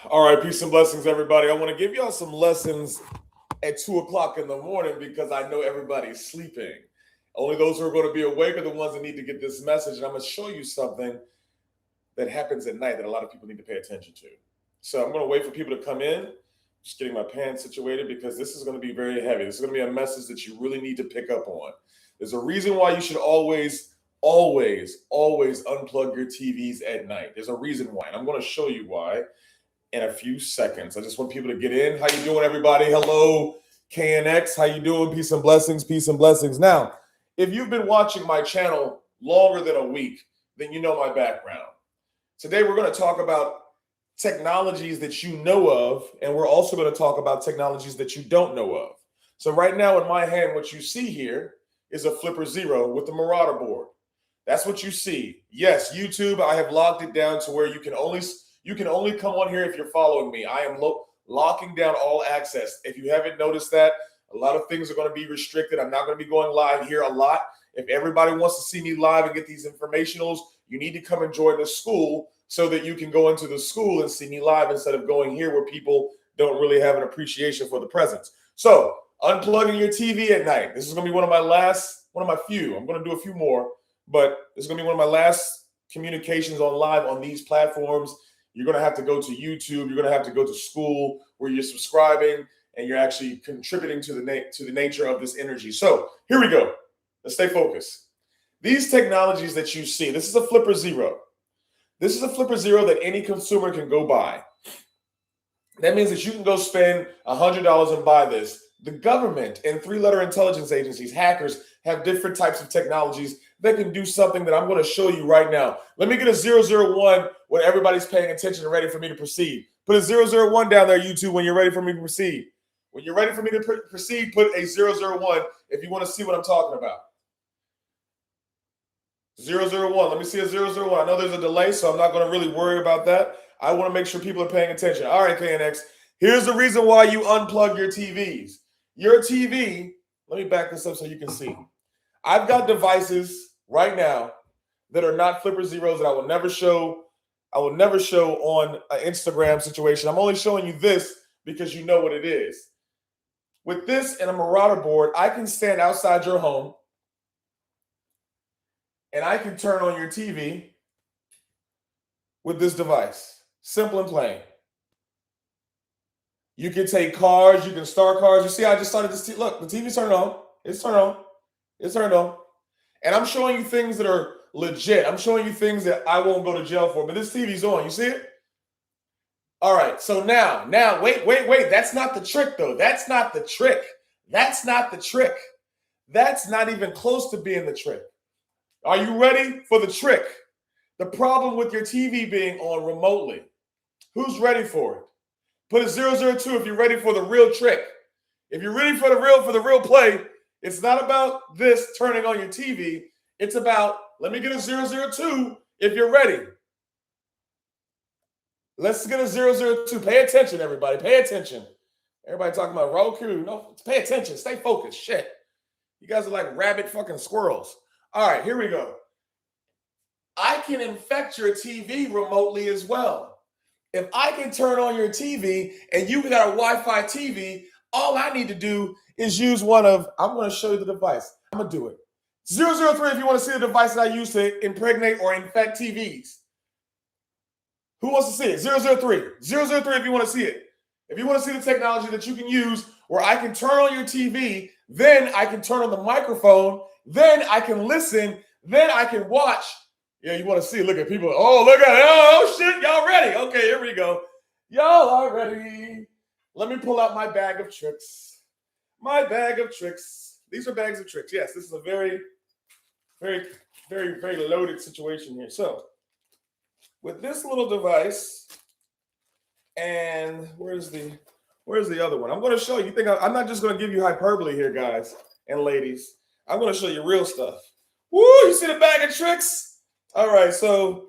All right, peace and blessings, everybody. I want to give y'all some lessons at 2 o'clock in the morning because I know everybody's sleeping. Only those who are going to be awake are the ones that need to get this message. And I'm going to show you something that happens at night that a lot of people need to pay attention to. So I'm going to wait for people to come in. Just getting my pants situated because this is going to be very heavy. This is going to be a message that you really need to pick up on. There's a reason why you should always unplug your TVs at night. There's a reason why, and I'm going to show you why in a few seconds. I just want people to get in. How you doing, everybody? Hello, KNX. How you doing? Peace and blessings. Peace and blessings. Now, if you've been watching my channel longer than a week, then you know my background. Today, we're going to talk about technologies that you know of, and we're also going to talk about technologies that you don't know of. So right now in my hand, what you see here is a Flipper Zero with the Marauder board. That's what you see. Yes, YouTube, I have locked it down to where you can only come on here if you're following me. I am locking down all access. If you haven't noticed that, a lot of things are going to be restricted. I'm not going to be going live here a lot. If everybody wants to see me live and get these informationals, you need to come and join the Skool so that you can go into the Skool and see me live instead of going here where people don't really have an appreciation for the presence. So unplugging your TV at night. This is going to be one of my few. I'm going to do a few more, but this is going to be one of my last communications on live on these platforms. You're going to have to go to YouTube. You're going to have to go to Skool where you're subscribing and you're actually contributing to the nature of this energy. So here we go. Let's stay focused. These technologies that you see, this is a Flipper Zero. This is a Flipper Zero that any consumer can go buy. That means that you can go spend $100 and buy this. The government and three-letter intelligence agencies, hackers, have different types of technologies that can do something that I'm going to show you right now. Let me get a 001 when everybody's paying attention and ready for me to proceed. Put a 001 down there, YouTube, when you're ready for me to proceed. When you're ready for me to proceed, put a 001 if you want to see what I'm talking about. 001. Let me see a 001. I know there's a delay, so I'm not going to really worry about that. I want to make sure people are paying attention. All right, KNX. Here's the reason why you unplug your TVs. Your TV, let me back this up so you can see. I've got devices right now that are not Flipper Zeros that I will never show. I will never show on an Instagram situation. I'm only showing you this because you know what it is. With this and a Marauder board, I can stand outside your home and I can turn on your TV with this device. Simple and plain. You can take cars, you can start cars. You see, I just started this. Look, the TV's turned on. It's turned on. It's turned on. And I'm showing you things that are legit. I'm showing you things that I won't go to jail for. But this TV's on. You see it? All right. So now, wait. That's not the trick, though. That's not the trick. That's not the trick. That's not even close to being the trick. Are you ready for the trick? The problem with your TV being on remotely. Who's ready for it? Put a 002 if you're ready for the real trick. If you're ready for the real play, it's not about this turning on your TV. It's about, let me get a 002 if you're ready. Let's get a 002. Pay attention, everybody. Pay attention. Everybody talking about Roku. No, pay attention. Stay focused. Shit. You guys are like rabid fucking squirrels. All right, here we go. I can infect your TV remotely as well. If I can turn on your TV and you got a Wi-Fi TV, all I need to do is use one of, I'm going to show you the device. I'm going to do it. 003 if you want to see the device that I use to impregnate or infect TVs. Who wants to see it? 003. 003 if you want to see it. If you want to see the technology that you can use where I can turn on your TV, then I can turn on the microphone, then I can listen, then I can watch. Yeah, you want to see, look at people. Oh, look at it. Oh, shit, y'all ready? Okay, here we go. Y'all are ready. Let me pull out my bag of tricks. My bag of tricks. These are bags of tricks. Yes, this is a very, very, very, very loaded situation here. So, with this little device, and where's the other one? I'm going to show you. I'm not just going to give you hyperbole here, guys and ladies. I'm going to show you real stuff. Woo, you see the bag of tricks? All right, so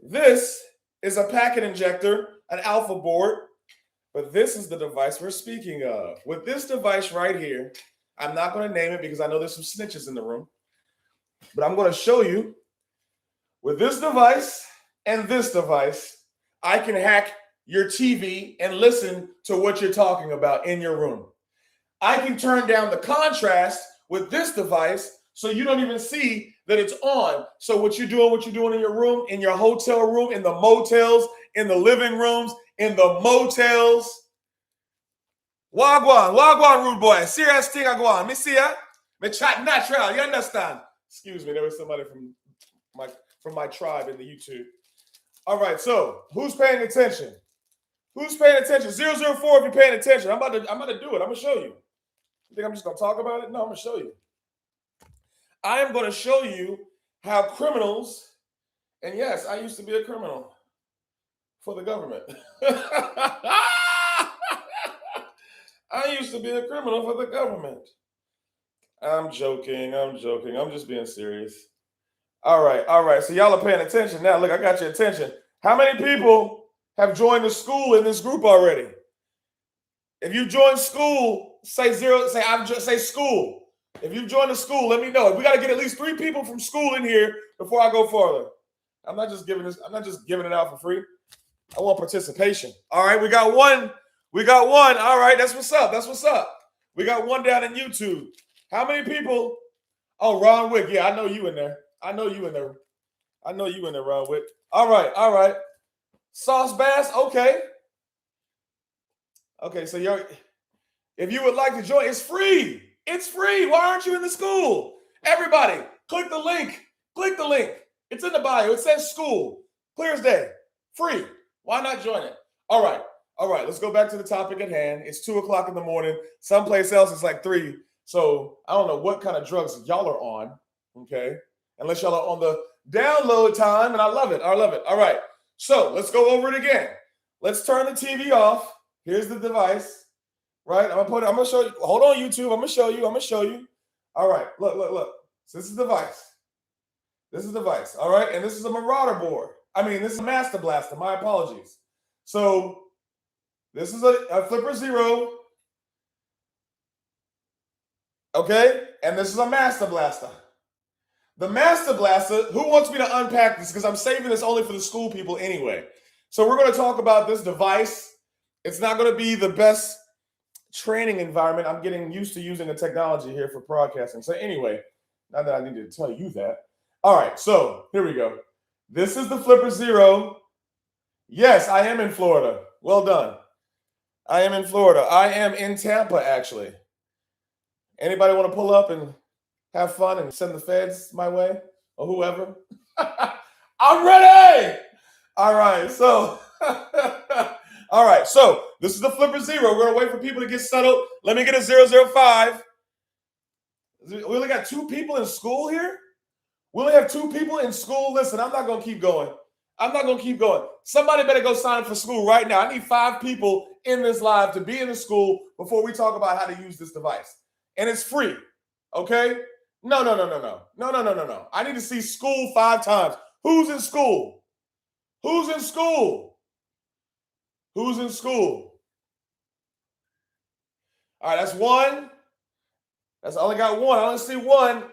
this is a packet injector, an alpha board, but this is the device we're speaking of. With this device right here, I'm not going to name it because I know there's some snitches in the room, but I'm going to show you with this device and this device, I can hack your TV and listen to what you're talking about in your room. I can turn down the contrast with this device so you don't even see that it's on. So what you're doing in your room, in your hotel room, in the motels, in the living rooms, in the motels. Wagwan, rude boy. Serious thing I go on. Me see ya. Me chat natural. You understand? Excuse me. There was somebody from my tribe in the YouTube. All right. So who's paying attention? Who's paying attention? 004 if you're paying attention. I'm about to do it. I'm gonna show you. You think I'm just gonna talk about it? No, I'm gonna show you. I am gonna show you how criminals, and yes, I used to be a criminal for the government. I used to be a criminal for the government. I'm joking. I'm just being serious. All right. So y'all are paying attention now. Look, I got your attention. How many people have joined the Skool in this group already? If you joined Skool, say zero. Say Skool. If you joined the Skool, let me know. We got to get at least 3 people from Skool in here before I go further. I'm not just giving it out for free. I want participation. All right, we got one. All right, that's what's up. We got one down in YouTube. How many people? Oh, Ron Wick. Yeah, I know you in there. Ron Wick. All right. Sauce Bass. Okay. So if you would like to join, it's free. Why aren't you in the Skool? Everybody, click the link. It's in the bio. It says Skool. Clear as day. Free. Why not join it? All right. Let's go back to the topic at hand. It's 2:00 in the morning. Someplace else it's like 3. So I don't know what kind of drugs y'all are on. Okay. Unless y'all are on the download time, and I love it. All right. So let's go over it again. Let's turn the TV off. Here's the device. Right? I'm gonna show you. Hold on, YouTube. I'm gonna show you. All right. Look. So this is the device. All right. And this is a Marauder board. This is a Master Blaster. My apologies. So this is a Flipper Zero. Okay. And this is a Master Blaster. The Master Blaster, who wants me to unpack this? Because I'm saving this only for the Skool people anyway. So we're going to talk about this device. It's not going to be the best training environment. I'm getting used to using the technology here for broadcasting. So anyway, not that I needed to tell you that. All right, so here we go. This is the Flipper Zero. Yes, I am in Florida. Well done. I am in Florida. I am in Tampa, actually. Anybody want to pull up and have fun and send the feds my way or whoever? I'm ready. All right, so this is the Flipper Zero. We're gonna wait for people to get settled. Let me get a 005. We only got 2 people in Skool here. We only have 2 people in Skool. Listen, I'm not gonna keep going. Somebody better go sign up for Skool right now. I need 5 people in this live to be in the Skool before we talk about how to use this device. And it's free. Okay? No. I need to see Skool 5 times. Who's in Skool? All right, that's 1. I only got 1. I only see 1.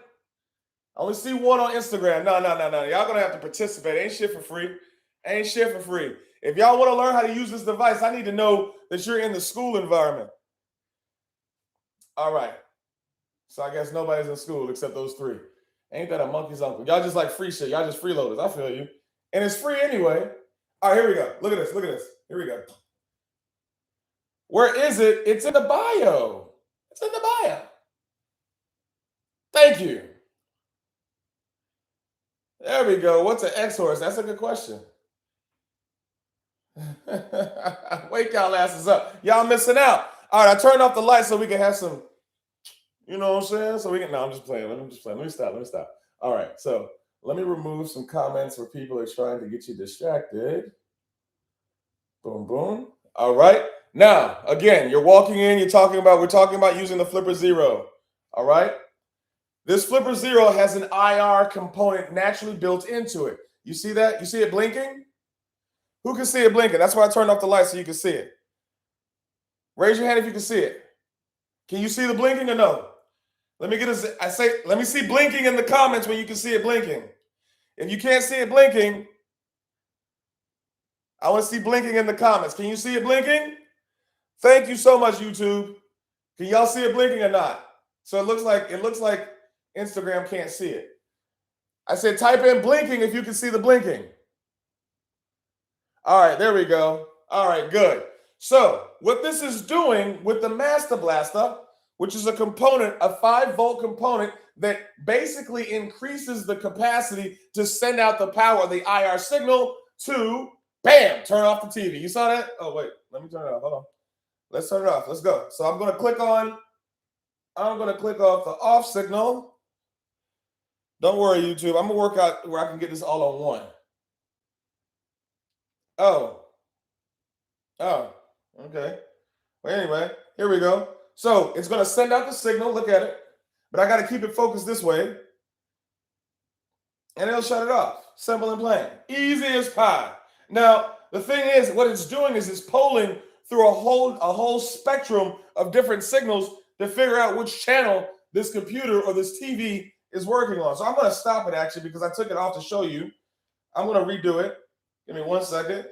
I only see 1 on Instagram. No. Y'all gonna have to participate. Ain't shit for free. If y'all want to learn how to use this device, I need to know that you're in the Skool environment. All right. So I guess nobody's in Skool except those 3. Ain't that a monkey's uncle? Y'all just like free shit. Y'all just freeloaders. I feel you. And it's free anyway. All right, here we go. Look at this. Here we go. Where is it? It's in the bio. Thank you. There we go. What's an X-horse? That's a good question. Wake y'all asses up. Y'all missing out. All right, I turned off the lights so we can have some, you know what I'm saying? No, I'm just playing. Let me stop. All right, so let me remove some comments where people are trying to get you distracted. Boom, boom. All right. Now, again, you're walking in, we're talking about using the Flipper Zero. All right. This Flipper Zero has an IR component naturally built into it. You see that? You see it blinking? Who can see it blinking? That's why I turned off the light so you can see it. Raise your hand if you can see it. Can you see the blinking or no? Let me see blinking in the comments when you can see it blinking. If you can't see it blinking, I want to see blinking in the comments. Can you see it blinking? Thank you so much, YouTube. Can y'all see it blinking or not? So it looks like Instagram can't see it. I said type in blinking if you can see the blinking. All right, there we go. All right, good. So what this is doing with the Master Blaster, which is a 5-volt component that basically increases the capacity to send out the power of the IR signal to, bam, turn off the TV. You saw that? Oh, wait, let me turn it off. Hold on. Let's turn it off. Let's go. So I'm going to click off the off signal. Don't worry, YouTube. I'm going to work out where I can get this all on one. Oh, okay. Well, anyway, here we go. So it's going to send out the signal. Look at it. But I got to keep it focused this way. And it'll shut it off. Simple and plain. Easy as pie. Now, the thing is, what it's doing is it's polling through a whole spectrum of different signals to figure out which channel this computer or this TV is working on. So I'm going to stop it, actually, because I took it off to show you. I'm going to redo it. Give me 1 second.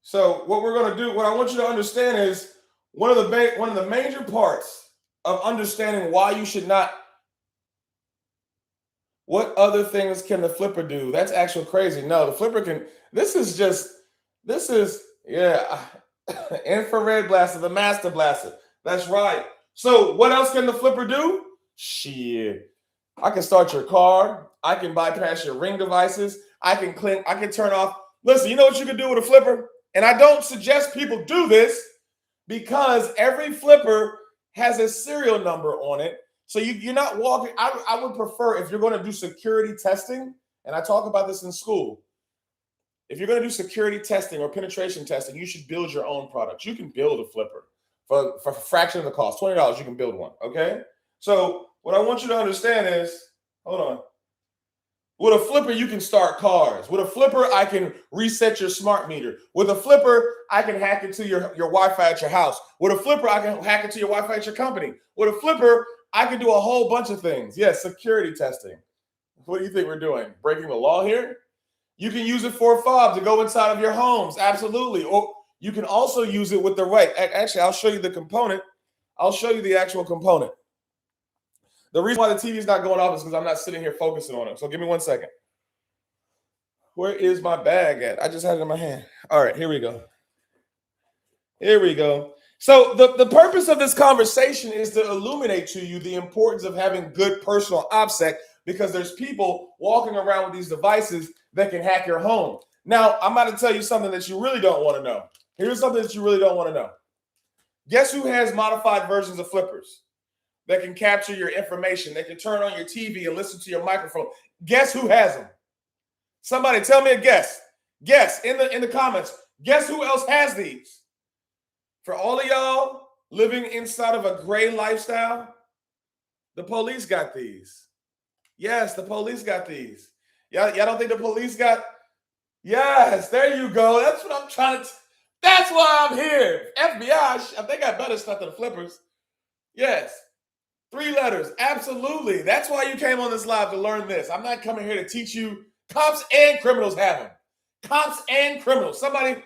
So what we're going to do, what I want you to understand is one of the major parts of understanding why you should not. What other things can the flipper do? That's actually crazy. No, the flipper can. This is infrared blaster, the Master Blaster. That's right. So what else can the flipper do? Shit. I can start your car. I can bypass your Ring devices. I can turn off. Listen, you know what you can do with a flipper? And I don't suggest people do this because every flipper has a serial number on it. So you're not walking. I would prefer, if you're going to do security testing, and I talk about this in school, if you're going to do security testing or penetration testing, you should build your own product. You can build a flipper for a fraction of the cost. $20, you can build one, okay? So what I want you to understand is, hold on. With a flipper, you can start cars. With a flipper, I can reset your smart meter. With a flipper, I can hack into your Wi-Fi at your house. With a flipper, I can hack into your Wi-Fi at your company. With a flipper, I can do a whole bunch of things. Yes, security testing. What do you think we're doing? Breaking the law here? You can use it for a fob to go inside of your homes. Absolutely. Or you can also use it with the right. Actually, I'll show you the component. I'll show you the actual component. The reason why the TV is not going off is because I'm not sitting here focusing on it. So give me 1 second. Where is my bag at? I just had it in my hand. All right, here we go. Here we go. So the purpose of this conversation is to illuminate to you the importance of having good personal OPSEC, because there's people walking around with these devices that can hack your home. Now, I'm about to tell you something that you really don't want to know. Here's something that you really don't want to know. Guess who has modified versions of flippers that can capture your information? They can turn on your TV and listen to your microphone. Guess who has them? Somebody tell me a guess. Guess in the comments. Guess who else has these? For all of y'all living inside of a gray lifestyle, the police got these. Yes, the police got these. Y'all don't think the police got? Yes, there you go. That's what I'm trying to. That's why I'm here. FBI, I think I better stuff than the flippers. Yes. 3 letters. Absolutely. That's why you came on this live, to learn this. I'm not coming here to teach you. Cops and criminals have them. Cops and criminals. Somebody,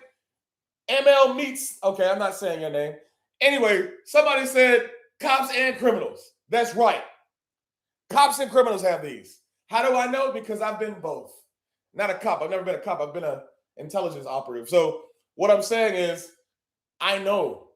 ML Meets. Okay, I'm not saying your name. Anyway, somebody said cops and criminals. That's right. Cops and criminals have these. How do I know? Because I've been both. Not a cop. I've never been a cop. I've been an intelligence operative. So what I'm saying is, I know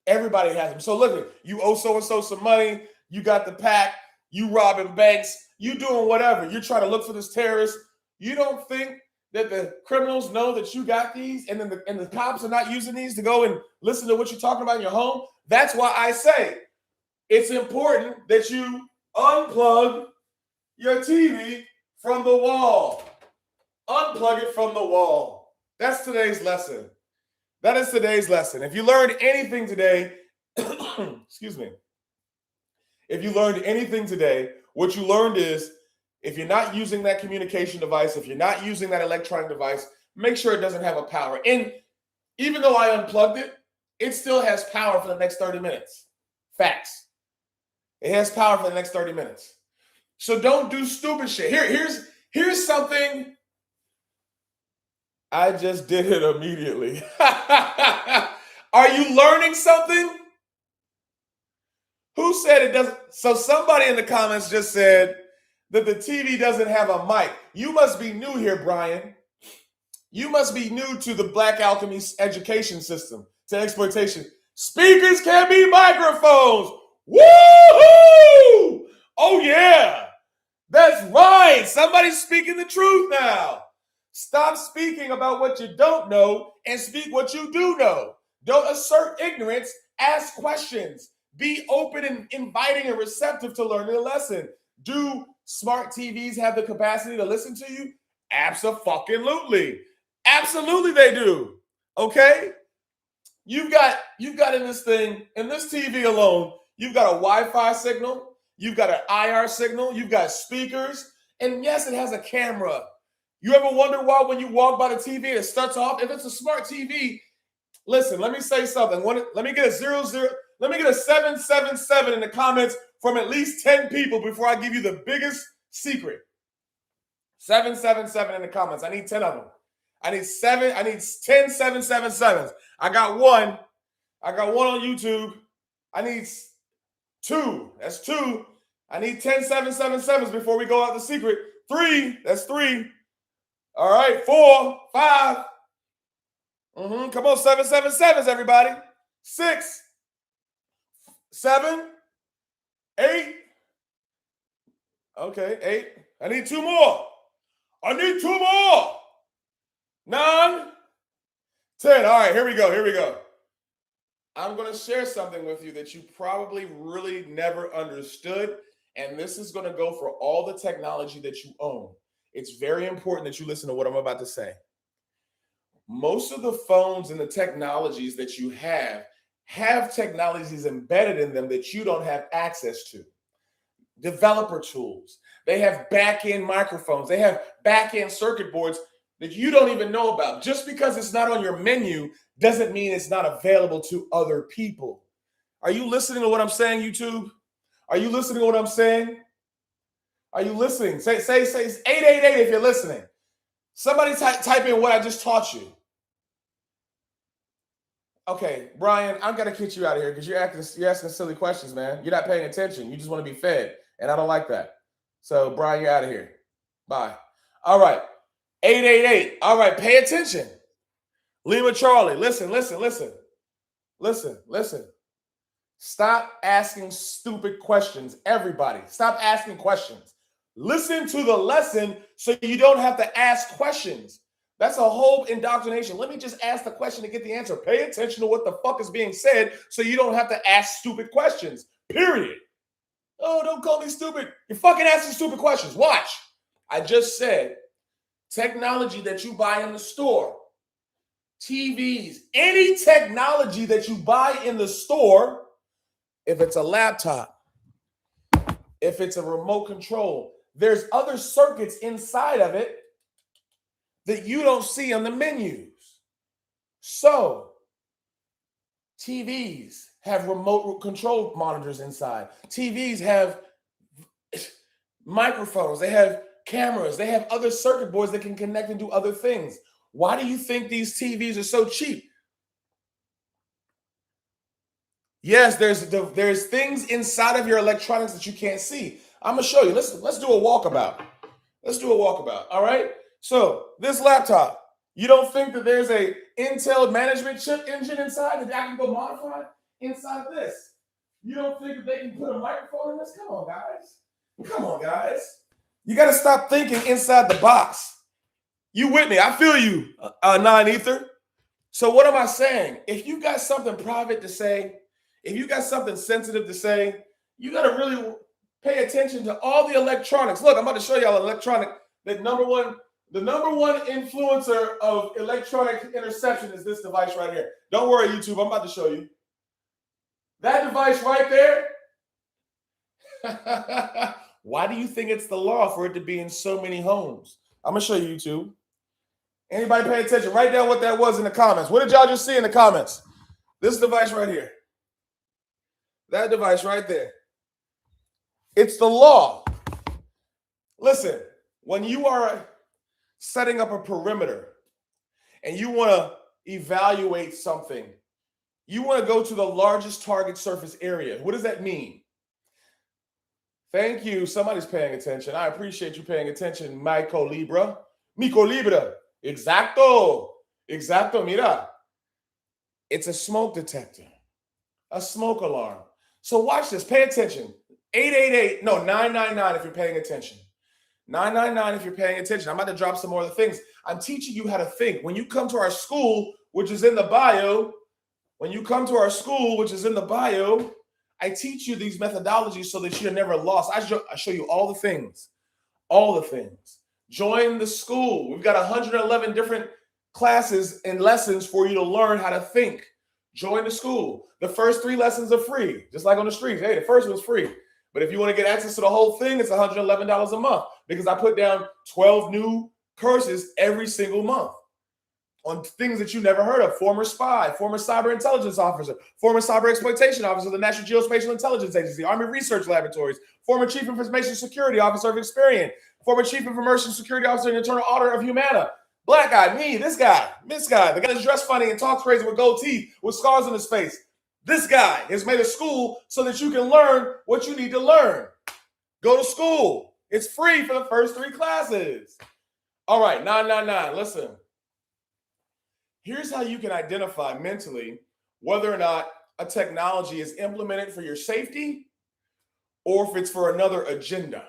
everybody has them. So look, you owe so-and-so some money. You got the pack. You robbing banks. You doing whatever. You're trying to look for this terrorist. You don't think that the criminals know that you got these, and then the cops are not using these to go and listen to what you're talking about in your home? That's why I say it's important that you unplug your TV from the wall. Unplug it from the wall. That's today's lesson. That is today's lesson. If you learned anything today, excuse me. If you learned anything today, what you learned is, if you're not using that communication device, if you're not using that electronic device, make sure it doesn't have a power. And even though I unplugged it, it still has power for the next 30 minutes. Facts. It has power for the next 30 minutes. So don't do stupid shit. Here's something I just did it immediately. Are you learning something? Who said it doesn't? So somebody in the comments just said that the TV doesn't have a mic. You must be new here, Brian. You must be new to the Black Alchemy education system, to exploitation. Speakers can be microphones. Woo-hoo! Oh, yeah. That's right. Somebody's speaking the truth now. Stop speaking about what you don't know and speak what you do know. Don't assert ignorance. Ask questions. Be open and inviting and receptive to learning a lesson. Do smart TVs have the capacity to listen to you? Absolutely. Absolutely they do. Okay? You've got in this thing, in this TV alone, you've got a Wi-Fi signal, you've got an IR signal, you've got speakers, and yes, it has a camera. You ever wonder why when you walk by the TV, it starts off? If it's a smart TV, listen, let me say something. Let me get a 777 in the comments from at least 10 people before I give you the biggest secret. 777 in the comments. I need 10 of them. I need 10 777s. I got one on YouTube. I need 2. That's 2. I need 10 777s before we go out the secret. 3. That's 3. All right. 4, 5. Come on, 777s, everybody. 6, 7, 8. Okay, 8. I need 2 more. 9, 10. All right, here we go. I'm going to share something with you that you probably really never understood, and this is going to go for all the technology that you own. It's very important that you listen to what I'm about to say. Most of the phones and the technologies that you have technologies embedded in them that you don't have access to. Developer tools. They have back-end microphones. They have back-end circuit boards that you don't even know about. Just because it's not on your menu doesn't mean it's not available to other people. Are you listening to what I'm saying, YouTube? Are you listening to what I'm saying? Are you listening? Say 888 if you're listening. Somebody type in what I just taught you. Okay, Brian, I'm gonna kick you out of here because you're asking silly questions, man. You're not paying attention. You just want to be fed, and I don't like that. So, Brian, you're out of here. Bye. All right, 888. All right, pay attention. Lima Charlie, listen. Stop asking stupid questions, everybody. Stop asking questions. Listen to the lesson so you don't have to ask questions. That's a whole indoctrination. Let me just ask the question to get the answer. Pay attention to what the fuck is being said so you don't have to ask stupid questions, period. Oh, don't call me stupid. You're fucking asking stupid questions. Watch. I just said technology that you buy in the store, TVs, any technology that you buy in the store, if it's a laptop, if it's a remote control, there's other circuits inside of it that you don't see on the menus. So, TVs have remote control monitors inside. TVs have microphones. They have cameras. They have other circuit boards that can connect and do other things. Why do you think these TVs are so cheap? Yes, there's things inside of your electronics that you can't see. I'm gonna show you. Let's do a walkabout. All right. So this laptop, you don't think that there's a Intel management chip engine inside that I can go modify inside this? You don't think that they can put a microphone in this? Come on, guys. You got to stop thinking inside the box. You with me? I feel you, non-ether. So what am I saying? If you got something private to say, if you got something sensitive to say, you got to really pay attention to all the electronics. Look, I'm about to show y'all electronic. The number one influencer of electronic interception is this device right here. Don't worry, YouTube. I'm about to show you. That device right there. Why do you think it's the law for it to be in so many homes? I'm going to show you, YouTube. Anybody pay attention? Write down what that was in the comments. What did y'all just see in the comments? This device right here. That device right there. It's the law. Listen, when you are setting up a perimeter and you want to evaluate something, you want to go to the largest target surface area. What does that mean? Thank you. Somebody's paying attention. I appreciate you paying attention, Mico Libra. Mico Libra. Exacto. Exacto. Mira. It's a smoke detector, a smoke alarm. So watch this. Pay attention. 888. No, 999 if you're paying attention. 999 if you're paying attention. I'm about to drop some more of the things. I'm teaching you how to think. When you come to our school, which is in the bio, I teach you these methodologies so that you're never lost. I show you all the things. Join the school. We've got 111 different classes and lessons for you to learn how to think. Join the school. The first 3 lessons are free, just like on the streets. Hey, the first one's free. But if you want to get access to the whole thing, it's $111 a month because I put down 12 new courses every single month on things that you never heard of. Former spy, former cyber intelligence officer, former cyber exploitation officer of the National Geospatial Intelligence Agency, Army Research Laboratories, former chief information security officer of Experian, former chief information security officer and internal auditor of Humana. Black guy, me, this guy, the guy that's dressed funny and talks crazy with gold teeth, with scars on his face. This guy has made a school so that you can learn what you need to learn. Go to school. It's free for the first 3 classes. All right, 999. Listen. Here's how you can identify mentally whether or not a technology is implemented for your safety or if it's for another agenda.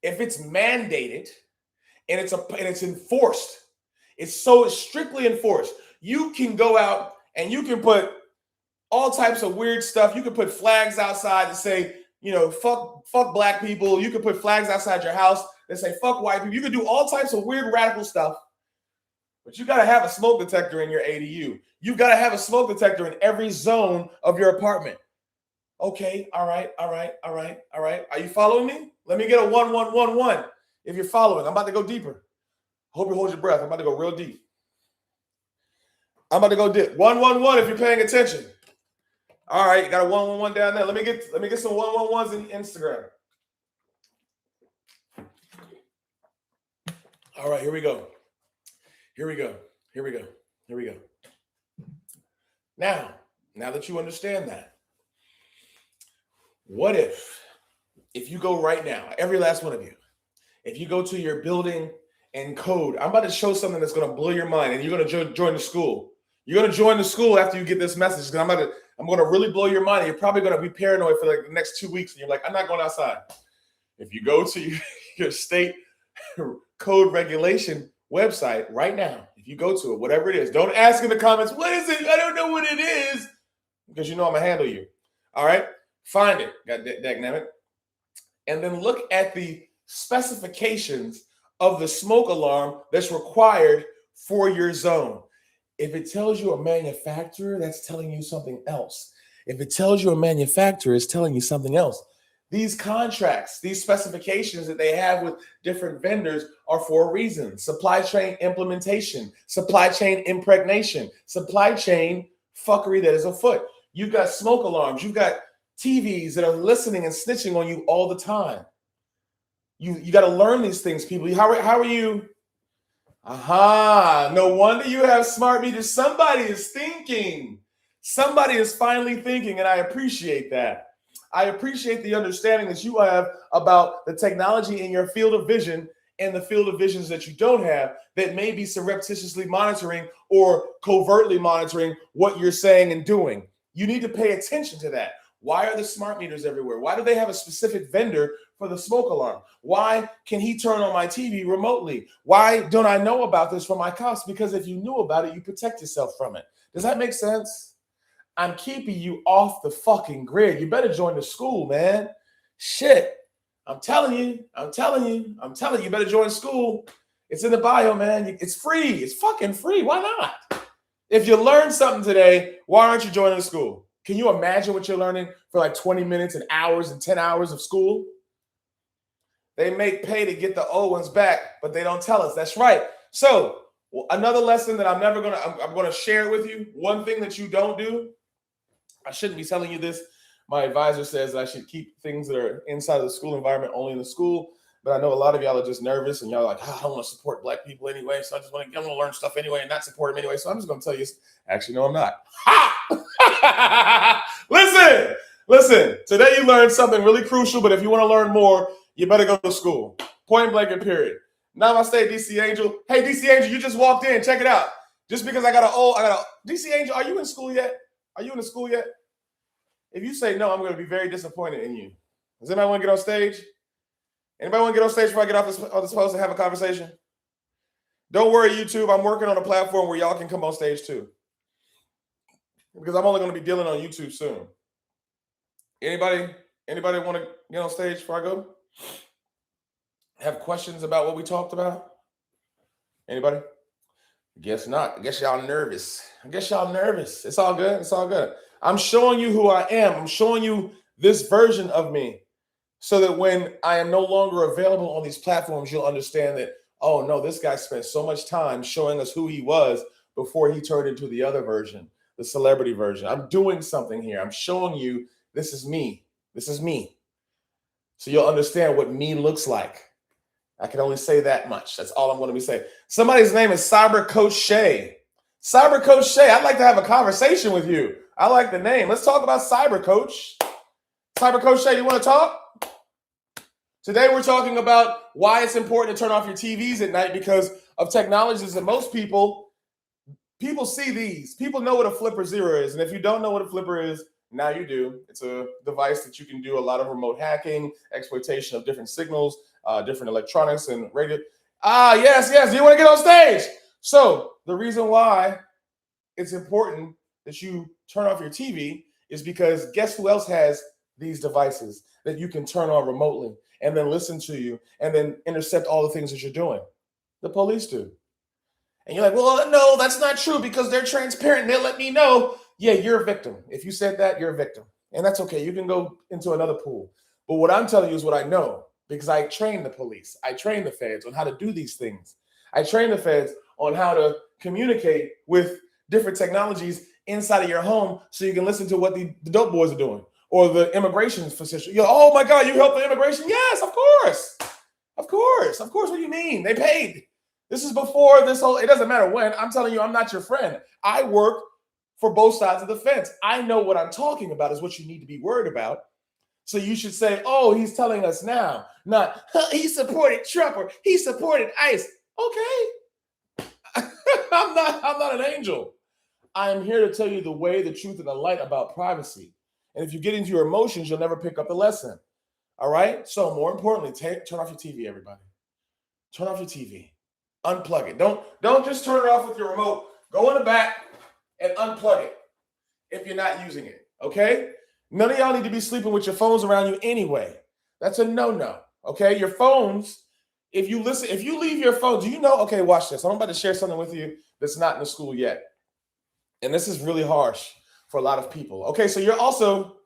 If it's mandated and it's enforced, it's strictly enforced, you can go out and you can put all types of weird stuff. You can put flags outside that say, fuck black people. You can put flags outside your house that say fuck white people. You can do all types of weird radical stuff. But you got to have a smoke detector in your ADU. You've got to have a smoke detector in every zone of your apartment. Okay, all right. Are you following me? Let me get a 1111 if you're following. I'm about to go deeper. Hope you hold your breath. I'm about to go real deep. I'm about to go deep. 111 if you're paying attention. All right, you got a 111 down there. Let me get some 111s in Instagram. All right, here we go. Now that you understand that, what if you go right now, every last one of you, if you go to your building and code, I'm about to show something that's going to blow your mind, and you're going to join the school. You're going to join the school after you get this message, because I'm going to really blow your mind. You're probably going to be paranoid for like the next 2 weeks, and you're like, I'm not going outside. If you go to your state code regulation website right now, if you go to it, whatever it is, don't ask in the comments, what is it? I don't know what it is, because you know I'm going to handle you. All right? Find it, dagnabbit, and then look at the specifications of the smoke alarm that's required for your zone. If it tells you a manufacturer, that's telling you something else. If it tells you a manufacturer, it's telling you something else. These contracts, these specifications that they have with different vendors are for a reason. Supply chain implementation, supply chain impregnation, supply chain fuckery that is afoot. You've got smoke alarms. You've got TVs that are listening and snitching on you all the time. You got to learn these things, people. How are you? Aha, no wonder you have smart meters. Somebody is thinking. Somebody is finally thinking, and I appreciate that. I appreciate the understanding that you have about the technology in your field of vision and the field of visions that you don't have that may be surreptitiously monitoring or covertly monitoring what you're saying and doing. You need to pay attention to that. Why are the smart meters everywhere? Why do they have a specific vendor for the smoke alarm? Why can he turn on my TV remotely? Why don't I know about this from my cops? Because if you knew about it, you protect yourself from it. Does that make sense? I'm keeping you off the fucking grid. You better join the school, man. Shit. I'm telling you, you better join school. It's in the bio, man. It's free. It's fucking free. Why not? If you learned something today, why aren't you joining the school? Can you imagine what you're learning for like 20 minutes and hours and 10 hours of school? They make pay to get the old ones back, but they don't tell us. That's right. So another lesson that I'm going to share with you. One thing that you don't do. I shouldn't be telling you this. My advisor says I should keep things that are inside of the school environment only in the school. but I know a lot of y'all are just nervous and y'all are like, I don't want to support black people anyway, so I'm going to learn stuff anyway and not support them anyway. So I'm just going to tell you, actually, no, I'm not. Ha! Listen. Today you learned something really crucial, but if you want to learn more, you better go to school. Point blank and period. Namaste, DC Angel. Hey, DC Angel, you just walked in. Check it out. Just because I got a DC Angel, are you in school yet? Are you in the school yet? If you say no, I'm going to be very disappointed in you. Does anybody want to get on stage? Anybody want to get on stage before I get off this post and have a conversation? Don't worry, YouTube. I'm working on a platform where y'all can come on stage too. Because I'm only going to be dealing on YouTube soon. Anybody want to get on stage before I go? Have questions about what we talked about? Anybody? Guess not. I guess y'all nervous. It's all good. I'm showing you who I am. I'm showing you this version of me so that when I am no longer available on these platforms, you'll understand that, oh no, this guy spent so much time showing us who he was before he turned into the other version, the celebrity version. I'm doing something here. I'm showing you this is me. So you'll understand what me looks like. I can only say that much. That's all I'm going to be saying. Somebody's name is Cyber Coach Shay. Cyber Coach Shay, I'd like to have a conversation with you. I like the name. Let's talk about Cyber Coach. Cyber Coach Shay, you want to talk? Today we're talking about why it's important to turn off your TVs at night because of technologies that most people see these. People know what a flipper zero is. And if you don't know what a flipper is, now you do. It's a device that you can do a lot of remote hacking, exploitation of different signals, different electronics and radio. Yes. You want to get on stage? So the reason why it's important that you turn off your TV is because guess who else has these devices that you can turn on remotely and then listen to you and then intercept all the things that you're doing? The police do. And you're like, well, no, that's not true because they're transparent. They'll let me know. Yeah, you're a victim. If you said that, you're a victim. And that's okay. You can go into another pool. But what I'm telling you is what I know because I train the police. I train the feds on how to do these things. I train the feds on how to communicate with different technologies inside of your home so you can listen to what the dope boys are doing or the immigration physician. You're, oh my God, you help the immigration? Yes, of course. What do you mean? They paid. This is before this whole, it doesn't matter when. I'm telling you, I'm not your friend. I work for both sides of the fence. I know what I'm talking about is what you need to be worried about. So you should say, oh, he's telling us now, not he supported Trump or he supported ICE. Okay. I'm not an angel. I am here to tell you the way, the truth, and the light about privacy. And if you get into your emotions, you'll never pick up the lesson. All right? So more importantly, turn off your TV, everybody. Turn off your TV. Unplug it. Don't just turn it off with your remote. Go in the back and unplug it if you're not using it, okay? None of y'all need to be sleeping with your phones around you anyway. That's a no-no, okay? Your phones, if you leave your phone, do you know, okay, watch this. I'm about to share something with you that's not in the school yet. And this is really harsh for a lot of people. Okay, so you're also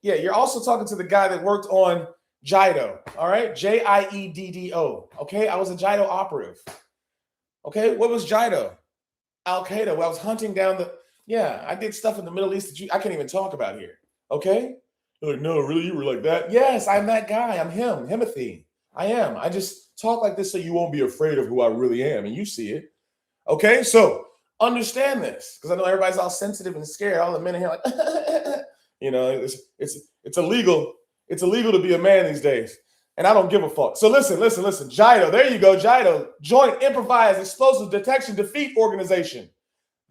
talking to the guy that worked on JIDO, all right? JIEDDO, okay? I was a JIDO operative. Okay, what was JIDO? Al-Qaeda. Well, I was hunting down I did stuff in the Middle East that I can't even talk about here, okay? You're like, no, really, you were like that? Yes, I'm that guy. I'm him, Himothy. I am. I just talk like this so you won't be afraid of who I really am, and you see it, okay? So understand this, because I know everybody's all sensitive and scared. All the men in here like, you know, it's illegal. It's illegal to be a man these days. And I don't give a fuck. So listen. JIDO, there you go. JIDO, Joint Improvised Explosive Detection Defeat Organization.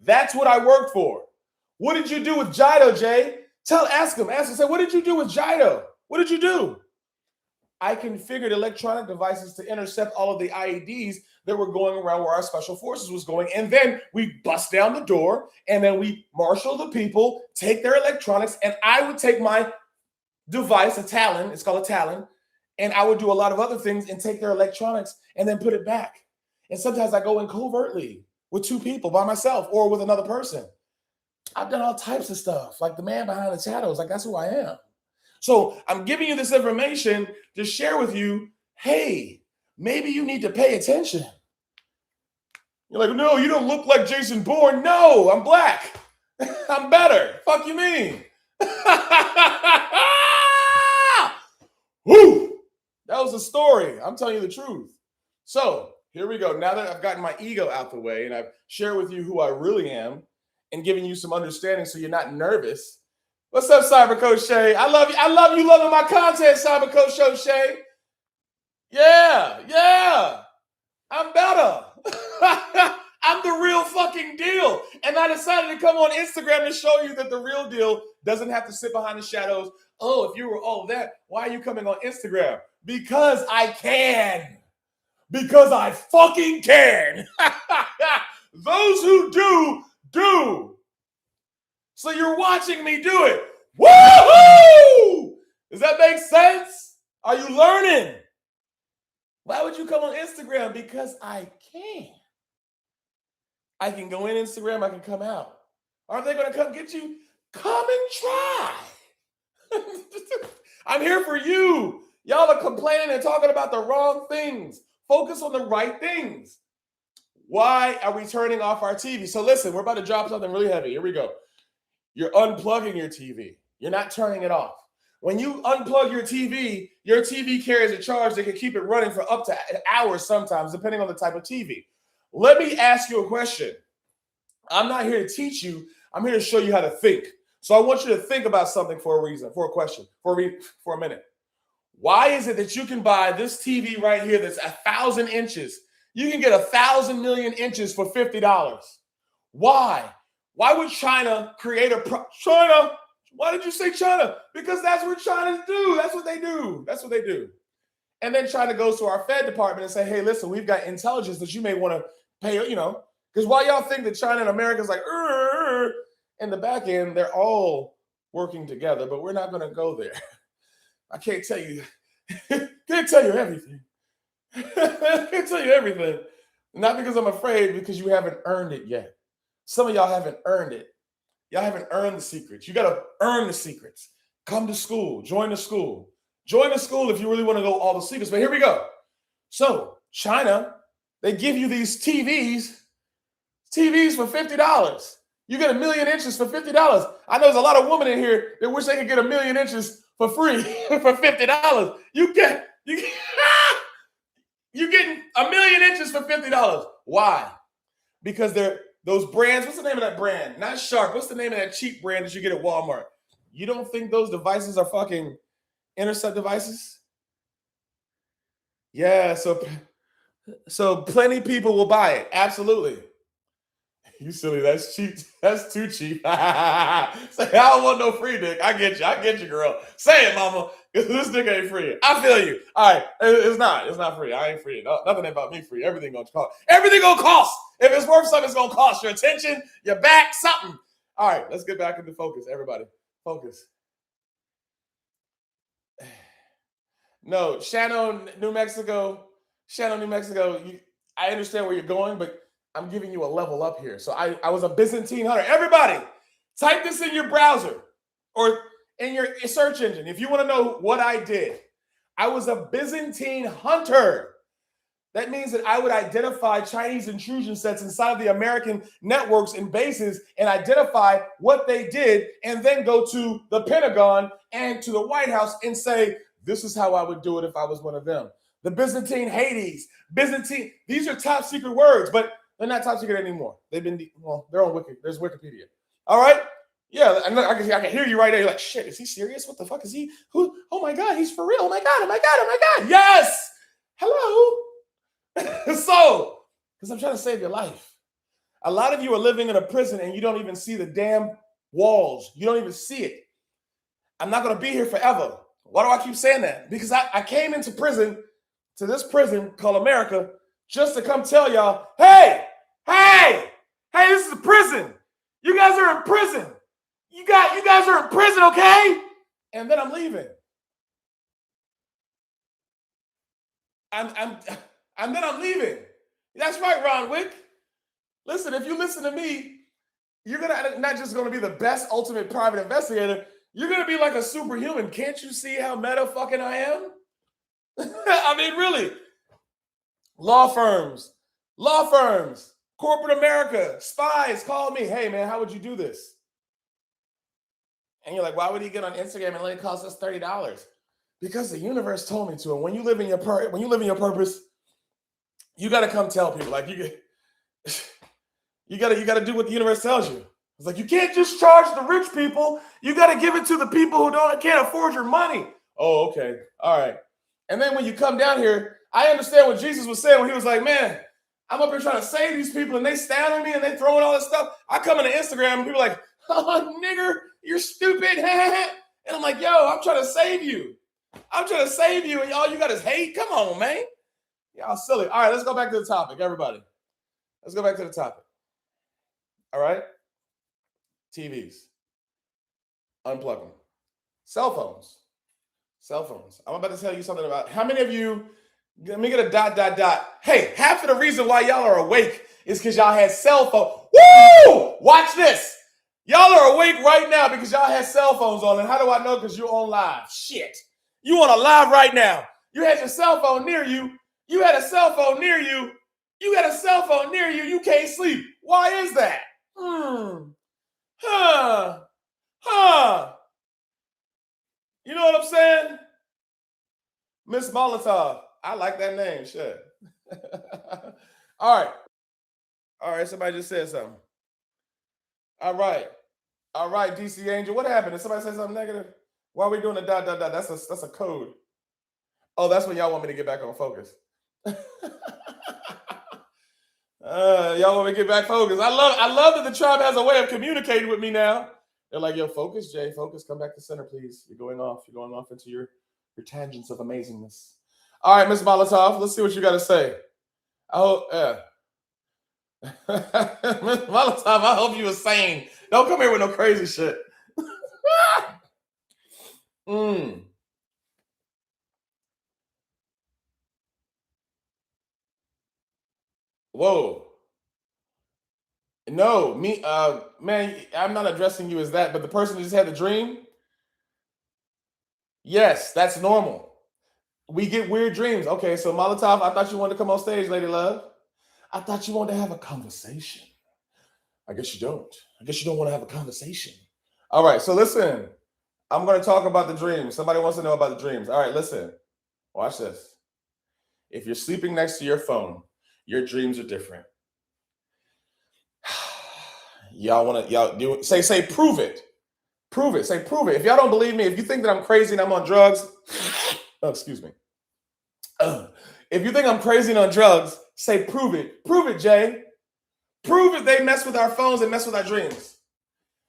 That's what I worked for. What did you do with JIDO, Jay? Ask him, say, what did you do with JIDO? What did you do? I configured electronic devices to intercept all of the IEDs that were going around where our special forces was going. And then we bust down the door and then we marshal the people, take their electronics, and I would take my device, a Talon, it's called a Talon, and I would do a lot of other things and take their electronics and then put it back. And sometimes I go in covertly with two people by myself or with another person. I've done all types of stuff, like the man behind the shadows, like that's who I am. So I'm giving you this information to share with you, hey, maybe you need to pay attention. You're like, no, you don't look like Jason Bourne. No, I'm black. I'm better. Fuck you mean? Woo! That was a story. I'm telling you the truth. So here we go. Now that I've gotten my ego out the way and I've shared with you who I really am and giving you some understanding so you're not nervous. What's up, Cyber Coach Shay? I love you. I love you loving my content, Cyber Coach Shay. Yeah. I'm better. I'm the real fucking deal. And I decided to come on Instagram to show you that the real deal doesn't have to sit behind the shadows. Oh, if you were all that, why are you coming on Instagram? Because I can. Because I fucking can. Those who do. So you're watching me do it. Woohoo! Does that make sense? Are you learning? Why would you come on Instagram? Because I can. I can go in Instagram, I can come out. Aren't they going to come get you? Come and try. I'm here for you. Y'all are complaining and talking about the wrong things. Focus on the right things. Why are we turning off our TV? So listen, we're about to drop something really heavy. Here we go. You're unplugging your TV. You're not turning it off. When you unplug your TV carries a charge that can keep it running for up to hours sometimes, depending on the type of TV. Let me ask you a question. I'm not here to teach you. I'm here to show you how to think. So I want you to think about something for a reason, for a question, for a minute. Why is it that you can buy this TV right here that's 1,000 inches? You can get 1,000 million inches for $50. Why? Why would China create China? Why did you say China? Because that's what China do. That's what they do. And then China goes to our Fed department and say, hey, listen, we've got intelligence that you may want to pay, because while y'all think that China and America is like, in the back end, they're all working together, but we're not going to go there. I can't tell you everything. Can't tell you everything. Not because I'm afraid, because you haven't earned it yet. Some of y'all haven't earned it. Y'all haven't earned the secrets. You got to earn the secrets. Come to school. Join the school. Join the school if you really want to know all the secrets. But here we go. So China, they give you these TVs for $50. You get 1 million inches for $50. I know there's a lot of women in here that wish they could get 1 million inches for free for $50. You're getting 1 million inches for $50. Why? Because those brands, what's the name of that brand? Not Sharp. What's the name of that cheap brand that you get at Walmart? You don't think those devices are fucking intercept devices? Yeah, so plenty people will buy it. Absolutely. You silly, that's cheap. That's too cheap. Say, I don't want no free dick. I get you, girl. Say it, mama. This dick ain't free. I feel you. All right. It's not free. I ain't free. No, nothing about me free. Everything gonna cost. Everything gonna cost. If it's worth something, it's gonna cost your attention, your back, something. All right, let's get back into focus. Everybody, focus. No, Shannon, New Mexico. I understand where you're going, but I'm giving you a level up here. So I was a Byzantine hunter. Everybody, type this in your browser or in your search engine. If you want to know what I did, I was a Byzantine hunter. That means that I would identify Chinese intrusion sets inside of the American networks and bases and identify what they did, and then go to the Pentagon and to the White House and say, this is how I would do it if I was one of them. The Byzantine Hades, Byzantine, these are top secret words, but they're not top secret anymore. They're on Wiki. There's Wikipedia. All right? Yeah, I can hear you right there. You're like, shit, is he serious? What the fuck is he? Who? Oh my God, he's for real. Oh my God. Yes. Hello. So, because I'm trying to save your life. A lot of you are living in a prison and you don't even see the damn walls. You don't even see it. I'm not going to be here forever. Why do I keep saying that? Because I came into prison, to this prison called America, just to come tell y'all, hey, this is a prison. You guys are in prison. You guys are in prison, okay? And then I'm leaving. And then I'm leaving. That's right, Ron Wick. Listen, if you listen to me, you're not just going to be the best ultimate private investigator. You're going to be like a superhuman. Can't you see how meta fucking I am? I mean, really. Law firms, corporate America, spies call me. Hey, man, how would you do this? And you're like, why would he get on Instagram and let it cost us $30? Because the universe told me to. And when you live in your purpose, you got to come tell people. Like you got to do what the universe tells you. It's like, you can't just charge the rich people. You got to give it to the people who can't afford your money. Oh, okay. All right. And then when you come down here, I understand what Jesus was saying when he was like, man, I'm up here trying to save these people and they standing me and they throwing all this stuff. I come into Instagram and people are like, oh, nigger, you're stupid. And I'm like, yo, I'm trying to save you. I'm trying to save you and all you got is hate. Come on, man. Y'all silly. All right, let's go back to the topic, everybody. Let's go back to the topic. All right? TVs. Unplug them. Cell phones. I'm about to tell you something about how many of you, let me get a ... Hey, half of the reason why y'all are awake is because y'all had cell phones. Woo! Watch this. Y'all are awake right now because y'all had cell phones on. And how do I know? Because you're on live. Shit. You on a live right now. You had your cell phone near you. You had a cell phone near you. You got a cell phone near you. You can't sleep. Why is that? You know what I'm saying? Miss Molotov. I like that name. Shit. All right. Somebody just said something. All right. DC Angel. What happened? Did somebody say something negative? Why are we doing a ... That's a code. Oh, that's when y'all want me to get back on focus. Y'all want me to get back focused. I love that the tribe has a way of communicating with me now. They're like, yo, focus, Jay, focus, come back to center, please. You're going off into your tangents of amazingness. All right, Miss Molotov, let's see what you got to say. Miss Molotov, I hope you were sane. Don't come here with no crazy shit. Whoa. No, man, I'm not addressing you as that, but the person who just had the dream, yes, that's normal. We get weird dreams. Okay, so Molotov, I thought you wanted to come on stage, Lady Love. I thought you wanted to have a conversation. I guess you don't. I guess you don't want to have a conversation. All right, so listen. I'm going to talk about the dreams. Somebody wants to know about the dreams. All right, listen. Watch this. If you're sleeping next to your phone, your dreams are different. Y'all do it. Say prove it. Prove it. Say prove it. If y'all don't believe me, if you think that I'm crazy and I'm on drugs, oh, excuse me. If you think I'm crazy and on drugs, say prove it. Prove it, Jay. Prove it they mess with our phones and mess with our dreams.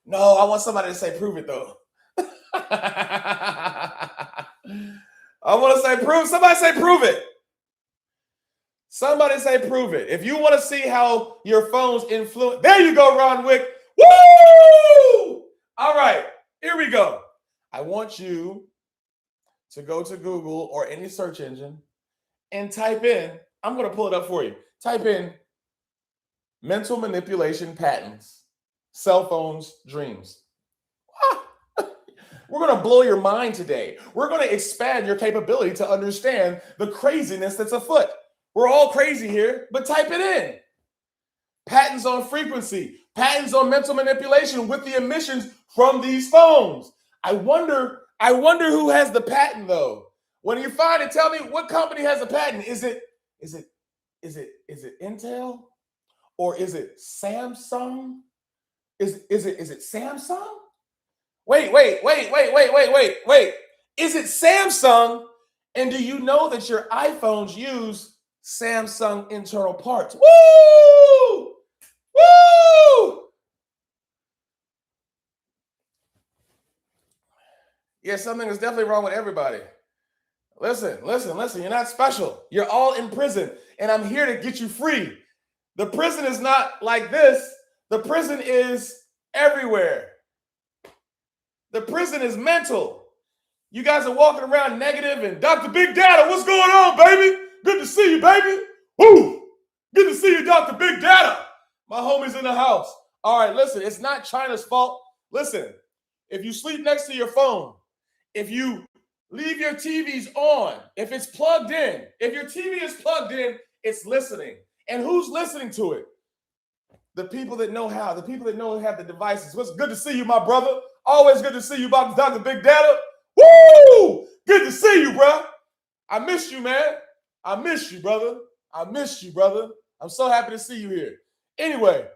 No, I want somebody to say prove it though. I want to say prove. Somebody say prove it. Somebody say prove it. If you want to see how your phones influence, there you go, Ron Wick. Woo! All right, here we go. I want you to go to Google or any search engine and type in, I'm going to pull it up for you. Type in mental manipulation patterns, cell phones, dreams. We're going to blow your mind today. We're going to expand your capability to understand the craziness that's afoot. We're all crazy here, but type it in. Patterns on frequency, patterns on mental manipulation with the emissions from these phones. I wonder who has the patent though. When you find it, tell me what company has the patent. Is it Intel or is it Samsung? Is it Samsung? Wait. Is it Samsung? And do you know that your iPhones use Samsung internal parts? Woo! Woo! Yeah, something is definitely wrong with everybody. Listen. You're not special. You're all in prison, and I'm here to get you free. The prison is not like this. The prison is everywhere. The prison is mental. You guys are walking around negative and Dr. Big Data, what's going on, baby? Good to see you, baby. Woo! Good to see you, Dr. Big Data. My homie's in the house. All right, listen, it's not China's fault. Listen, if you sleep next to your phone, if you leave your TVs on, if it's plugged in, if your TV is plugged in, it's listening. And who's listening to it? The people that know how, the people that know have the devices. What's good to see you, my brother. Always good to see you, Dr. Big Data. Woo! Good to see you, bro. I missed you, man. I missed you, brother. I missed you, brother. I'm so happy to see you here. Anyway,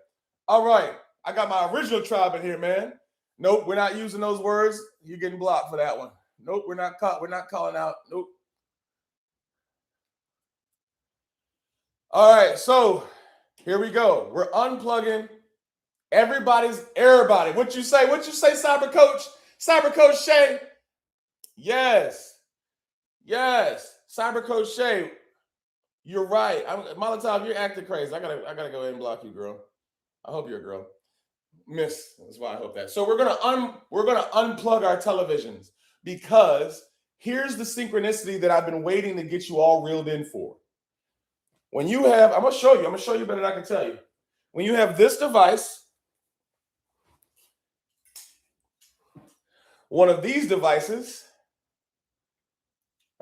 all right. I got my original tribe in here, man. Nope, we're not using those words. You're getting blocked for that one. Nope, we're not calling out. Nope. All right, so here we go. We're unplugging everybody. What you say, Cyber Coach? Cyber Coach Shay? Yes. Cyber Coach Shay, you're right. Molotov, you're acting crazy. I gotta go ahead and block you, girl. I hope you're a girl. Miss, that's why I hope that. So we're gonna unplug our televisions, because here's the synchronicity that I've been waiting to get you all reeled in for. When you have, I'm gonna show you better than I can tell you. When you have this device, one of these devices,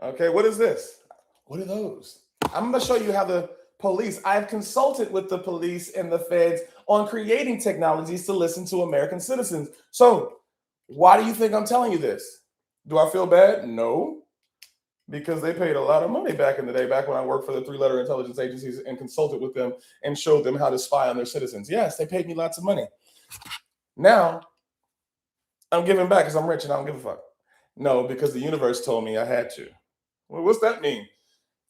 okay, what is this? What are those? I'm gonna show you how the police, I've consulted with the police and the feds on creating technologies to listen to American citizens. So why do you think I'm telling you this? Do I feel bad? No, because they paid a lot of money back in the day, back when I worked for the 3-letter intelligence agencies and consulted with them and showed them how to spy on their citizens. Yes, they paid me lots of money. Now, I'm giving back because I'm rich and I don't give a fuck. No, because the universe told me I had to. Well, what's that mean?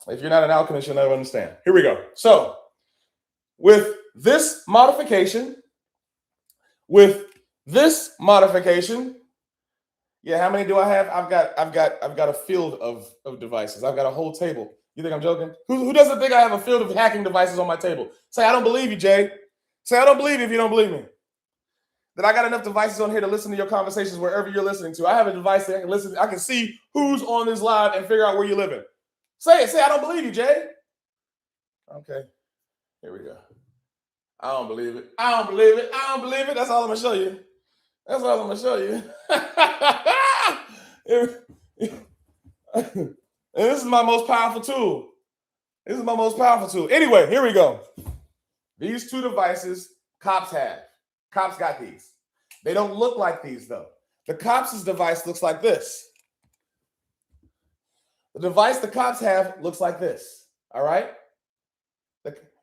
If you're not an alchemist, you'll never understand. Here we go. So, with this modification, yeah, how many do I have? I've got a field of devices. I've got a whole table. You think I'm joking? Who doesn't think I have a field of hacking devices on my table? Say, I don't believe you, Jay. Say, I don't believe you if you don't believe me. That I got enough devices on here to listen to your conversations wherever you're listening to. I have a device that I can listen. I can see who's on this live and figure out where you're living. Say it. Say, I don't believe you, Jay. Okay. Here we go. I don't believe it. I don't believe it. I don't believe it. That's all I'm going to show you. That's all I'm going to show you. And this is my most powerful tool. Anyway, here we go. These two devices, cops have. Cops got these. They don't look like these, though. The cops' device looks like this. The device the cops have looks like this. All right?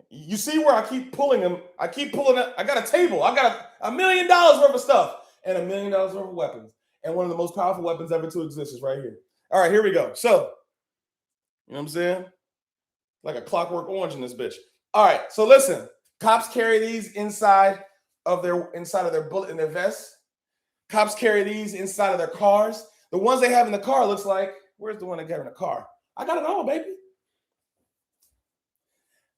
You see where I keep pulling them? I keep pulling it. I got a table. I got $1 million worth of stuff and $1 million worth of weapons. And one of the most powerful weapons ever to exist is right here. All right, here we go. So, you know what I'm saying? Like a clockwork orange in this bitch. All right, so listen. Cops carry these inside of their bullet in their vest. Cops carry these inside of their cars. The ones they have in the car looks like, where's the one they got in the car? I got it all, baby.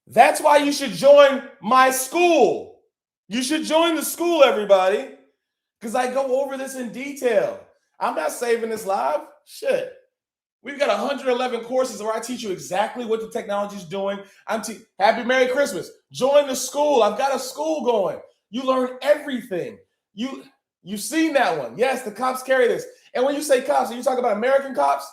That's why you should join my school. You should join the school, everybody, because I go over this in detail. I'm not saving this live. Shit. We've got 111 courses where I teach you exactly what the technology is doing. Happy Merry Christmas. Join the school. I've got a school going. You learn everything. You've seen that one. Yes, the cops carry this. And when you say cops, are you talking about American cops?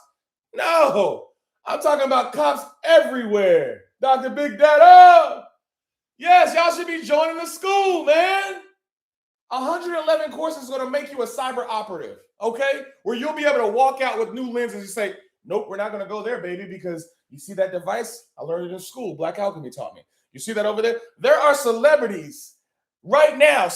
No. I'm talking about cops everywhere. Dr. Big Data. Yes, y'all should be joining the school, man. 111 courses is going to make you a cyber operative, okay? Where you'll be able to walk out with new lenses and say, nope, we're not going to go there, baby, because you see that device? I learned it in school. Black Alchemy taught me. You see that over there? There are celebrities right now,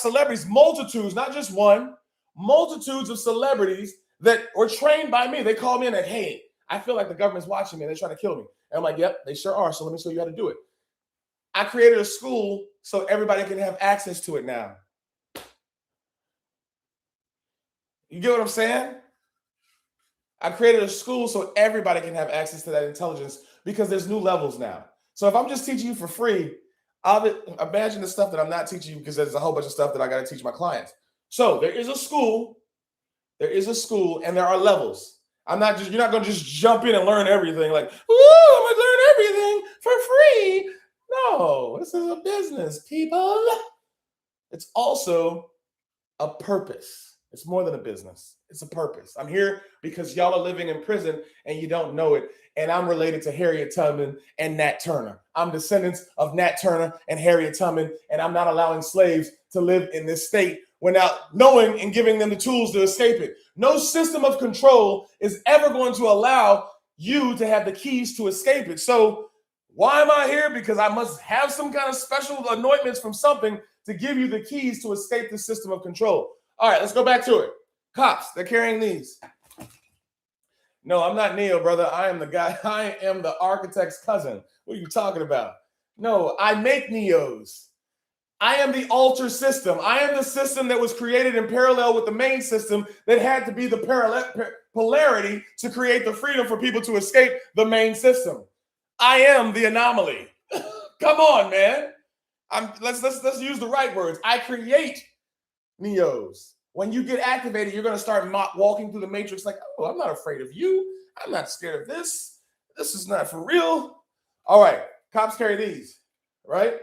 multitudes, not just one, multitudes of celebrities that were trained by me. They call me and they, hey, I feel like the government's watching me. They're trying to kill me. And I'm like, yep, they sure are. So let me show you how to do it. I created a school so everybody can have access to it now. You get what I'm saying? I created a school so everybody can have access to that intelligence because there's new levels now. So if I'm just teaching you for free, I'll imagine the stuff that I'm not teaching you because there's a whole bunch of stuff that I got to teach my clients. So there is a school, and there are levels. You're not going to just jump in and learn everything like, ooh, I'm going to learn everything for free. No, this is a business, people. It's also a purpose. It's more than a business. It's a purpose. I'm here because y'all are living in prison and you don't know it. And I'm related to Harriet Tubman and Nat Turner. I'm descendants of Nat Turner and Harriet Tubman, and I'm not allowing slaves to live in this state without knowing and giving them the tools to escape it. No system of control is ever going to allow you to have the keys to escape it. So why am I here? Because I must have some kind of special anointments from something to give you the keys to escape the system of control. All right, let's go back to it. Cops, they're carrying these. No, I'm not Neo, brother. I am the guy. I am the architect's cousin. What are you talking about? No, I make Neos. I am the alter system. I am the system that was created in parallel with the main system that had to be the polarity to create the freedom for people to escape the main system. I am the anomaly. Come on, man. Let's use the right words. I create Neos. When you get activated, you're going to start walking through the matrix like, oh, I'm not afraid of you. I'm not scared of this. This is not for real. All right. Cops carry these, right?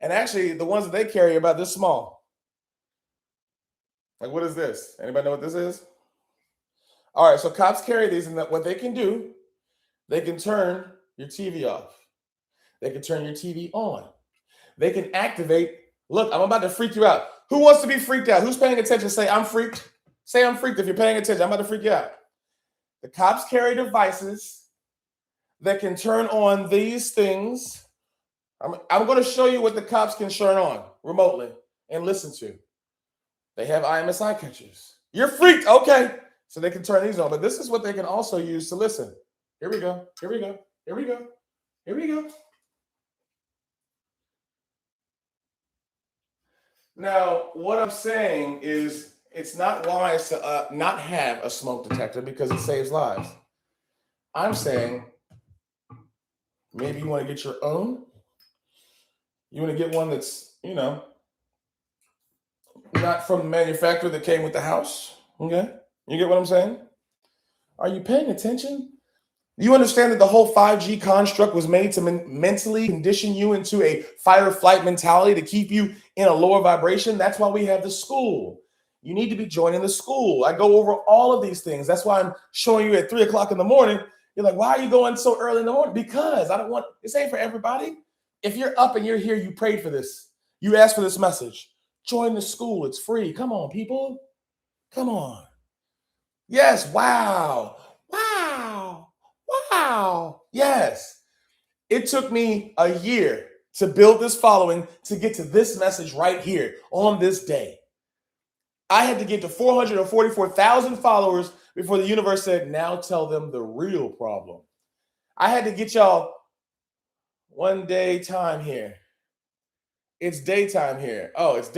And actually, the ones that they carry are about this small. Like, what is this? Anybody know what this is? All right. So cops carry these, and what they can do, they can turn your TV off. They can turn your TV on. They can activate. Look, I'm about to freak you out. Who wants to be freaked out? Who's paying attention? Say, I'm freaked. Say, I'm freaked if you're paying attention. I'm about to freak you out. The cops carry devices that can turn on these things. I'm going to show you what the cops can turn on remotely and listen to. They have IMSI catchers. You're freaked. Okay. So they can turn these on. But this is what they can also use to listen. Here we go. Here we go. Here we go. Here we go. Now, what I'm saying is it's not wise to not have a smoke detector because it saves lives. I'm saying maybe you want to get your own. You want to get one that's, not from the manufacturer that came with the house. Okay? You get what I'm saying? Are you paying attention? You understand that the whole 5G construct was made to mentally condition you into a fight or flight mentality to keep you in a lower vibration? That's why we have the Skool. You need to be joining the Skool. I go over all of these things. That's why I'm showing you at 3 o'clock in the morning. You're like, why are you going so early in the morning? Because this ain't for everybody. If you're up and you're here, you prayed for this. You asked for this message. Join the Skool. It's free. Come on, people. Come on. Yes. Wow. Wow. Wow. Yes. It took me a year to build this following to get to this message right here on this day. I had to get to 444,000 followers before the universe said, now tell them the real problem. I had to get y'all one day time here. It's daytime here. It's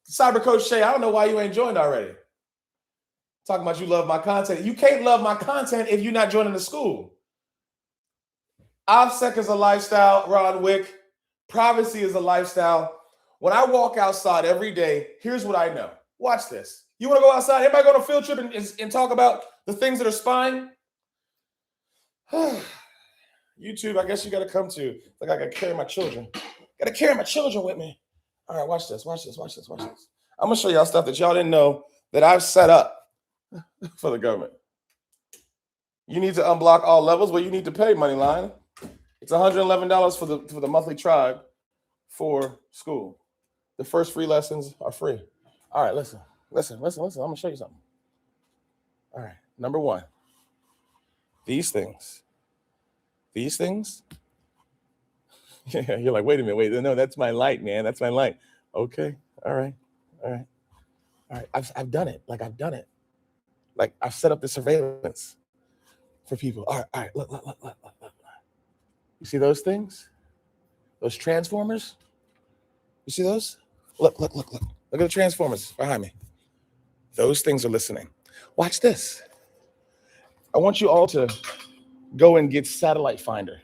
Cyber Coach Shay, I don't know why you ain't joined already. Talking about you love my content. You can't love my content if you're not joining the Skool. OPSEC is a lifestyle, Ron Wick. Privacy is a lifestyle. When I walk outside every day, here's what I know. Watch this. You want to go outside? Everybody go on a field trip and talk about the things that are spying? YouTube, I guess you got to come to. Like I got to carry my children. Got to carry my children with me. All right, watch this. I'm going to show y'all stuff that y'all didn't know that I've set up for the government. You need to unblock all levels. Well, you need to pay, Moneyline. It's $111 for the monthly tribe for school. The first free lessons are free. All right, listen. I'm going to show you something. All right, number one. These things. Yeah, you're like, wait a minute, no, that's my light, man. That's my light. Okay, all right. I've done it. Like I've set up the surveillance for people. All right. Look. You see those things? Those transformers? You see those? Look. Look at the transformers behind me. Those things are listening. Watch this. I want you all to go and get Satellite Finder.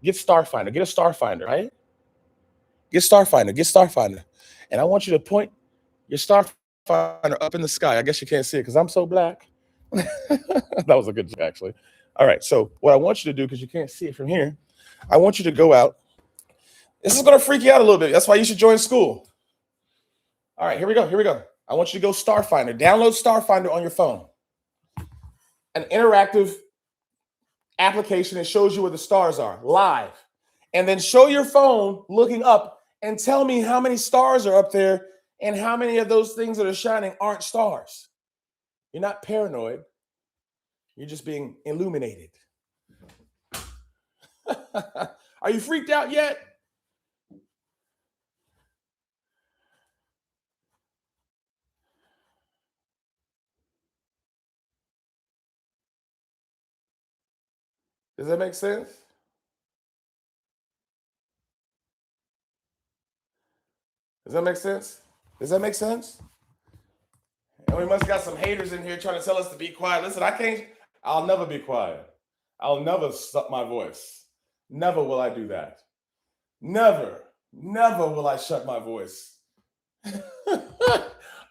Get Starfinder. Get a Starfinder, right? Get Starfinder. And I want you to point your Starfinder up in the sky. I guess you can't see it because I'm so black. That was a good joke, actually. All right. So what I want you to do, because you can't see it from here, I want you to go out. This is going to freak you out a little bit. That's why you should join Skool. All right. Here we go. I want you to go Starfinder. Download Starfinder on your phone. An interactive application that shows you where the stars are live. And then show your phone looking up and tell me how many stars are up there And how many of those things that are shining aren't stars? You're not paranoid. You're just being illuminated. Are you freaked out yet? Does that make sense? Does that make sense? Does that make sense? And we must got some haters in here trying to tell us to be quiet. Listen, I'll never be quiet. I'll never stop my voice. Never will I do that. Never will I shut my voice.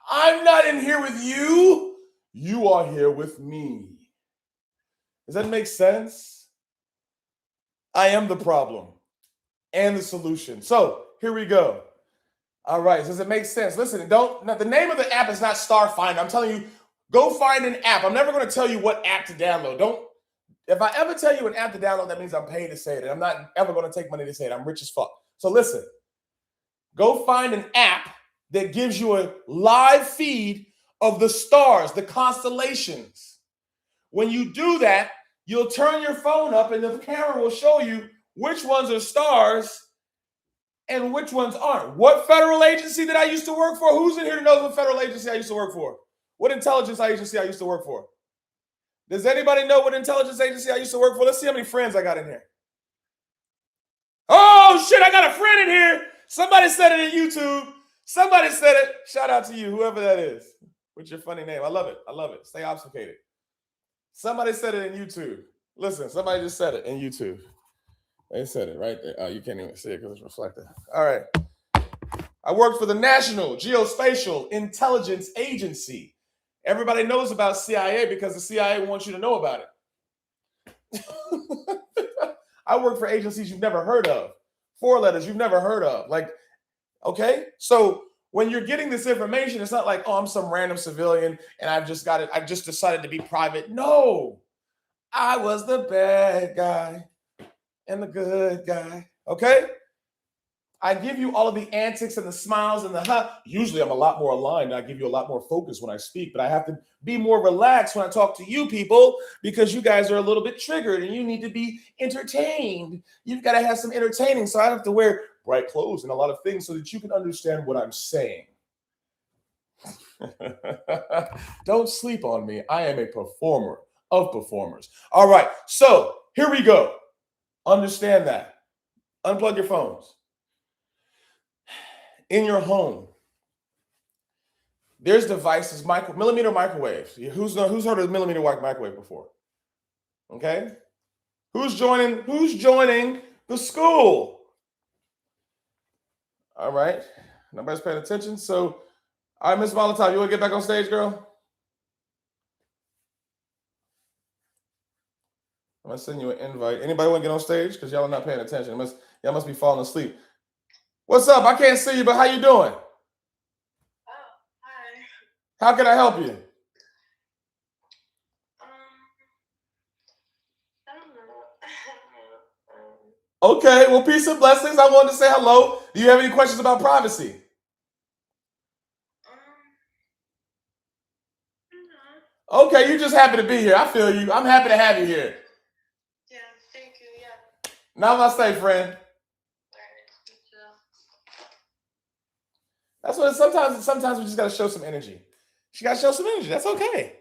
I'm not in here with you. You are here with me. Does that make sense? I am the problem and the solution. So here we go. All right. Does it make sense? Listen, the name of the app is not Starfinder. I'm telling you, go find an app. I'm never going to tell you what app to download. If I ever tell you an app to download, that means I'm paid to say it. I'm not ever going to take money to say it. I'm rich as fuck. So listen, go find an app that gives you a live feed of the stars, the constellations. When you do that, you'll turn your phone up and the camera will show you which ones are stars and which ones aren't. What federal agency did I used to work for? Who's in here who knows what federal agency I used to work for? What intelligence agency I used to work for? Does anybody know what intelligence agency I used to work for? Let's see how many friends I got in here. Oh, shit, I got a friend in here. Somebody said it in YouTube. Somebody said it. Shout out to you, whoever that is. What's your funny name? I love it. I love it. Stay obfuscated. Somebody said it in YouTube. Listen, somebody just said it in YouTube. They said it right there. Oh, you can't even see it because it's reflected. All right. I worked for the National Geospatial Intelligence Agency. Everybody knows about CIA because the CIA wants you to know about it. I work for agencies you've never heard of. 4 letters you've never heard of. Like, okay? So when you're getting this information, it's not like, oh, I'm some random civilian and I've just decided to be private. No, I was the bad guy and the good guy. Okay? I give you all of the antics and the smiles and the huh. Usually I'm a lot more aligned. I give you a lot more focus when I speak, but I have to be more relaxed when I talk to you people because you guys are a little bit triggered and you need to be entertained. You've got to have some entertaining. So I have to wear bright clothes and a lot of things so that you can understand what I'm saying. Don't sleep on me. I am a performer of performers. All right. So here we go. Understand that. Unplug your phones. In your home, there's devices, millimeter microwaves. Who's heard of millimeter microwave before? Okay. Who's joining the Skool? All right. Nobody's paying attention. So, all right, Miss Molotov, you want to get back on stage, girl? I'm going to send you an invite. Anybody want to get on stage? Because y'all are not paying attention. Y'all must be falling asleep. What's up? I can't see you, but how you doing? Oh, hi. How can I help you? I don't know. Okay, well, peace and blessings. I wanted to say hello. Do you have any questions about privacy? No. Okay, you're just happy to be here. I feel you. I'm happy to have you here. Yeah, thank you. Yeah. Namaste, friend. That's what sometimes we just got to show some energy. You got to show some energy. That's okay.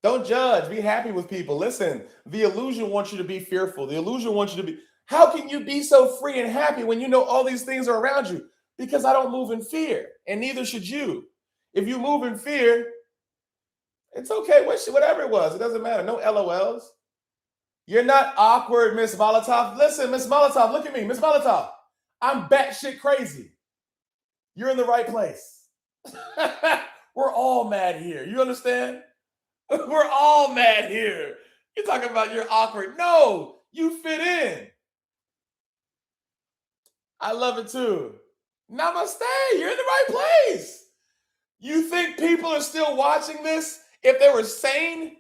Don't judge. Be happy with people. Listen, the illusion wants you to be fearful. The illusion wants you to be. How can you be so free and happy when you know all these things are around you? Because I don't move in fear, and neither should you. If you move in fear, it's okay. Whatever it was, it doesn't matter. No LOLs. You're not awkward, Miss Molotov. Listen, Miss Molotov, look at me. Miss Molotov, I'm batshit crazy. You're in the right place. We're all mad here. You understand? We're all mad here. You're talking about you're awkward. No, you fit in. I love it too. Namaste. You're in the right place. You think people are still watching this if they were sane?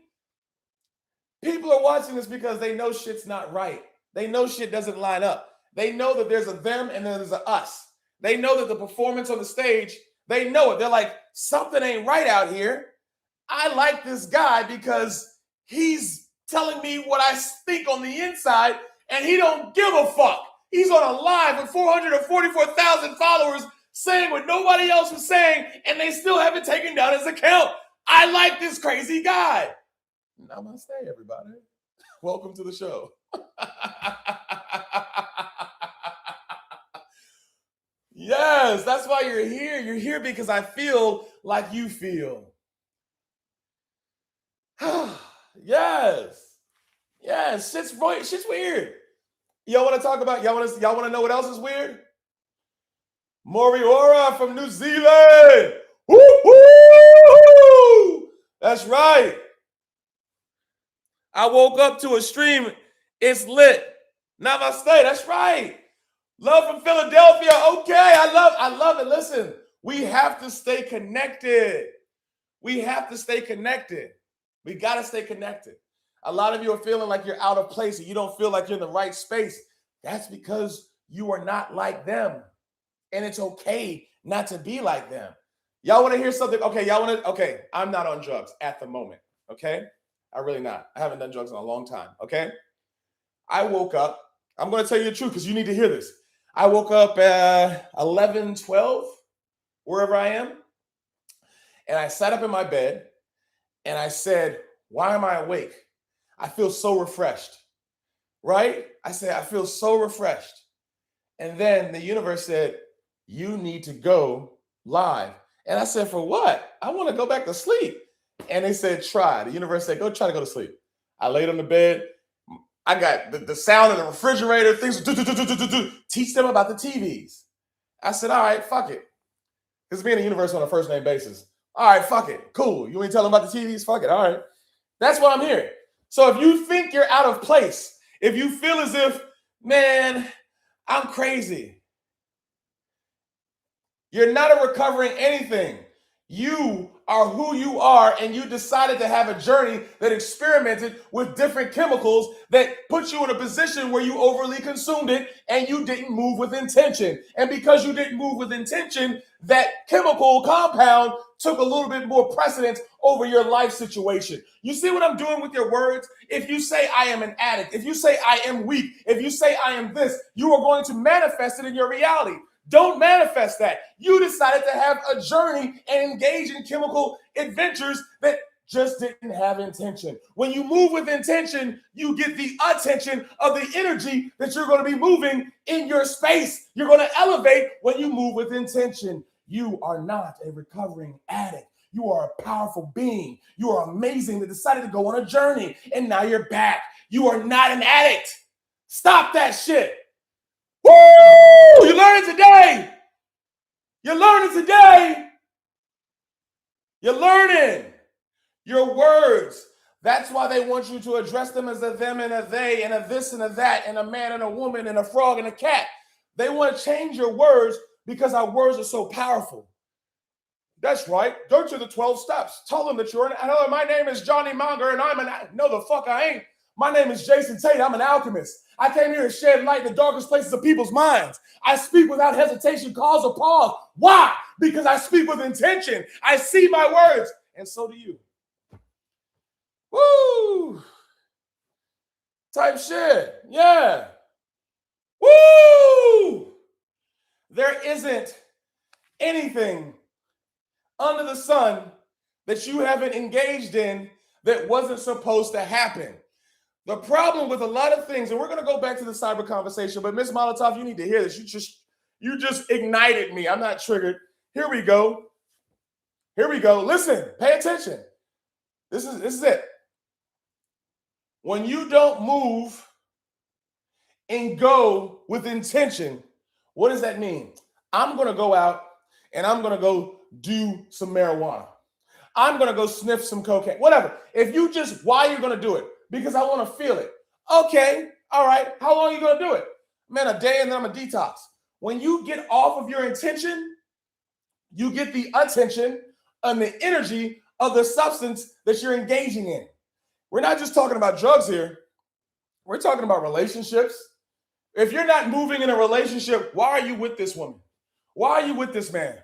People are watching this because they know shit's not right. They know shit doesn't line up. They know that there's a them and there's a us. They know that the performance on the stage They know it. They're like, something ain't right out here. I like this guy because he's telling me what I think on the inside, and he don't give a fuck. He's on a live with 444,000 followers saying what nobody else was saying, and they still haven't taken down his account. I like this crazy guy. Namaste, everybody. Welcome to the show. Yes, that's why you're here. You're here because I feel like you feel. Yes. Yes, shit's weird. Y'all want to talk about, y'all want to know what else is weird? Moriora from New Zealand. Woo-hoo! That's right. I woke up to a stream. It's lit. Namaste. That's right. Love from Philadelphia. Okay, I love it. Listen, we have to stay connected. We have to stay connected. We got to stay connected. A lot of you are feeling like you're out of place and you don't feel like you're in the right space. That's because you are not like them. And it's okay not to be like them. Y'all want to hear something? Okay, I'm not on drugs at the moment. Okay, I really not. I haven't done drugs in a long time. Okay, I woke up. I'm going to tell you the truth because you need to hear this. I woke up at 11, 12, wherever I am. And I sat up in my bed and I said, why am I awake? I feel so refreshed, right? I said, I feel so refreshed. And then the universe said, you need to go live. And I said, for what? I want to go back to sleep. And they said, try. The universe said, go try to go to sleep. I laid on the bed. I got the sound of the refrigerator, things, teach them about the TVs. I said, all right, fuck it. Because me and the universe on a first name basis. All right, fuck it. Cool. You ain't telling them about the TVs? Fuck it. All right. That's why I'm here. So if you think you're out of place, if you feel as if, man, I'm crazy, you're not a recovering anything. You are who you are, and you decided to have a journey that experimented with different chemicals that put you in a position where you overly consumed it and you didn't move with intention. And because you didn't move with intention, that chemical compound took a little bit more precedence over your life situation. You see what I'm doing with your words? If you say I am an addict, if you say I am weak, if you say I am this, you are going to manifest it in your reality. Don't manifest that. You decided to have a journey and engage in chemical adventures that just didn't have intention. When you move with intention, you get the attention of the energy that you're going to be moving in your space. You're going to elevate when you move with intention. You are not a recovering addict. You are a powerful being. You are amazing that decided to go on a journey, and now you're back. You are not an addict. Stop that shit. Woo! You learned it today. You're learning today. You're learning your words. That's why they want you to address them as a them and a they and a this and a that and a man and a woman and a frog and a cat. They want to change your words because our words are so powerful. That's right. Go to the 12 steps. Tell them that you're hello, my name is Johnny Monger and I'm no, the fuck I ain't. My name is Jason Tate. I'm an alchemist. I came here to shed light in the darkest places of people's minds. I speak without hesitation, cause, or pause. Why? Because I speak with intention. I see my words, and so do you. Woo! Type shit. Yeah. Woo! There isn't anything under the sun that you haven't engaged in that wasn't supposed to happen. The problem with a lot of things, and we're going to go back to the cyber conversation, but Miss Molotov, you need to hear this. You just ignited me. I'm not triggered. Here we go. Here we go. Listen, pay attention. This is it. When you don't move and go with intention, what does that mean? I'm going to go out and I'm going to go do some marijuana. I'm going to go sniff some cocaine, whatever. If you just, why are you going to do it? Because I want to feel it. Okay, all right. How long are you going to do it? Man, a day and then I'm a detox. When you get off of your intention, you get the attention and the energy of the substance that you're engaging in. We're not just talking about drugs here. We're talking about relationships. If you're not moving in a relationship, why are you with this woman? Why are you with this man?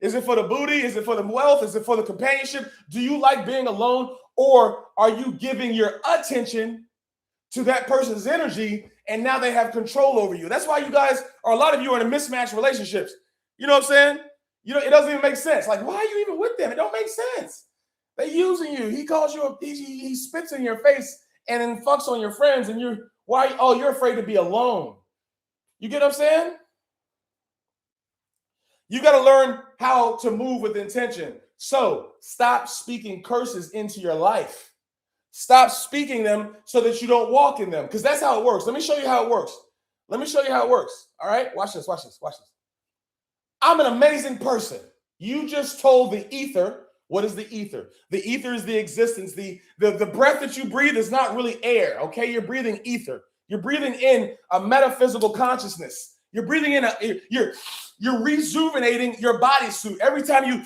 Is it for the booty? Is it for the wealth? Is it for the companionship? Do you like being alone? Or are you giving your attention to that person's energy and now they have control over you? That's why you guys, or a lot of you are in mismatched relationships. You know what I'm saying? You know, it doesn't even make sense. Like, why are you even with them? It don't make sense. They using you. He calls you, he spits in your face and then fucks on your friends and you're afraid to be alone. You get what I'm saying? You got to learn how to move with intention. So stop speaking curses into your life. Stop speaking them so that you don't walk in them, because that's how it works. Let me show you how it works. Let me show you how it works. All right, watch this, watch this, watch this. I'm an amazing person. You just told the ether. What is the ether? The ether is the existence. The breath that you breathe is not really air, okay? You're breathing ether. You're breathing in a metaphysical consciousness. You're breathing in you're rejuvenating your bodysuit. Every time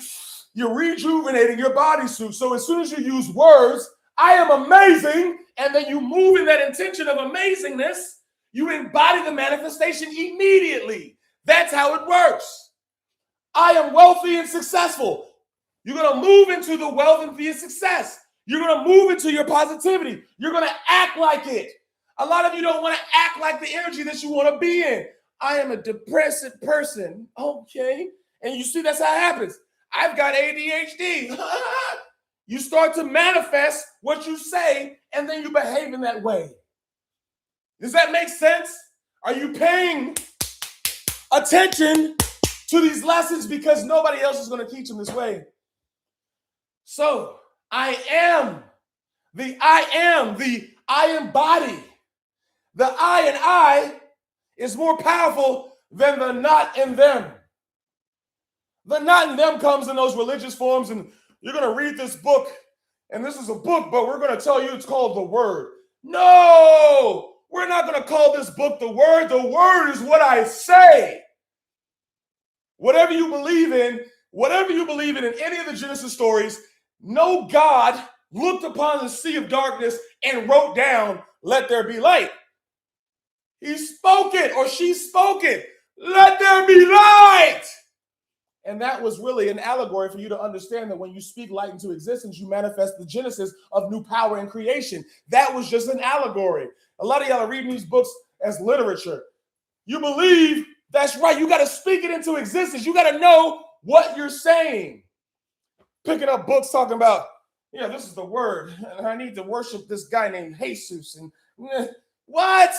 you're rejuvenating your bodysuit. So as soon as you use words, I am amazing, and then you move in that intention of amazingness, you embody the manifestation immediately. That's how it works. I am wealthy and successful. You're going to move into the wealth and the success. You're going to move into your positivity. You're going to act like it. A lot of you don't want to act like the energy that you want to be in. I am a depressive person. Okay. And you see, that's how it happens. I've got ADHD. You start to manifest what you say, and then you behave in that way. Does that make sense? Are you paying attention to these lessons because nobody else is going to teach them this way? So I embody. The I and I is more powerful than the not in them. The not in them comes in those religious forms, and you're going to read this book, and this is a book, but we're going to tell you it's called the Word. No, we're not going to call this book the Word. The Word is what I say. Whatever you believe in any of the Genesis stories, no God looked upon the sea of darkness and wrote down, let there be light. He spoke it, or she spoke it. Let there be light. And that was really an allegory for you to understand that when you speak light into existence, you manifest the genesis of new power and creation. That was just an allegory. A lot of y'all are reading these books as literature. You believe that's right. You got to speak it into existence. You got to know what you're saying. Picking up books talking about, this is the word, and I need to worship this guy named Jesus. And what?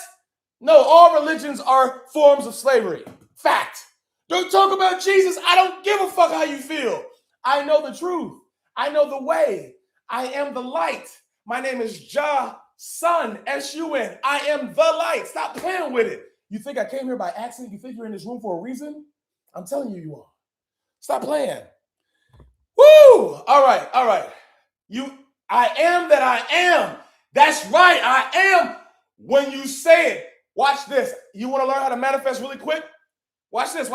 No, all religions are forms of slavery. Fact. Don't talk about Jesus. I don't give a fuck how you feel. I know the truth. I know the way. I am the light. My name is Sun, S-U-N. I am the light. Stop playing with it. You think I came here by accident? You think you're in this room for a reason? I'm telling you, you are. Stop playing. Woo! All right. I am that I am. That's right. I am. When you say it, watch this. You want to learn how to manifest really quick? Watch this.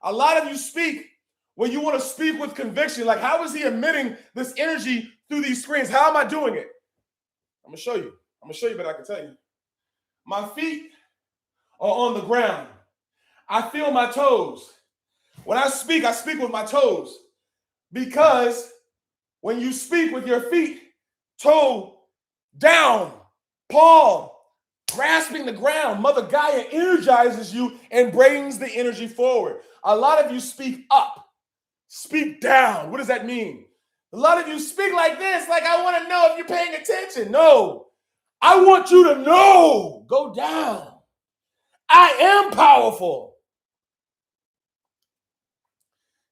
A lot of you speak when you want to speak with conviction. Like, how is he emitting this energy through these screens? How am I doing it? I'm going to show you. But I can tell you. My feet are on the ground. I feel my toes. When I speak with my toes. Because when you speak with your feet, toe down, palm, grasping the ground, Mother Gaia energizes you and brings the energy forward. A lot of you speak up, speak down. What does that mean? A lot of you speak like this, like, I want to know if you're paying attention. No, I want you to know. Go down. I am powerful.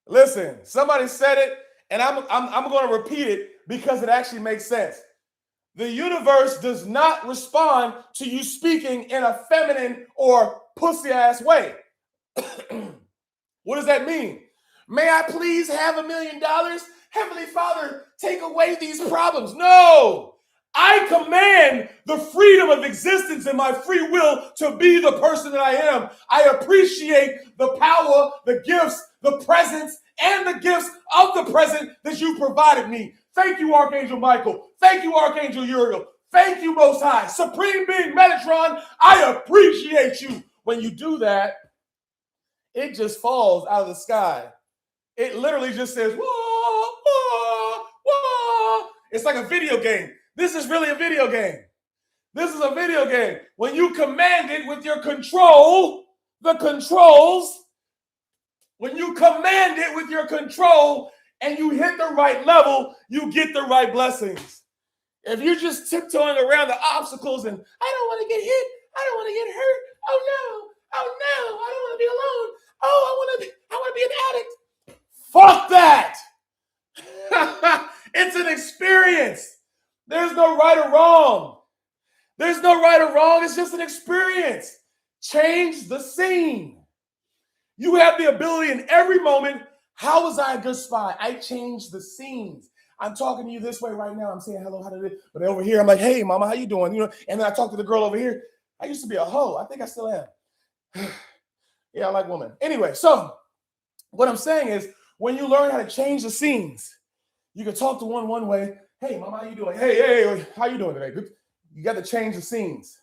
Listen, somebody said it, and I'm going to repeat it because it actually makes sense. The universe does not respond to you speaking in a feminine or pussy-ass way. What does that mean? May I please have $1 million? Heavenly Father, take away these problems. No, I command the freedom of existence and my free will to be the person that I am. I appreciate the power, the gifts, the presence, and the gifts of the present that you provided me. Thank you, Archangel Michael. Thank you, Archangel Uriel. Thank you, Most High. Supreme Being Metatron, I appreciate you. When you do that, it just falls out of the sky. It literally just says, whoa, whoa, whoa. It's like a video game. This is really a video game. This is a video game. When you command it with your control, the controls, when you command it with your control and you hit the right level, you get the right blessings. If you're just tiptoeing around the obstacles and I don't want to get hit, I don't want to get hurt. Oh no, I don't want to be alone. Oh, I want to be an addict. Fuck that. It's an experience. There's no right or wrong. There's no right or wrong. It's just an experience. Change the scene. You have the ability in every moment. How was I a good spy? I changed the scenes. I'm talking to you this way right now. I'm saying hello, how did it? But over here, I'm like, hey, mama, how you doing? You know, and then I talk to the girl over here. I used to be a hoe. I think I still am. Yeah, I like women. Anyway, so what I'm saying is, when you learn how to change the scenes, you can talk to one way. Hey, mama, how you doing? Hey, how you doing today? Good. You got to change the scenes.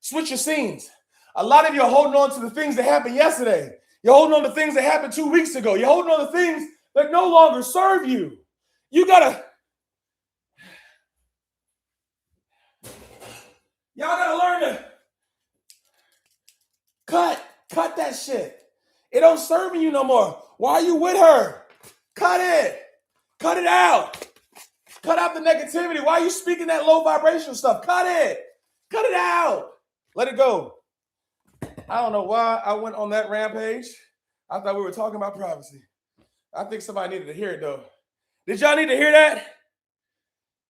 Switch your scenes. A lot of you are holding on to the things that happened yesterday. You're holding on to things that happened 2 weeks ago. You're holding on to things that no longer serve you. Y'all gotta learn to cut that shit. It don't serve you no more. Why are you with her? Cut it out. Cut out the negativity. Why are you speaking that low vibrational stuff? Cut it out. Let it go. I don't know why I went on that rampage. I thought we were talking about privacy. I think somebody needed to hear it though. Did y'all need to hear that?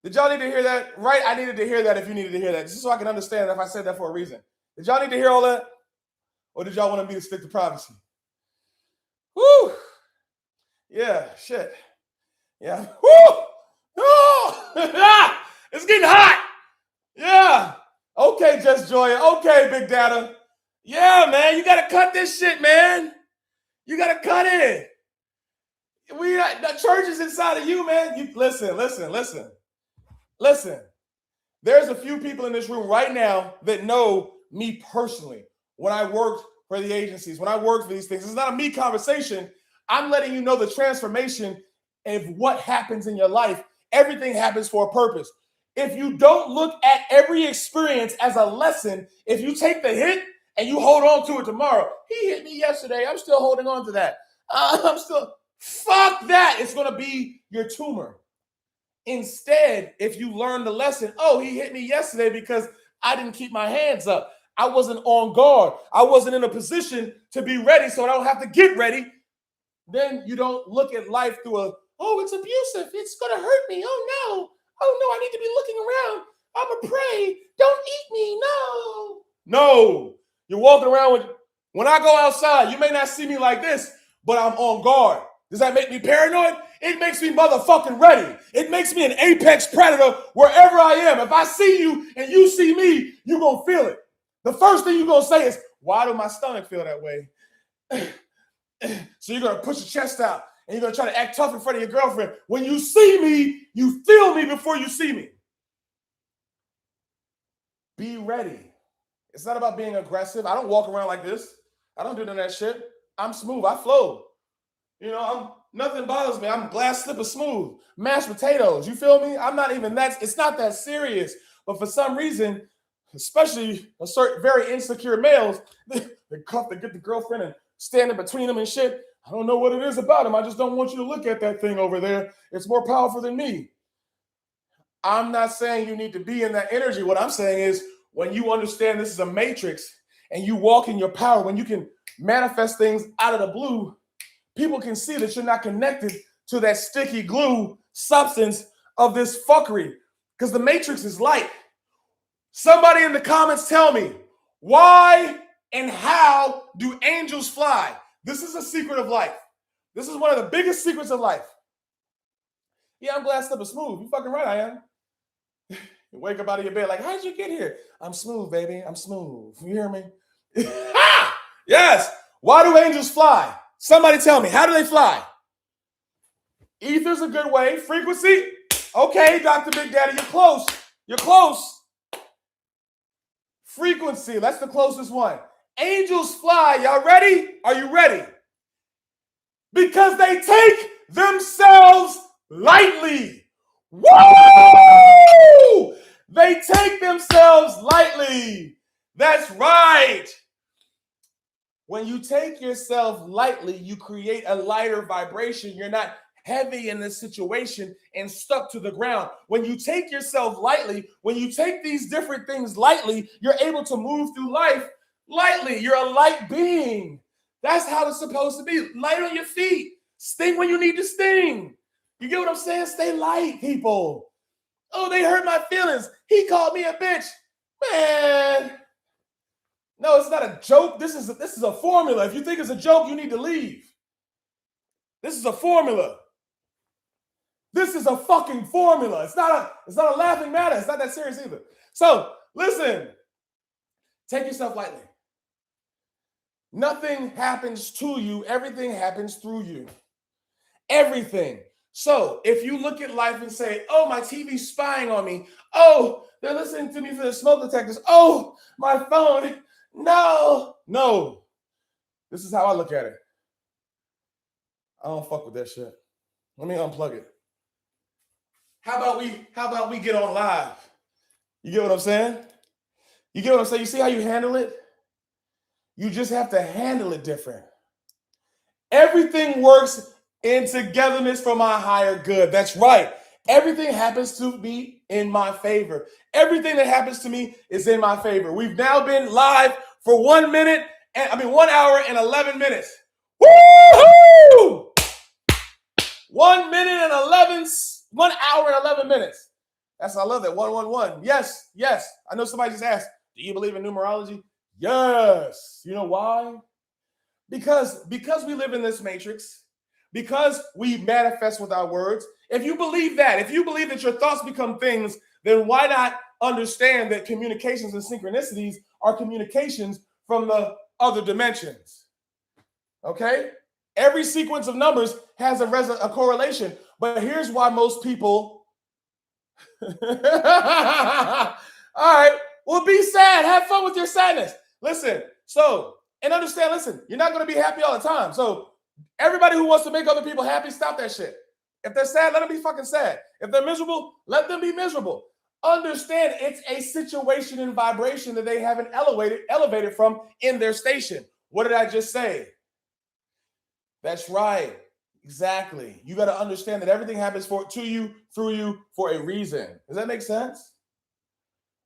Did y'all need to hear that? Right? I needed to hear that if you needed to hear that. Just so I can understand if I said that for a reason. Did y'all need to hear all that? Or did y'all want me to stick to privacy? Woo! Yeah, shit. Yeah. Woo! Oh! It's getting hot. Yeah. Okay, Just Joya. Okay, Big Data. Yeah, man. You got to cut this shit, man. You got to cut it. The church is inside of you, man. You listen. There's a few people in this room right now that know me personally. When I worked for the agencies, when I worked for these things, it's not a me conversation. I'm letting you know the transformation of what happens in your life. Everything happens for a purpose. If you don't look at every experience as a lesson, if you take the hit and you hold on to it tomorrow, he hit me yesterday, I'm still holding on to that. Fuck that. It's going to be your tumor. Instead, if you learn the lesson, oh, he hit me yesterday because I didn't keep my hands up. I wasn't on guard. I wasn't in a position to be ready, so I don't have to get ready. Then you don't look at life through oh, it's abusive. It's going to hurt me. Oh, no, I need to be looking around. I'm a prey. Don't eat me. No. You're walking around when I go outside, you may not see me like this, but I'm on guard. Does that make me paranoid? It makes me motherfucking ready. It makes me an apex predator wherever I am. If I see you and you see me, you're going to feel it. The first thing you're going to say is, why do my stomach feel that way? So you're going to push your chest out and you're going to try to act tough in front of your girlfriend. When you see me, you feel me before you see me. Be ready. It's not about being aggressive. I don't walk around like this. I don't do none of that shit. I'm smooth. I flow. You know, nothing bothers me. I'm glass slipper smooth. Mashed potatoes. You feel me? I'm not even that. It's not that serious. But for some reason, especially certain very insecure males, they get the girlfriend and stand in between them and shit. I don't know what it is about him. I just don't want you to look at that thing over there. It's more powerful than me. I'm not saying you need to be in that energy. What I'm saying is when you understand this is a matrix and you walk in your power, when you can manifest things out of the blue, people can see that you're not connected to that sticky glue substance of this fuckery because the matrix is light. Somebody in the comments tell me, why and how do angels fly? This is a secret of life. This is one of the biggest secrets of life. Yeah, I'm glassed up and smooth. You fucking right I am. You wake up out of your bed like, how'd you get here? I'm smooth, baby. I'm smooth. You hear me? Yes. Why do angels fly? Somebody tell me, how do they fly? Ether's a good way. Frequency? Okay, Dr. Big Daddy, you're close. You're close. Frequency, that's the closest one. Angels fly. Y'all ready? Are you ready? Because they take themselves lightly. Woo! They take themselves lightly. That's right. When you take yourself lightly, you create a lighter vibration. You're not heavy in this situation and stuck to the ground. When you take yourself lightly, when you take these different things lightly, you're able to move through life lightly. You're a light being. That's how it's supposed to be. Light on your feet. Sting when you need to sting. You get what I'm saying? Stay light, people. Oh, they hurt my feelings. He called me a bitch. Man. No, it's not a joke. This is a formula. If you think it's a joke, you need to leave. This is a formula. This is a fucking formula. It's not a laughing matter. It's not that serious either. So listen, take yourself lightly. Nothing happens to you. Everything happens through you. Everything. So if you look at life and say, oh, my TV's spying on me. Oh, they're listening to me for the smoke detectors. Oh, my phone. No. This is how I look at it. I don't fuck with that shit. Let me unplug it. How about we get on live? You get what I'm saying? You get what I'm saying? You see how you handle it? You just have to handle it different. Everything works in togetherness for my higher good. That's right. Everything happens to be in my favor. Everything that happens to me is in my favor. We've now been live for 1 hour and 11 minutes. Woo-hoo! 1 hour and 11 minutes. I love that. 111. Yes. I know somebody just asked, do you believe in numerology? Yes. You know why? Because we live in this matrix, because we manifest with our words. If you believe that your thoughts become things, then why not understand that communications and synchronicities are communications from the other dimensions? Okay? Every sequence of numbers has a correlation, but here's why most people. All right, well, be sad. Have fun with your sadness. Listen, and understand, you're not going to be happy all the time. So everybody who wants to make other people happy, stop that shit. If they're sad, let them be fucking sad. If they're miserable, let them be miserable. Understand it's a situation and vibration that they haven't elevated from in their station. What did I just say? That's right. Exactly. You got to understand that everything happens to you, through you, for a reason. Does that make sense?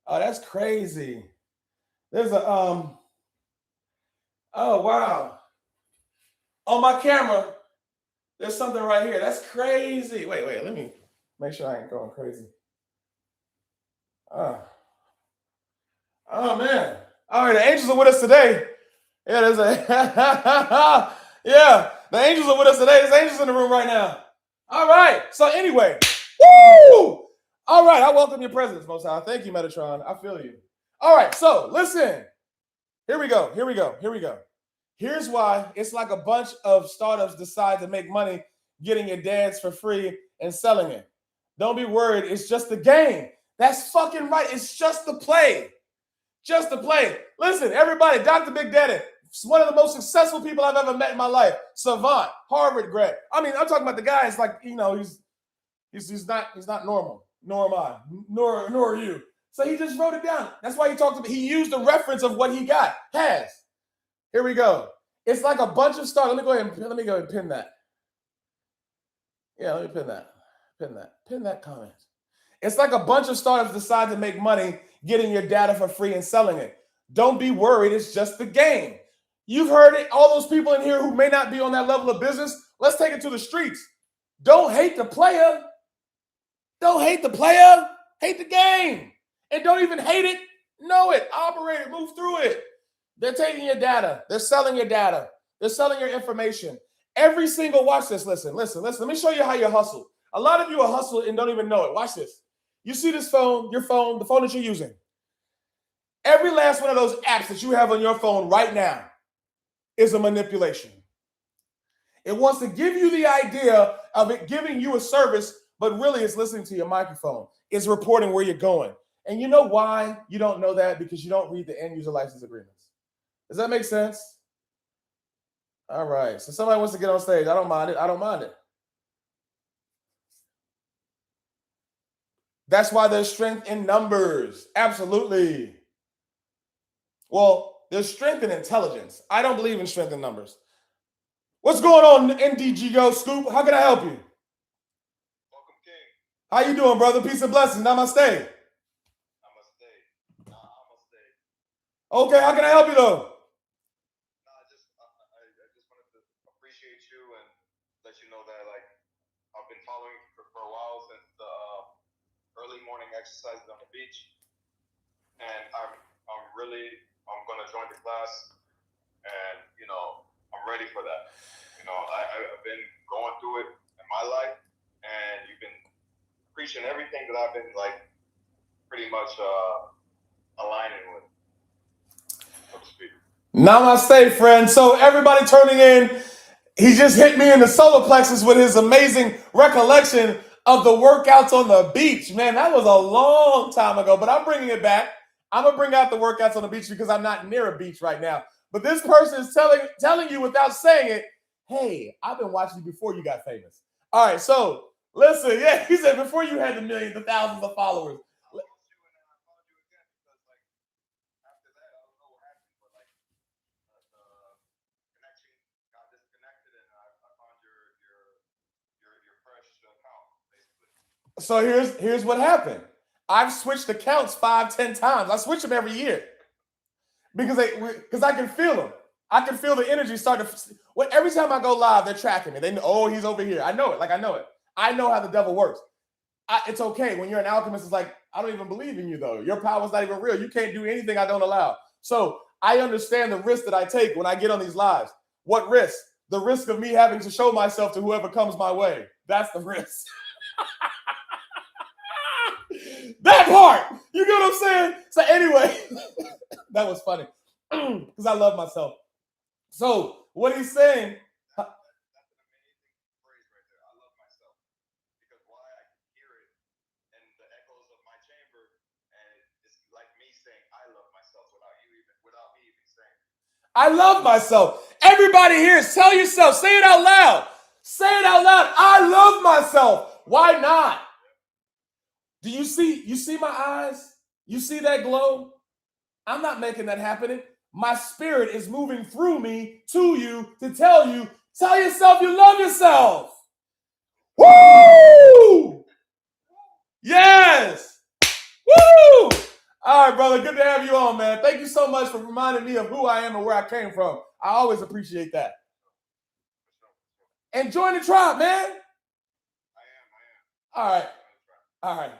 Oh, that's crazy. There's a oh wow. On my camera, there's something right here. That's crazy. Wait, let me make sure I ain't going crazy. Oh man. All right, the angels are with us today. Yeah, there's a yeah, the angels are with us today. There's angels in the room right now. All right. So anyway, woo! All right, I welcome your presence, Most High. Thank you, Metatron. I feel you. All right, so listen. Here we go. Here's why it's like a bunch of startups decide to make money getting your dance for free and selling it. Don't be worried. It's just the game. That's fucking right. It's just the play. Just the play. Listen, everybody, Dr. Big Daddy, one of the most successful people I've ever met in my life. Savant, Harvard grad. I mean, I'm talking about the guy. It's like, he's not normal. Nor am I. Nor are you. So he just wrote it down. That's why he talked about. He used the reference of what he has. Here we go. It's like a bunch of stars. Let me go ahead and pin that. Yeah, let me pin that. Pin that comment. It's like a bunch of startups decide to make money getting your data for free and selling it. Don't be worried. It's just the game. You've heard it. All those people in here who may not be on that level of business, let's take it to the streets. Don't hate the player. Hate the game. And don't even hate it. Know it. Operate it. Move through it. They're taking your data. They're selling your data. They're selling your information. Every single, watch this. Listen. Let me show you how you hustle. A lot of you are hustling and don't even know it. Watch this. You see this phone, the phone that you're using. Every last one of those apps that you have on your phone right now is a manipulation. It wants to give you the idea of it giving you a service, but really it's listening to your microphone. It's reporting where you're going. And you know why you don't know that? Because you don't read the end user license agreements. Does that make sense? All right. So somebody wants to get on stage. I don't mind it. I don't mind it. That's why there's strength in numbers. Absolutely. Well, there's strength in intelligence. I don't believe in strength in numbers. What's going on, NDG Go Scoop? How can I help you? Welcome, King. How you doing, brother? Peace and blessings. Namaste. Namaste. Namaste. Okay, how can I help you though? I just wanted to appreciate you and let you know that like I've been following you for a while since the early morning exercises on the beach, and I'm gonna join the class, and I'm ready for that. I've been going through it in my life, and you've been preaching everything that I've been like pretty much aligning with, so to speak. Namaste, friend. So everybody turning in, he just hit me in the solar plexus with his amazing recollection of the workouts on the beach. Man, that was a long time ago, but I'm bringing it back. I'm going to bring out the workouts on the beach because I'm not near a beach right now. But this person is telling you without saying it, hey, I've been watching you before you got famous. All right, so listen, yeah, he said before you had the millions, the thousands of followers. So here's what happened. I've switched accounts 5-10 times. I switch them every year because I can feel them. I can feel the energy start to. Every time I go live, they're tracking me. They know, oh, he's over here. I know it. Like I know it. I know how the devil works. It's okay when you're an alchemist. It's like I don't even believe in you though. Your power's not even real. You can't do anything I don't allow. So I understand the risk that I take when I get on these lives. What risk? The risk of me having to show myself to whoever comes my way. That's the risk. That part, you get what I'm saying? So anyway, that was funny because I love myself. So what he's saying. That's an amazing phrase right there. I love myself because why I can hear it in the echoes of my chamber, and it's like me saying I love myself without me even saying it. I love myself. Everybody here, tell yourself, say it out loud. Say it out loud. I love myself. Why not? Do you see my eyes? You see that glow? I'm not making that happen. My spirit is moving through me to you to tell yourself you love yourself. Woo! Yes! Woo! All right, brother, good to have you on, man. Thank you so much for reminding me of who I am and where I came from. I always appreciate that. And join the tribe, man. I am. All right.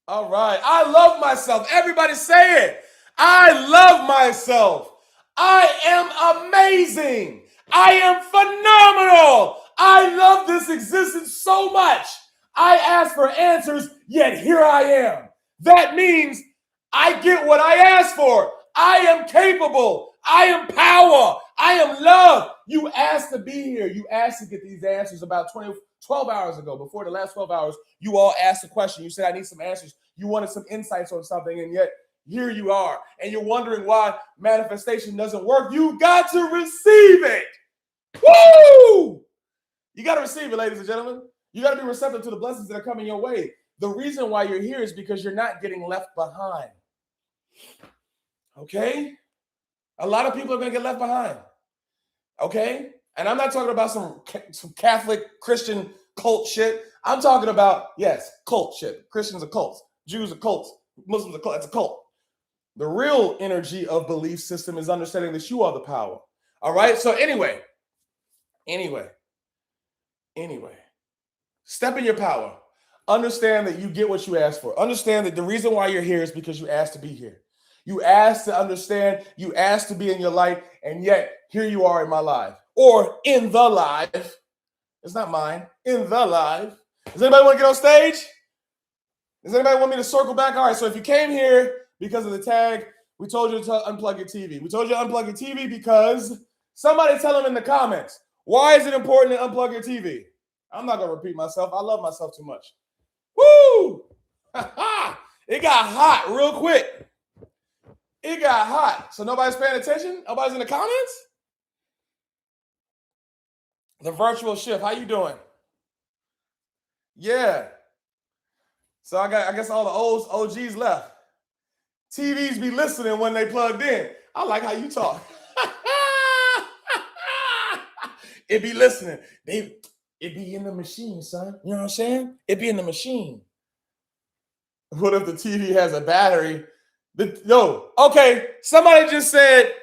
All right. I love myself. Everybody say it. I love myself. I am amazing. I am phenomenal. I love this existence so much. I ask for answers, yet here I am. That means I get what I ask for. I am capable. I am power. I am love. You asked to be here. You asked to get these answers about 12 hours ago. Before the last 12 hours, you all asked a question. You said, I need some answers. You wanted some insights on something, and yet here you are. And you're wondering why manifestation doesn't work. You got to receive it. Woo! You got to receive it, ladies and gentlemen. You got to be receptive to the blessings that are coming your way. The reason why you're here is because you're not getting left behind. Okay? A lot of people are going to get left behind. Okay? And I'm not talking about some Catholic Christian cult shit. I'm talking about, yes, cult shit. Christians are cults. Jews are cults. Muslims are cults. It's a cult. The real energy of belief system is understanding that you are the power. All right? So anyway, step in your power. Understand that you get what you ask for. Understand that the reason why you're here is because you asked to be here. You asked to understand. You asked to be in your light. And yet, here you are in my life. Or in the live. It's not mine. In the live. Does anybody want to get on stage? Does anybody want me to circle back? All right, so if you came here because of the tag, we told you to unplug your TV. We told you to unplug your TV because somebody tell them in the comments, why is it important to unplug your TV? I'm not going to repeat myself. I love myself too much. Woo! It got hot real quick. It got hot. So nobody's paying attention? Nobody's in the comments? The virtual shift. How you doing? Yeah. So I guess all the old OGs left. TVs be listening when they plugged in. I like how you talk. It be listening. It be in the machine, son. You know what I'm saying? It be in the machine. What if the TV has a battery? Okay. Somebody just said,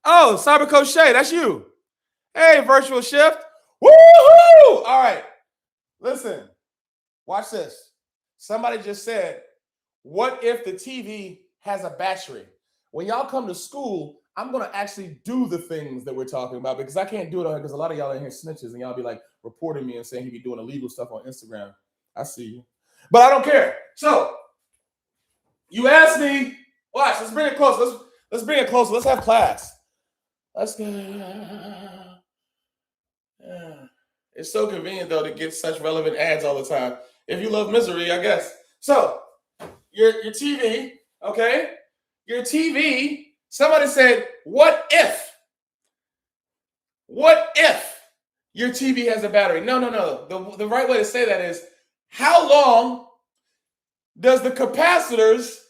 oh, Cyber Coach Shay, that's you. Hey, virtual shift. Woo-hoo! All right. Listen, watch this. Somebody just said, what if the TV has a battery? When y'all come to school, I'm going to actually do the things that we're talking about because I can't do it on here because a lot of y'all in here snitches and y'all be like reporting me and saying he be doing illegal stuff on Instagram. I see you. But I don't care. So you asked me, watch, let's bring it close. Let's bring it closer. Let's have class. Let's go. It's so convenient though to get such relevant ads all the time. If you love misery, I guess. So your TV, okay? Your TV, somebody said, what if your TV has a battery? No. The right way to say that is, how long does the capacitors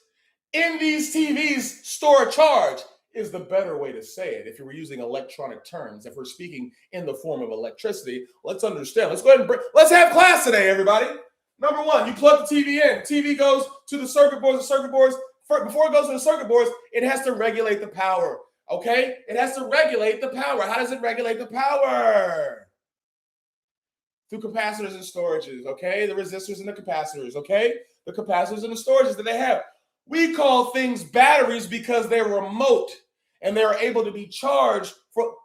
in these TVs store a charge? Is the better way to say it. If you were using electronic terms, if we're speaking in the form of electricity, let's understand. Let's go ahead and let's have class today, everybody. Number one, you plug the TV in. TV goes to the circuit boards. The circuit boards, before it goes to the circuit boards, it has to regulate the power. Okay? It has to regulate the power. How does it regulate the power? Through capacitors and storages. Okay? The resistors and the capacitors. Okay? The capacitors and the storages that they have. We call things batteries because they're remote and they're able to be charged.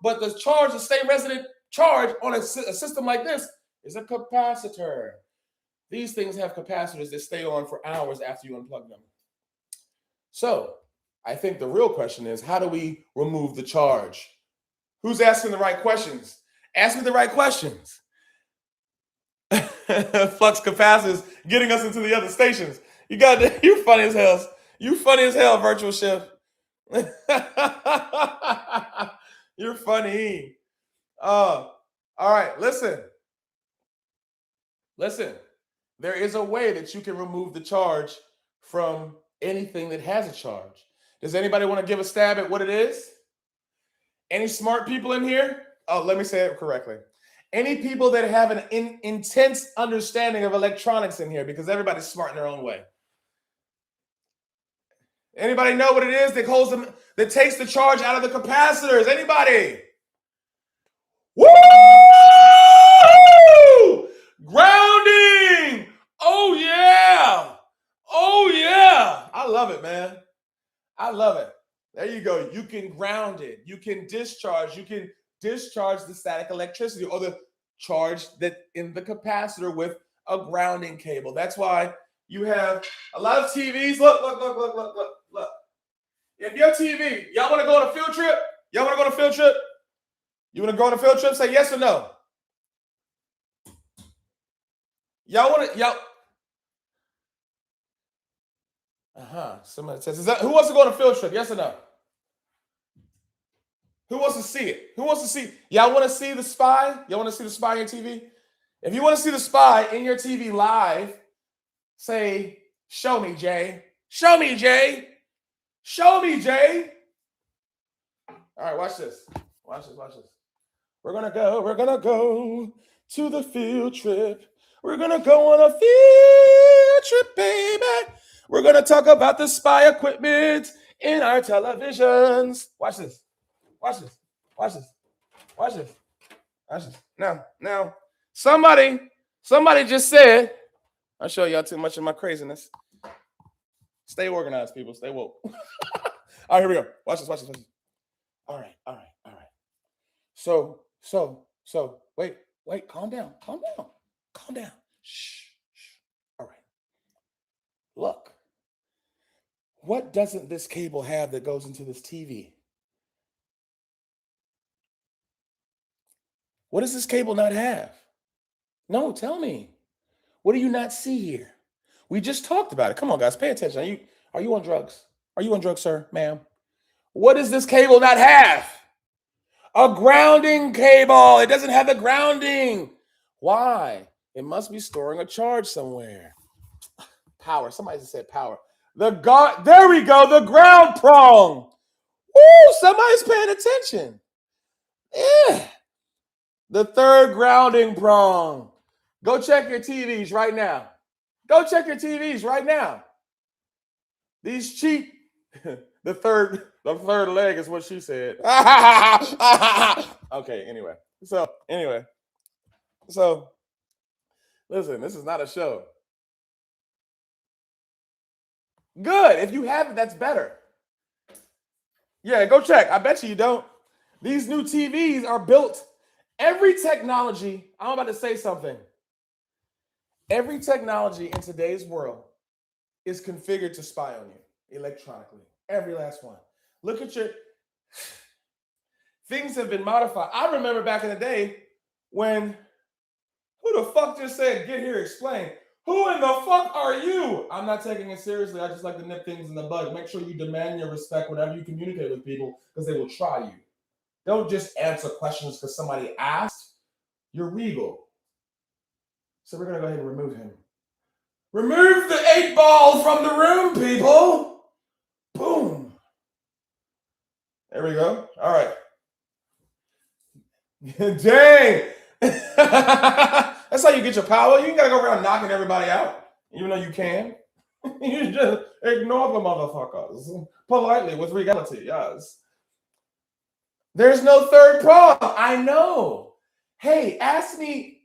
But the charge, the stay resident charge on a system like this is a capacitor. These things have capacitors that stay on for hours after you unplug them. So I think the real question is, how do we remove the charge? Who's asking the right questions? Ask me the right questions. Flux capacitors getting us into the other stations. You funny as hell. You funny as hell, virtual shift. You're funny. All right, listen. There is a way that you can remove the charge from anything that has a charge. Does anybody want to give a stab at what it is? Any smart people in here? Oh, let me say it correctly. Any people that have an intense understanding of electronics in here, because everybody's smart in their own way. Anybody know what it is that holds them, that takes the charge out of the capacitors? Anybody? Woo! Grounding! Oh yeah! Oh yeah! I love it, man. I love it. There you go. You can ground it. You can discharge. You can discharge the static electricity or the charge that in the capacitor with a grounding cable. That's why you have a lot of TVs. Look. If your TV, y'all want to go on a field trip? Y'all want to go on a field trip? You want to go on a field trip? Say yes or no. Somebody says, who wants to go on a field trip? Yes or no? Who wants to see it? Who wants to see? Y'all want to see the spy? Y'all want to see the spy on your TV? If you want to see the spy in your TV live, say, show me, Jay. Show me, Jay. Show me, Jay. All right, watch this. Watch this. We're gonna go to the field trip. We're gonna go on a field trip, baby. We're gonna talk about the spy equipment in our televisions. Watch this. Now, somebody just said, I'll show y'all too much of my craziness. Stay organized, people. Stay woke. All right, here we go. Watch this. All right. So, wait, calm down. Shh. All right. Look, what doesn't this cable have that goes into this TV? What does this cable not have? No, tell me. What do you not see here? We just talked about it. Come on, guys, pay attention. Are you on drugs? Are you on drugs, sir, ma'am? What does this cable not have? A grounding cable. It doesn't have the grounding. Why? It must be storing a charge somewhere. Power. Somebody just said power. There we go. The ground prong. Woo! Somebody's paying attention. Yeah. The third grounding prong. Go check your TVs right now. Go check your TVs right now. These cheap. The third leg is what she said. Okay, anyway. So listen, this is not a show. Good. If you have it, that's better. Yeah, go check. I bet you don't. These new TVs are built. Every technology, I'm about to say something. Every technology in today's world is configured to spy on you electronically. Every last one. Look at your things have been modified. I remember back in the day when who the fuck just said, get here, explain. Who in the fuck are you? I'm not taking it seriously. I just like to nip things in the bud. Make sure you demand your respect whenever you communicate with people because they will try you. Don't just answer questions because somebody asked. You're regal. So we're going to go ahead and remove him. Remove the 8-ball from the room, people. Boom. There we go. All right. Dang. That's how you get your power. You ain't got to go around knocking everybody out, even though you can. You just ignore the motherfuckers politely with regality. Yes. There's no third prong. I know. Hey, ask me.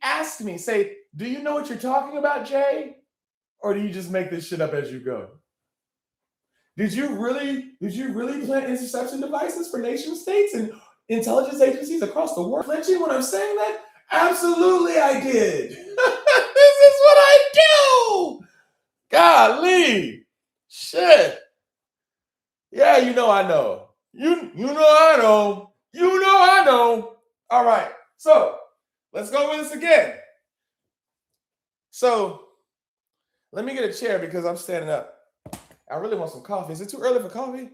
Say, do you know what you're talking about, Jay? Or do you just make this shit up as you go? Did you really plant interception devices for nation states and intelligence agencies across the world? Flinching when I'm saying that? Absolutely, I did. This is what I do. Golly, shit. Yeah, you know I know. You know I know. You know I know. All right, so let's go over this again. So let me get a chair because I'm standing up. I really want some coffee. Is it too early for coffee?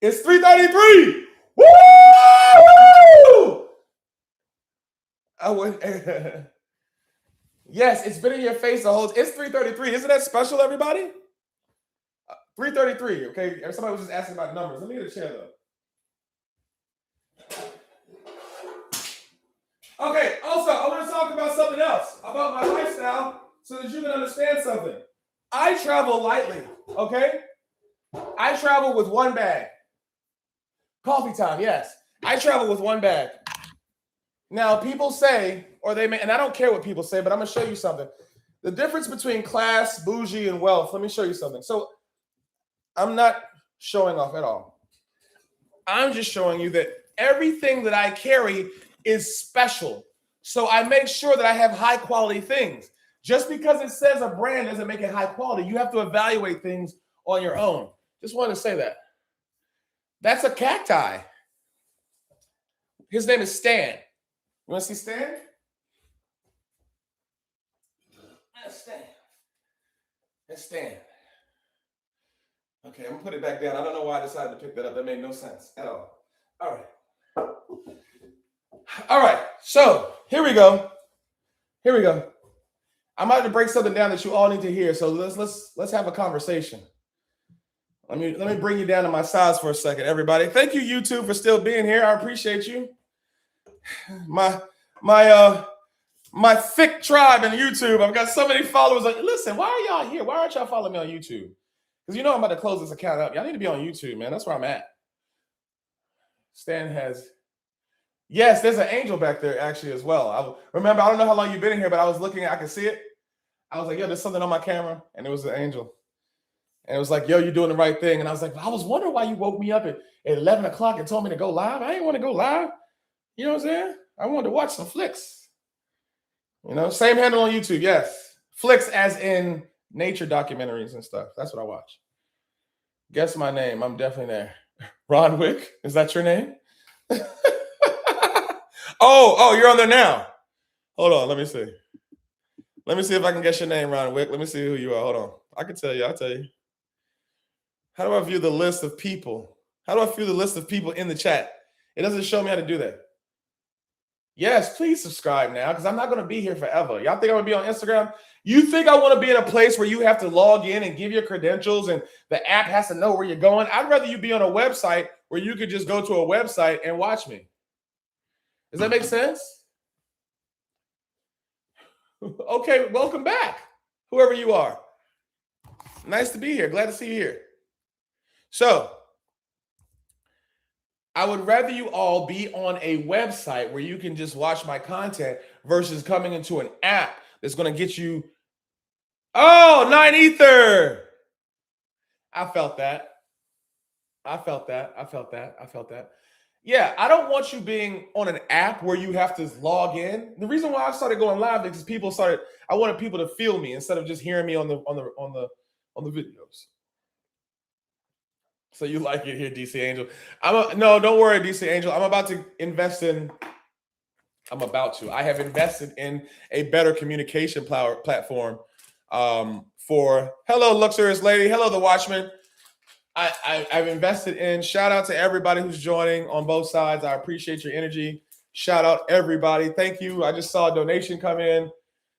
It's 3:33. Woo! I would. Yes, it's been in your face the whole. It's 3:33. Isn't that special, everybody? 3:33. Okay, somebody was just asking about numbers. Let me get a chair though. Okay. Also, I want to talk about something else about my lifestyle so that you can understand something. I travel lightly. Okay. I travel with one bag. Coffee time, yes. I travel with one bag. Now, people say, or they may, and I don't care what people say, but I'm going to show you something. The difference between class, bougie, and wealth, let me show you something. So I'm not showing off at all. I'm just showing you that everything that I carry is special. So I make sure that I have high quality things. Just because it says a brand doesn't make it high quality. You have to evaluate things on your own. Just wanted to say that. That's a cacti. His name is Stan. You want to see Stan? That's Stan. That's Stan. Okay, I'm going to put it back down. I don't know why I decided to pick that up. That made no sense at all. All right. All right. So here we go. I'm about to break something down that you all need to hear. So let's have a conversation. Let me bring you down to my size for a second, everybody. Thank you, YouTube, for still being here. I appreciate you. My thick tribe in YouTube. I've got so many followers. Like, listen, why are y'all here? Why aren't y'all following me on YouTube? Because you know I'm about to close this account up. Y'all need to be on YouTube, man. That's where I'm at. Stan has. Yes, there's an angel back there actually as well. I don't know how long you've been in here, but I was looking. I could see it. I was like, yo, there's something on my camera, and it was an angel. And it was like, yo, you're doing the right thing. And I was like, I was wondering why you woke me up at 11 o'clock and told me to go live. I didn't want to go live. You know what I'm saying? I wanted to watch some flicks. You know, same handle on YouTube. Yes. Flicks as in nature documentaries and stuff. That's what I watch. Guess my name. I'm definitely there. Ron Wick. Is that your name? Oh, you're on there now. Hold on. Let me see. Let me see if I can guess your name, Ron Wick. Let me see who you are. Hold on. I can tell you. I'll tell you. How do I view the list of people? How do I view the list of people in the chat? It doesn't show me how to do that. Yes, please subscribe now because I'm not going to be here forever. Y'all think I'm going to be on Instagram? You think I want to be in a place where you have to log in and give your credentials and the app has to know where you're going? I'd rather you be on a website where you could just go to a website and watch me. Does that make sense? Okay, welcome back, whoever you are. Nice to be here. Glad to see you here. So, I would rather you all be on a website where you can just watch my content versus coming into an app that's going to get you. Oh, 9 Ether. I felt that. Yeah, I don't want you being on an app where you have to log in. The reason why I started going live is because I wanted people to feel me instead of just hearing me on the videos. So you like it here, DC Angel. No, don't worry, DC Angel. I have invested in a better communication platform for hello, luxurious lady. Hello, the Watchman. I've invested in. Shout out to everybody who's joining on both sides. I appreciate your energy. Shout out everybody. Thank you. I just saw a donation come in.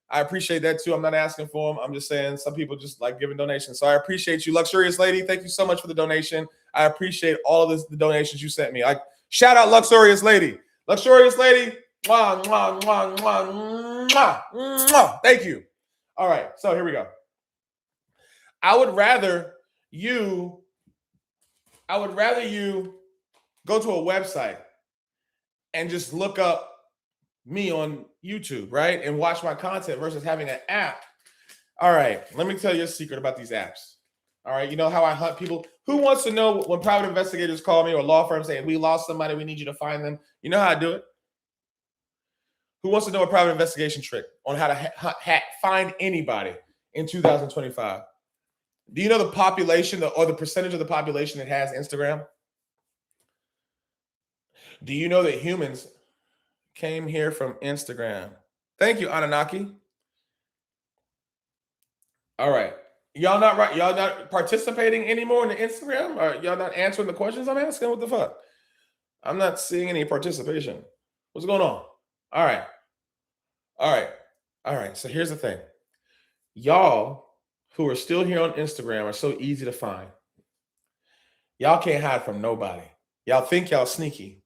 I appreciate that too. I'm not asking for them. I'm just saying some people just like giving donations. So I appreciate you, luxurious lady. Thank you so much for the donation. I appreciate all of the donations you sent me. Shout out luxurious lady. Luxurious lady. Mwah, mwah, mwah, mwah, mwah, mwah. Thank you. All right. So here we go. I would rather you go to a website and just look up me on YouTube, right? And watch my content versus having an app. All right, let me tell you a secret about these apps. All right, you know how I hunt people? Who wants to know when private investigators call me or law firms saying, we lost somebody, we need you to find them? You know how I do it? Who wants to know a private investigation trick on how to find anybody in 2025? Do you know the population or the percentage of the population that has Instagram? Do you know that humans came here from Instagram? Thank you, Anunnaki. All right. Y'all not participating anymore in the Instagram? Or y'all not answering the questions I'm asking? What the fuck? I'm not seeing any participation. What's going on? All right. So here's the thing. Y'all who are still here on Instagram are so easy to find. Y'all can't hide from nobody. Y'all think y'all sneaky.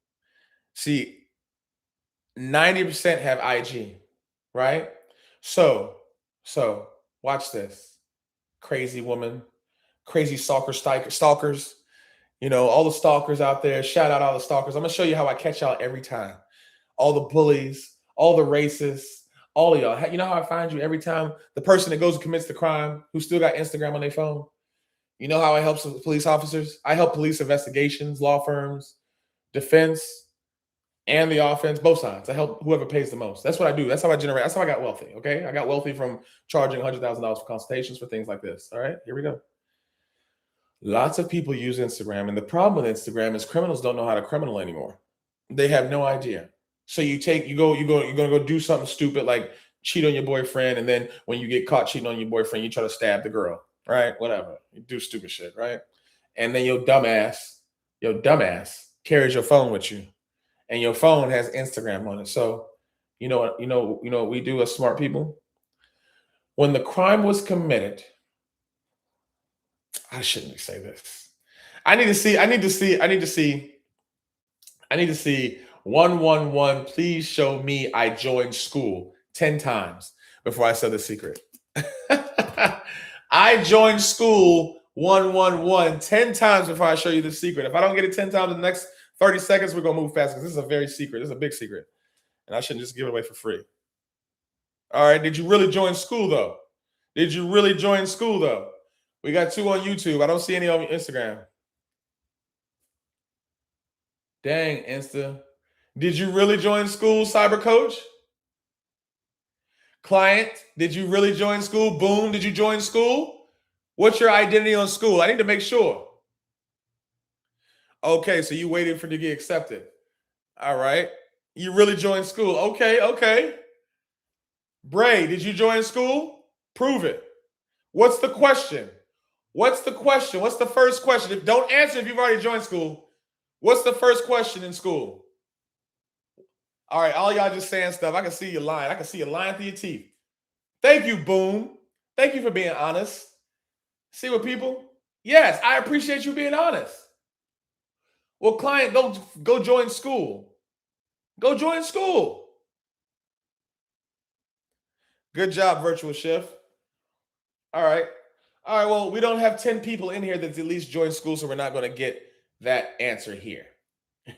See, 90% have IG, right? So watch this. Crazy woman, crazy stalkers, all the stalkers out there. Shout out all the stalkers. I'm going to show you how I catch y'all every time. All the bullies, all the racists, all of y'all. You know how I find you every time? The person that goes and commits the crime who still got Instagram on their phone. You know how I help some police officers? I help police investigations, law firms, defense, and the offense, both sides. I help whoever pays the most. That's what I do. That's how I generate. That's how I got wealthy, okay? I got wealthy from charging $100,000 for consultations for things like this. All right, here we go. Lots of people use Instagram, and the problem with Instagram is criminals don't know how to criminal anymore. They have no idea. So you're gonna go do something stupid like cheat on your boyfriend, and then when you get caught cheating on your boyfriend, you try to stab the girl, right? Whatever. You do stupid shit, right? And then your dumbass carries your phone with you. And your phone has Instagram on it. So, you know what we do as smart people? When the crime was committed, I shouldn't say this. I need to see 111. Please show me I joined Skool 10 times before I say the secret. I joined Skool 111 10 times before I show you the secret. If I don't get it 10 times in the next 30 seconds, we're going to move fast because this is a very secret. This is a big secret. And I shouldn't just give it away for free. All right. Did you really join Skool, though? We got 2 on YouTube. I don't see any on Instagram. Dang, Insta. Did you really join Skool, Cyber Coach? Client, did you really join Skool? Boom, did you join Skool? What's your identity on Skool? I need to make sure. Okay, so you waited for it to get accepted. All right. You really joined Skool. Okay. Bray, did you join Skool? Prove it. What's the question? What's the first question? Don't answer if you've already joined Skool. What's the first question in school? All right, all y'all just saying stuff. I can see you lying. I can see you lying through your teeth. Thank you, Boom. Thank you for being honest. See what people? Yes, I appreciate you being honest. Well, client, go join Skool. Go join Skool. Good job, virtual chef. All right. All right. Well, we don't have 10 people in here that's at least joined Skool, so we're not going to get that answer here.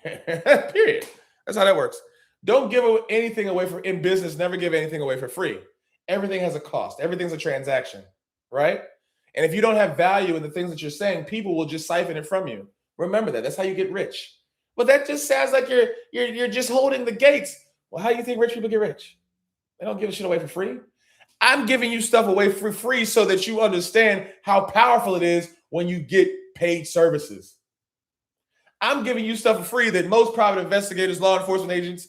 Period. That's how that works. Don't give anything away in business. Never give anything away for free. Everything has a cost. Everything's a transaction, right? And if you don't have value in the things that you're saying, people will just siphon it from you. Remember that. That's how you get rich. But that just sounds like you're just holding the gates. Well, how do you think rich people get rich? They don't give a shit away for free. I'm giving you stuff away for free so that you understand how powerful it is when you get paid services. I'm giving you stuff for free that most private investigators, law enforcement agents.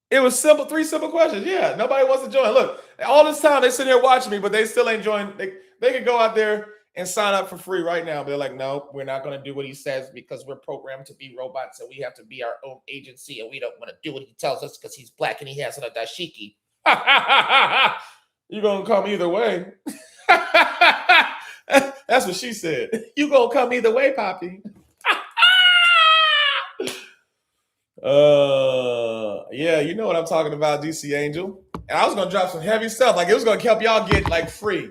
It was simple, 3 simple questions. Yeah, nobody wants to join. Look, all this time they sit here watching me, but they still ain't joined. They could go out there and sign up for free right now. But they're like, no, we're not going to do what he says because we're programmed to be robots and we have to be our own agency and we don't want to do what he tells us because he's black and he has a dashiki. You're going to come either way. That's what she said. You're going to come either way, Poppy. Yeah, you know what I'm talking about, DC Angel. And I was gonna drop some heavy stuff, like it was gonna help y'all get like free.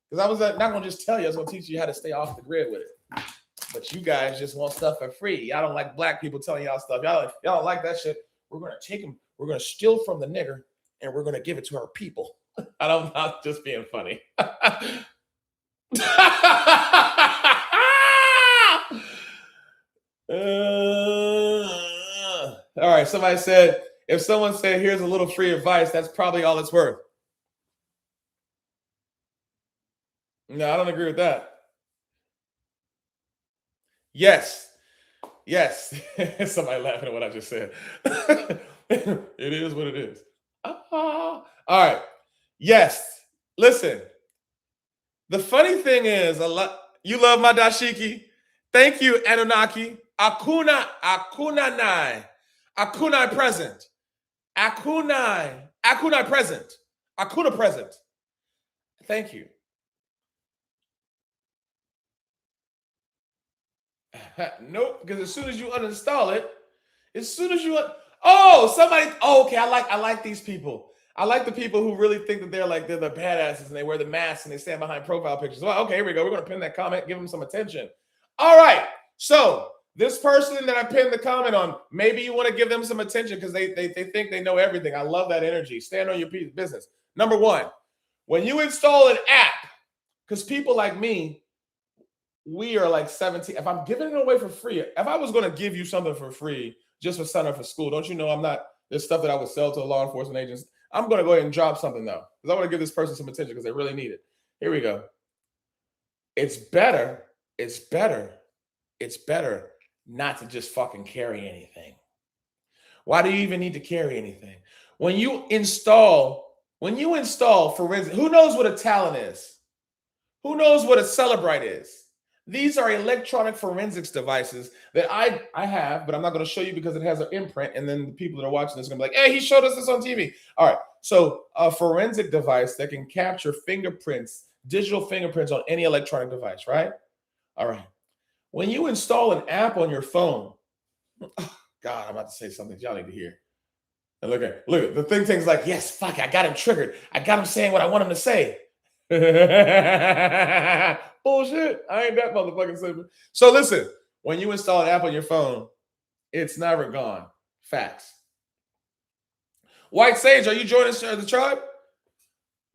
Because I was not gonna just tell you, I was gonna teach you how to stay off the grid with it. But you guys just want stuff for free. Y'all don't like black people telling y'all stuff. Y'all don't like that shit. We're gonna take them, we're gonna steal from the nigger and we're gonna give it to our people. I'm just being funny. All right, somebody said, if someone said, here's a little free advice, that's probably all it's worth. No, I don't agree with that. Yes. Somebody laughing at what I just said. It is what it is. All right. Yes. Listen. The funny thing is, you love my dashiki. Thank you, Anunnaki. Akunai present. Akunai present. Akuna present. Thank you. Nope, because as soon as you uninstall it, okay, I like these people. I like the people who really think that they're the badasses and they wear the masks and they stand behind profile pictures. Well, okay, here we go. We're going to pin that comment, give them some attention. All right. So this person that I pinned the comment on, maybe you want to give them some attention because they think they know everything. I love that energy. Stand on your business. Number one, when you install an app, because people like me, we are like 17. If I'm giving it away for free, if I was going to give you something for free just for sign up for school, don't you know I'm not, there's stuff that I would sell to law enforcement agents. I'm going to go ahead and drop something though, because I want to give this person some attention because they really need it. Here we go. It's better not to just fucking carry anything. Why do you even need to carry anything? When you install forensic, who knows what a Talon is? Who knows what a Celebrite is? These are electronic forensics devices that I have, but I'm not going to show you because it has an imprint. And then the people that are watching this are going to be like, hey, he showed us this on TV. All right. So a forensic device that can capture fingerprints, digital fingerprints on any electronic device, right? All right. When you install an app on your phone, oh, God, I'm about to say something y'all need to hear. And look at the thing's like, yes, fuck, I got him triggered. I got him saying what I want him to say. Bullshit. I ain't that motherfucking simple. So listen, when you install an app on your phone, it's never gone. Facts. White Sage, are you joining the tribe?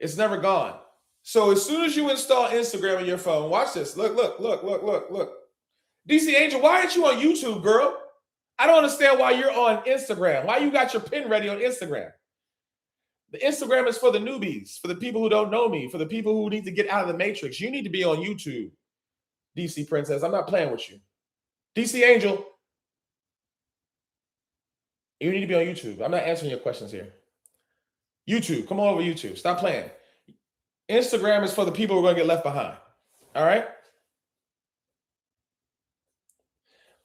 It's never gone. So as soon as you install Instagram on your phone, watch this. Look. DC Angel, why aren't you on YouTube, girl? I don't understand why you're on Instagram. Why you got your pin ready on Instagram? The Instagram is for the newbies, for the people who don't know me, for the people who need to get out of the matrix. You need to be on YouTube, DC Princess. I'm not playing with you. DC Angel, you need to be on YouTube. I'm not answering your questions here. YouTube, come on over YouTube. Stop playing. Instagram is for the people who are going to get left behind. All right?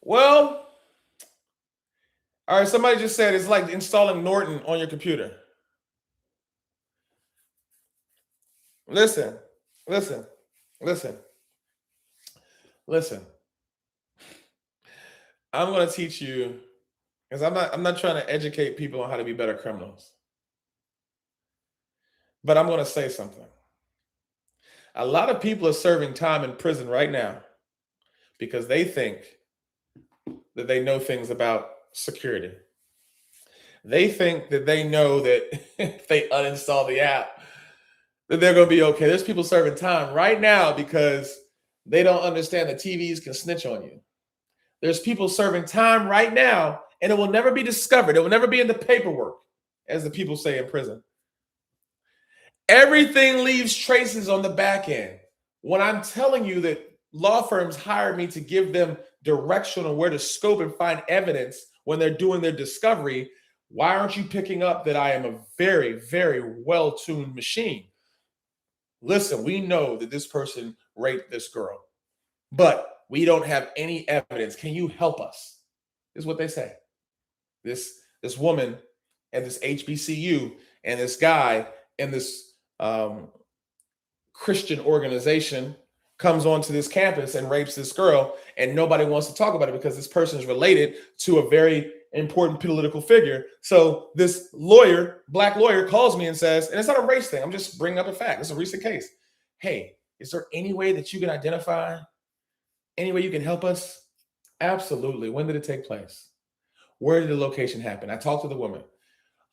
Well, all right, somebody just said it's like installing Norton on your computer. Listen, listen, listen, listen. I'm going to teach you because I'm not trying to educate people on how to be better criminals. But I'm going to say something. A lot of people are serving time in prison right now because they think that they know things about security. They think that they know that if they uninstall the app, that they're going to be okay. There's people serving time right now because they don't understand that TVs can snitch on you. There's people serving time right now, and it will never be discovered. It will never be in the paperwork, as the people say in prison. Everything leaves traces on the back end. When I'm telling you that law firms hired me to give them direction on where to scope and find evidence when they're doing their discovery, why aren't you picking up that I am a very, very well-tuned machine? Listen, we know that this person raped this girl, but we don't have any evidence. Can you help us? Is what they say. This woman and this HBCU and this guy and this Christian organization comes onto this campus and rapes this girl, and nobody wants to talk about it because this person is related to a very important political figure. So this lawyer, black lawyer, calls me and says, and it's not a race thing, I'm just bringing up a fact. It's a recent case. Hey, is there any way that you can identify? Any way you can help us? Absolutely. When did it take place? Where did the location happen? I talked to the woman.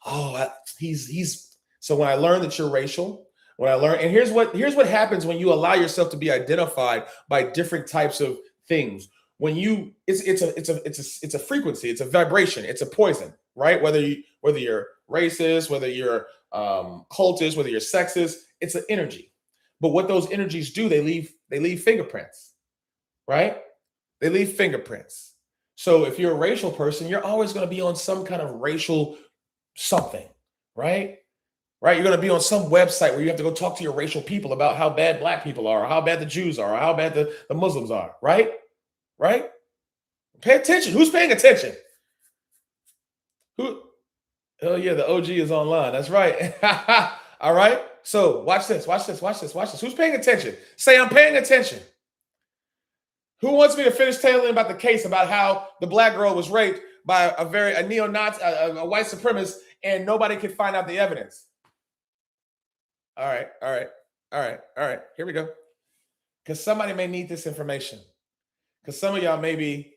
Oh, he's. So when I learned that you're racial, when I learned, and here's what happens when you allow yourself to be identified by different types of things. When you, it's a frequency, it's a vibration, it's a poison, right? Whether you're racist, whether you're cultist, whether you're sexist, it's an energy. But what those energies do, they leave fingerprints, right? They leave fingerprints. So if you're a racial person, you're always going to be on some kind of racial something, right? Right? You're going to be on some website where you have to go talk to your racial people about how bad black people are, or how bad the Jews are, or how bad the Muslims are, right? Right? Pay attention. Who's paying attention? Who? Oh, yeah, the OG is online. That's right. All right. So watch this, watch this, watch this, watch this. Who's paying attention? Say, I'm paying attention. Who wants me to finish telling about the case about how the black girl was raped by a neo-Nazi, a white supremacist, and nobody could find out the evidence? All right, all right, all right, all right. Here we go. Because somebody may need this information. Because some of y'all may be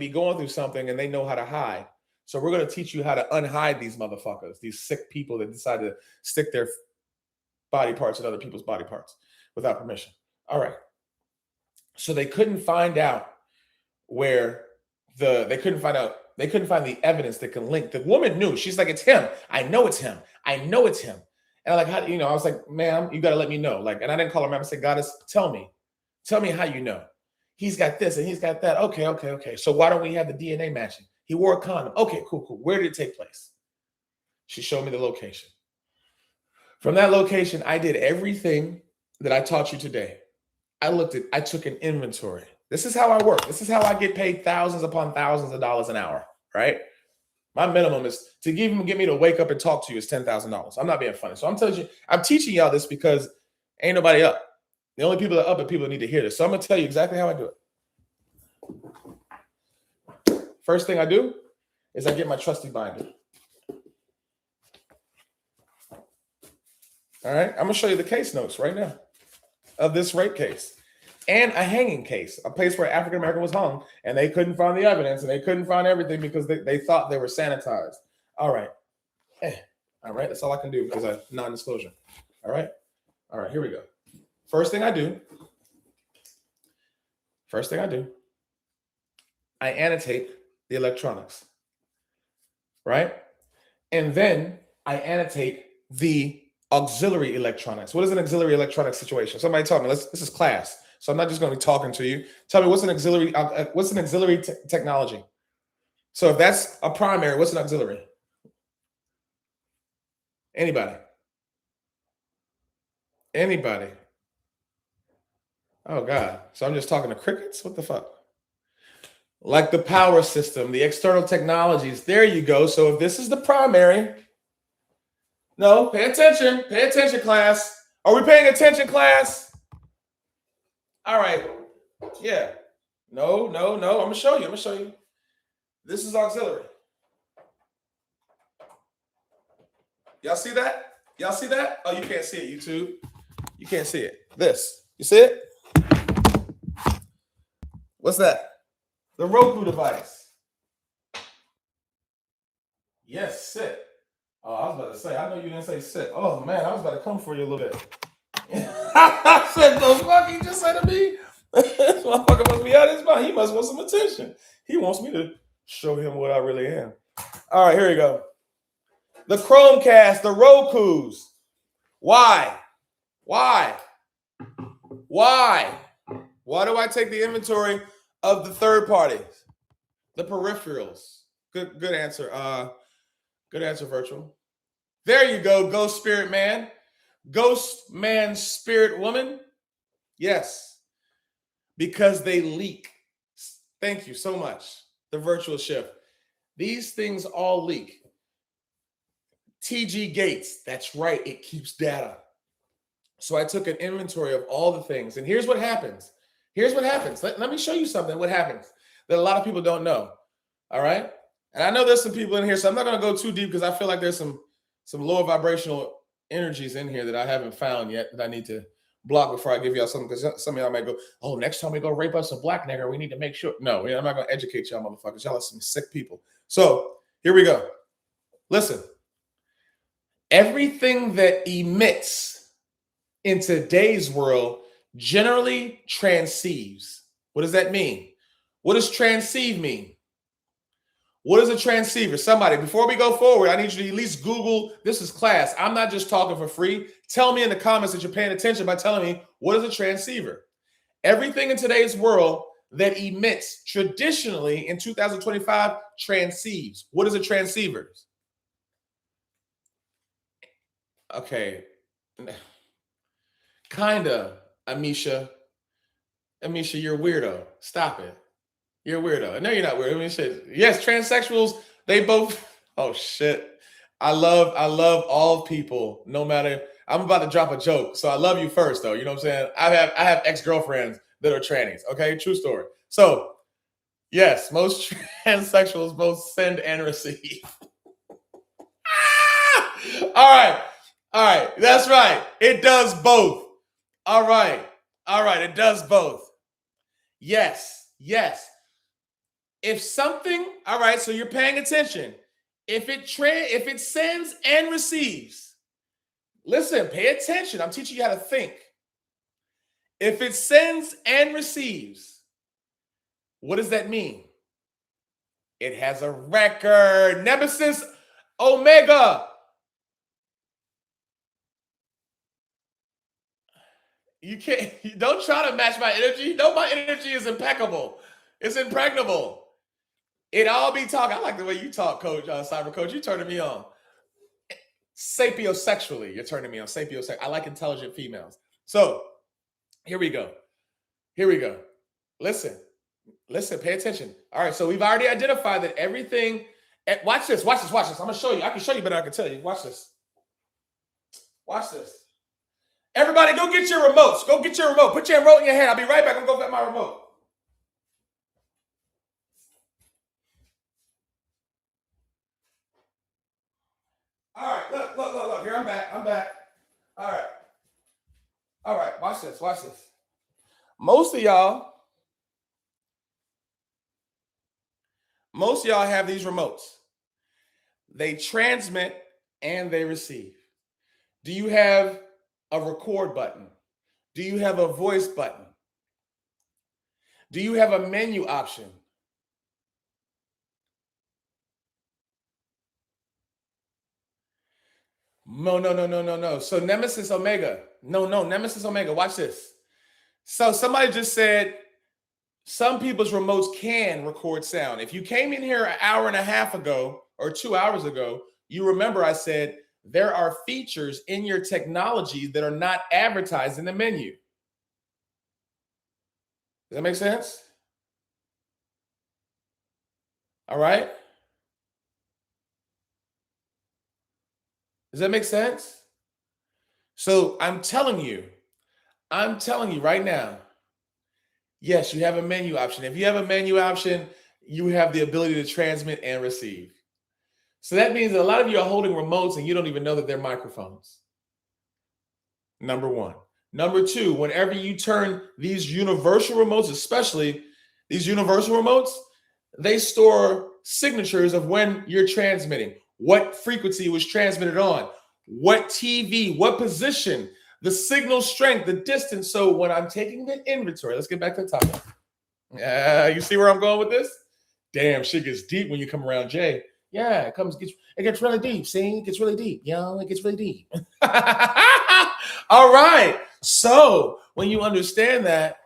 going through something and they know how to hide. So we're going to teach you how to unhide these motherfuckers, these sick people that decide to stick their body parts in other people's body parts without permission. All right. So they couldn't find out they couldn't find the evidence that can link. The woman knew. She's like, it's him. I know it's him. I know it's him. And I'm like, how, I was like, ma'am, you got to let me know. Like, and I didn't call her ma'am. I said, Goddess, tell me how you know. He's got this and he's got that. Okay. So why don't we have the DNA matching? He wore a condom. Okay, cool. Where did it take place? She showed me the location. From that location, I did everything that I taught you today. I took an inventory. This is how I work. This is how I get paid thousands upon thousands of dollars an hour, right? My minimum is to even get me to wake up and talk to you is $10,000. I'm not being funny. So I'm teaching y'all this because ain't nobody up. The only people that are up are people that need to hear this. So I'm going to tell you exactly how I do it. First thing I do is I get my trusty binder. All right. I'm going to show you the case notes right now of this rape case and a hanging case, a place where African American was hung and they couldn't find the evidence and they couldn't find everything because they thought they were sanitized. All right. All right. That's all I can do because of non-disclosure. All right. Here we go. First thing I do, I annotate the electronics, right? And then I annotate the auxiliary electronics. What is an auxiliary electronic situation? Somebody tell me. This is class, so I'm not just going to be talking to you. Tell me what's an auxiliary technology. So if that's a primary, what's an auxiliary? Anybody? Oh God! So I'm just talking to crickets. What the fuck? like the power system, the external technologies. There you go. So if this is the primary, no, pay attention, class. Are we paying attention, class? All right, yeah. No. I'm gonna show you. This is auxiliary. Y'all see that? Oh, you can't see it, YouTube. You can't see it. This, you see it? What's that? The Roku device. Yes, sit. Oh, I was about to say, I know you didn't say sit. Oh man, I was about to come for you a little bit. I said, the fuck he just said to me? This motherfucker must be out of his mind. He must want some attention. He wants me to show him what I really am. All right, here we go. The Chromecast, the Rokus. Why? Why do I take the inventory of the third parties? The peripherals. Good answer. Good answer, virtual. There you go, Ghost Spirit Man. Ghost Man Spirit Woman. Yes. Because they leak. Thank you so much. The virtual shift. These things all leak. TG Gates. That's right. It keeps data. So I took an inventory of all the things. And here's what happens. Let me show you something. What happens that a lot of people don't know. All right. And I know there's some people in here, so I'm not going to go too deep because I feel like there's some lower vibrational energies in here that I haven't found yet that I need to block before I give y'all something. Because some of y'all might go, oh, next time we go rape us a black nigger, we need to make sure. No, I'm not going to educate y'all motherfuckers. Y'all are some sick people. So here we go. Listen. Everything that emits in today's world generally transceives. What does that mean? What does transceive mean? What is a transceiver? Somebody, before we go forward, I need you to at least Google. This is class. I'm not just talking for free. Tell me in the comments that you're paying attention by telling me what is a transceiver. Everything in today's world that emits traditionally in 2025 transceives. What is a transceiver? Okay. Kinda, Amisha. Amisha, you're a weirdo. Stop it. You're a weirdo. No, you're not weird. I mean, shit. Yes, transsexuals, they both. Oh shit. I love all people, no matter. I'm about to drop a joke. So I love you first, though. You know what I'm saying? I have ex-girlfriends that are trannies. Okay, true story. So yes, most transsexuals both send and receive. All right. That's right. It does both. All right. It does both. Yes. If something, all right, so you're paying attention. If it sends and receives, listen, pay attention. I'm teaching you how to think. If it sends and receives, what does that mean? It has a record. Nemesis Omega. Don't try to match my energy. No, my energy is impeccable. It's impregnable. It all be talk. I like the way you talk, Coach, Cyber Coach. You're turning me on. Sapiosexually, you're turning me on. Sapiosexual. I like intelligent females. So here we go. Listen, pay attention. All right, so we've already identified that everything. Watch this. I'm gonna show you. I can show you, but I can tell you. Watch this. Everybody, go get your remotes. Put your remote in your hand. I'll be right back. I'm gonna go get my remote. All right, look. Here, I'm back. All right. Watch this. Most of y'all have these remotes. They transmit and they receive. Do you have a record button? Do you have a voice button? Do you have a menu option? No. So Nemesis Omega. No, Nemesis Omega. Watch this. So somebody just said some people's remotes can record sound. If you came in here an hour and a half ago or 2 hours ago, you remember I said there are features in your technology that are not advertised in the menu. Does that make sense? All right? Does that make sense? So I'm telling you right now, yes, you have a menu option. If you have a menu option, you have the ability to transmit and receive. So that means that a lot of you are holding remotes and you don't even know that they're microphones. Number one. Number two, whenever you turn these universal remotes, especially these universal remotes, they store signatures of when you're transmitting, what frequency it was transmitted on, what TV, what position, the signal strength, the distance. So when I'm taking the inventory, let's get back to the topic. You see where I'm going with this? Damn, shit gets deep when you come around Jay. Yeah, it gets really deep. See, it gets really deep. It gets really deep. All right. So when you understand that,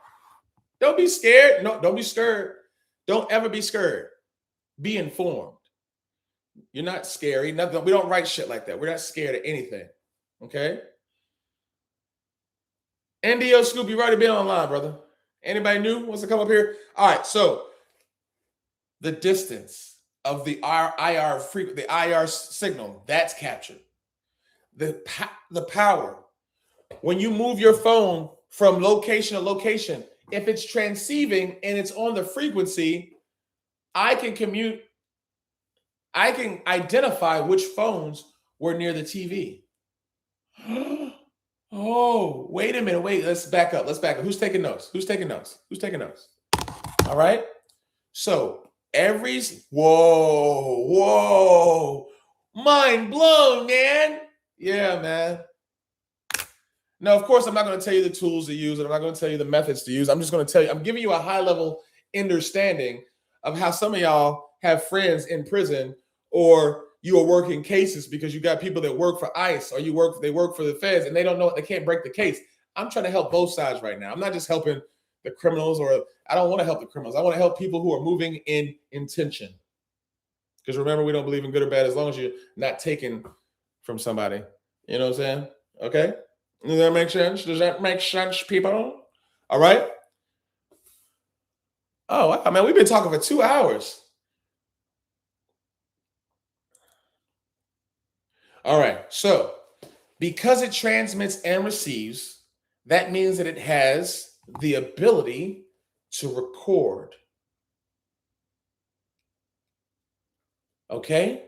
don't be scared. No, don't be scared. Don't ever be scared. Be informed. You're not scary. Nothing. We don't write shit like that. We're not scared of anything. Okay. NDO Scoop, you've already been online, brother. Anybody new wants to come up here? All right. So the distance of the IR signal, that's captured. The power. When you move your phone from location to location, if it's transceiving and it's on the frequency, I can identify which phones were near the TV. Oh, wait a minute. Wait, let's back up. Who's taking notes? All right. So whoa, mind blown, man. Yeah, man. Now, of course, I'm not going to tell you the tools to use, and I'm not going to tell you the methods to use. I'm just going to tell you, I'm giving you a high level understanding of how some of y'all have friends in prison, or you are working cases because you got people that work for ICE, or they work for the feds, and they don't know, they can't break the case. I'm trying to help both sides right now. I'm not just helping the criminals, or I don't want to help the criminals. I want to help people who are moving in intention. Because remember, we don't believe in good or bad as long as you're not taking from somebody. You know what I'm saying? Okay? Does that make sense? People? All right. Oh, wow, man, we've been talking for 2 hours. All right. So because it transmits and receives, that means that it has the ability to record. Okay?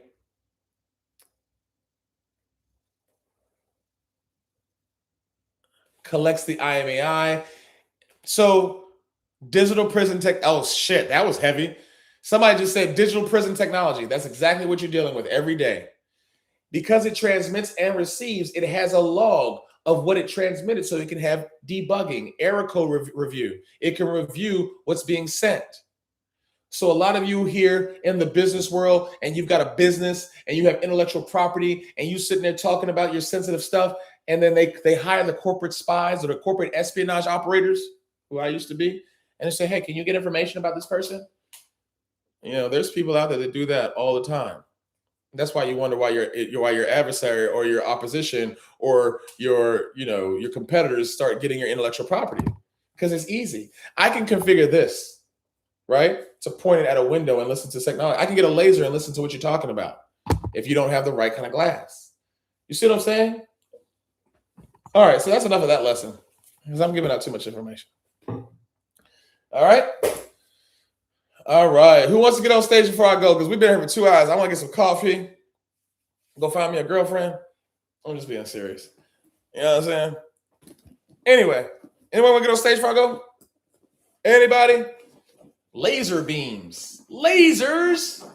Collects the IMAI. So digital prison tech. Oh shit, that was heavy. Somebody just said digital prison technology. That's exactly what you're dealing with every day. Because it transmits and receives, it has a log of what it transmitted, so it can have debugging, error code review. It can review what's being sent. So a lot of you here in the business world, and you've got a business and you have intellectual property, and you sitting there talking about your sensitive stuff, and then they hire the corporate spies or the corporate espionage operators, who I used to be, and they say, hey, can you get information about this person? You know, there's people out there that do that all the time. That's why you wonder why your adversary or your opposition or your competitors start getting your intellectual property, because it's easy. I can configure this, right, to point it at a window and listen to technology. I can get a laser and listen to what you're talking about if you don't have the right kind of glass. You see what I'm saying? All right, so that's enough of that lesson, because I'm giving out too much information. All right. Who wants to get on stage before I go? Because we've been here for 2 hours. I want to get some coffee. Go find me a girlfriend. I'm just being serious. You know what I'm saying? Anyway, anyone want to get on stage before I go? Anybody? Laser beams. Lasers?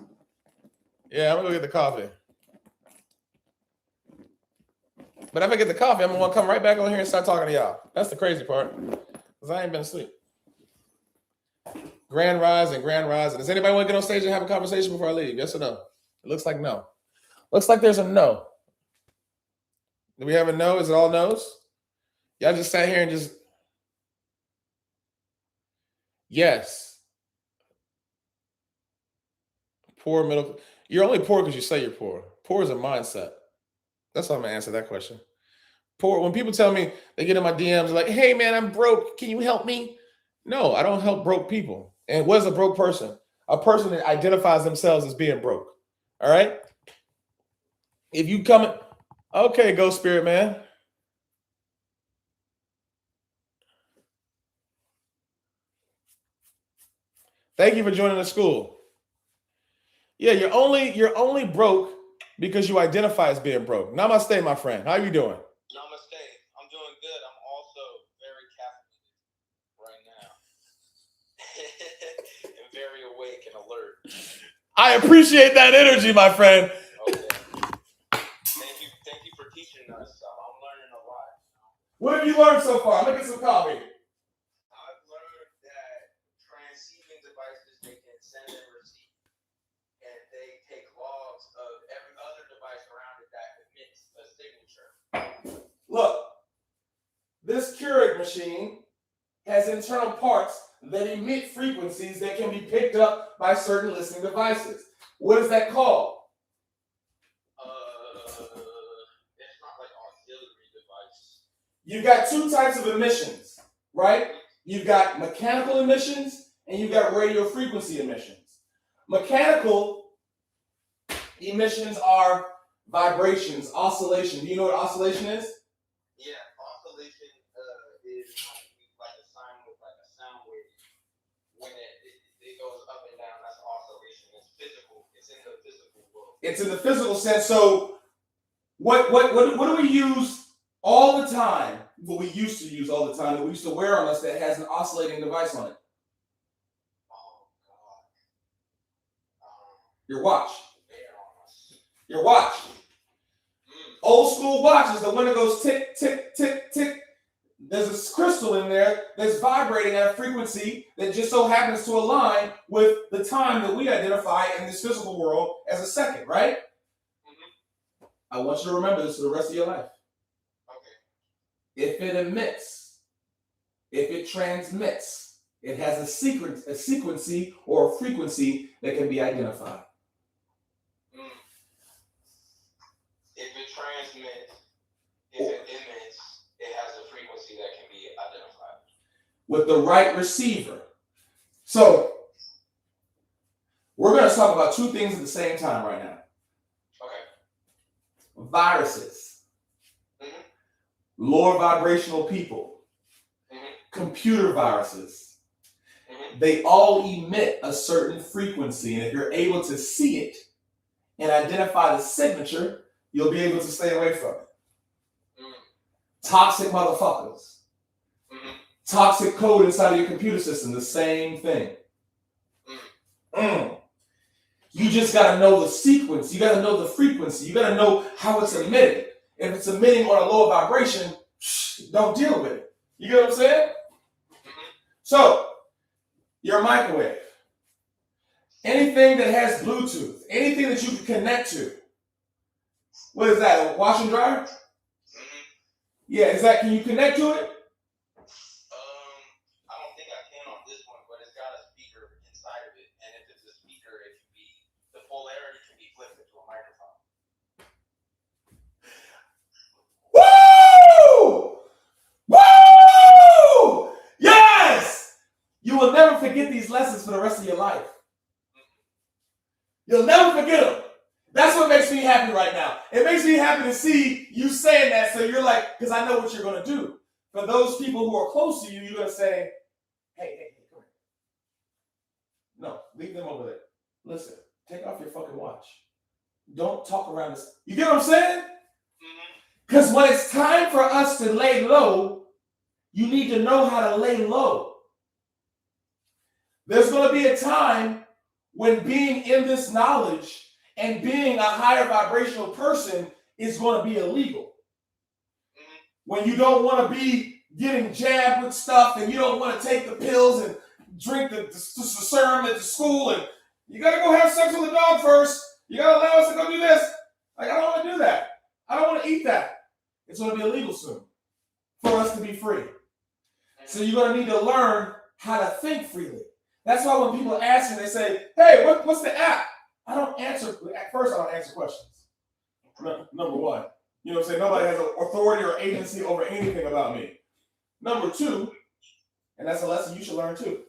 Yeah, I'm going to go get the coffee. But if I get the coffee, I'm going to come right back on here and start talking to y'all. That's the crazy part, because I ain't been asleep. Grand rise. Does anybody want to get on stage and have a conversation before I leave? Yes or no? It looks like no. Looks like there's a no. Do we have a no? Is it all no's? Y'all just sat here and just... Yes. Poor middle... You're only poor because you say you're poor. Poor is a mindset. That's how I'm going to answer that question. Poor, when people tell me, they get in my DMs like, hey man, I'm broke. Can you help me? No, I don't help broke people. And what is a broke person? a person that identifies themselves as being broke. All right. If you come, okay, go spirit man. Thank you for joining the school. Yeah, you're only broke because you identify as being broke. Namaste, my friend. How you doing? Namaste. I'm doing good. I'm also very caffeinated right now. And very awake and alert. I appreciate that energy, my friend. Okay. Thank you for teaching us. I'm learning a lot. What have you learned so far? Look at some coffee. I've learned that transceiving devices, they can send and receive, and they take logs of every other device around it that emits a signature. Look, this Keurig machine has internal parts that emit frequencies that can be picked up by certain listening devices. What is that called? It's not like auxiliary device. You've got two types of emissions, right? You've got mechanical emissions and you've got radio frequency emissions. Mechanical emissions are vibrations, oscillation. Do you know what oscillation is? Yeah, oscillation is like a sine with like a sound wave. When it goes up and down, that's oscillation. It's physical. It's in the physical world. It's in the physical sense. So what do we use all the time? What we used to use all the time, that we used to wear on us, that has an oscillating device on it? Oh God. Your watch. Wear on us. Your watch. Old school watches, the one that goes tick, tick, tick, tick. There's a crystal in there that's vibrating at a frequency that just so happens to align with the time that we identify in this physical world as a second, right? Mm-hmm. I want you to remember this for the rest of your life. Okay. If it emits, if it transmits, it has a sequency or a frequency that can be identified. If it transmits, if it emits, it has a frequency that can be identified. With the right receiver. So, we're going to talk about two things at the same time right now. Okay. Viruses. Mm-hmm. Lower vibrational people. Mm-hmm. Computer viruses. Mm-hmm. They all emit a certain frequency, and if you're able to see it and identify the signature, you'll be able to stay away from it. Mm-hmm. Toxic motherfuckers. Mm-hmm. Toxic code inside of your computer system, the same thing. You just got to know the sequence. You got to know the frequency. You got to know how it's emitted. If it's emitting on a lower vibration, don't deal with it. You get what I'm saying? Mm-hmm. So, your microwave, anything that has Bluetooth, anything that you can connect to. What is that? A wash and dryer? Mm-hmm. Yeah, is that? Can you connect to it? I don't think I can on this one, but it's got a speaker inside of it, and if it's a speaker, it can be, the polarity can be flipped into a microphone. Woo! Woo! Yes! You will never forget these lessons for the rest of your life. You'll never forget them. That's what makes me happy right now. It makes me happy to see you saying that, so you're like, because I know what you're going to do. For those people who are close to you, you're going to say, hey, come here. No, leave them over there. Listen, take off your fucking watch. Don't talk around this. You get what I'm saying? Because when it's time for us to lay low, you need to know how to lay low. There's going to be a time when being in this knowledge and being a higher vibrational person is going to be illegal. When you don't want to be getting jabbed with stuff and you don't want to take the pills and drink the serum at the school and you got to go have sex with a dog first. You got to allow us to go do this. Like, I don't want to do that. I don't want to eat that. It's going to be illegal soon for us to be free. So you're going to need to learn how to think freely. That's why when people ask me, they say, hey, what's the app? I don't answer. At first, I don't answer questions. Number one. You know what I'm saying? Nobody has an authority or agency over anything about me. Number two, and that's a lesson you should learn too.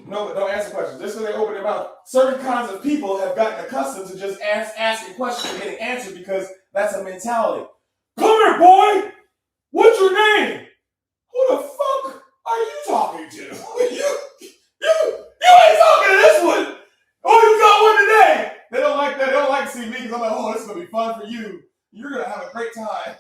No, don't answer questions. Just so they open their mouth. Certain kinds of people have gotten accustomed to just asking questions and getting answered because that's a mentality. Come here, boy. What's your name? Who the fuck are you talking to? You ain't talking to this one. Oh, you got one today. They don't like that. They don't like to see me because I'm like, oh, this is gonna be fun for you. You're gonna have a great time.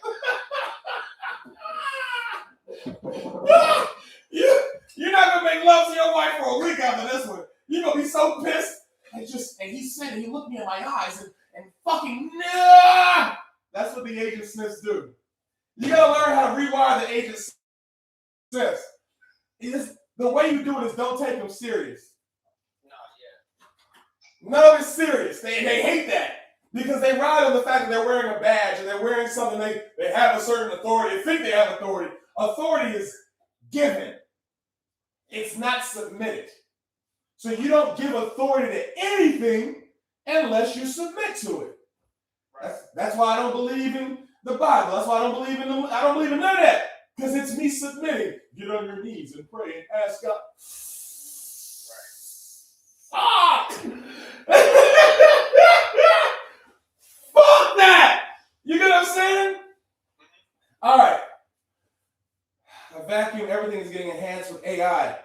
You're not gonna make love to your wife for a week after this one. You're gonna be so pissed. And he said, he looked me in my eyes and fucking nah. That's what the Agent Smiths do. You gotta learn how to rewire the Agent Smiths. The way you do it is don't take them serious. None of it's serious. They hate that. Because they ride on the fact that they're wearing a badge and they're wearing something they have a certain authority. They think they have authority. Authority is given. It's not submitted. So you don't give authority to anything unless you submit to it. That's why I don't believe in the Bible. That's why I don't believe in none of that. Because it's me submitting. Get on your knees and pray and ask God. Fuck! Fuck that! You get what I'm saying? All right. A vacuum, everything is getting enhanced with AI.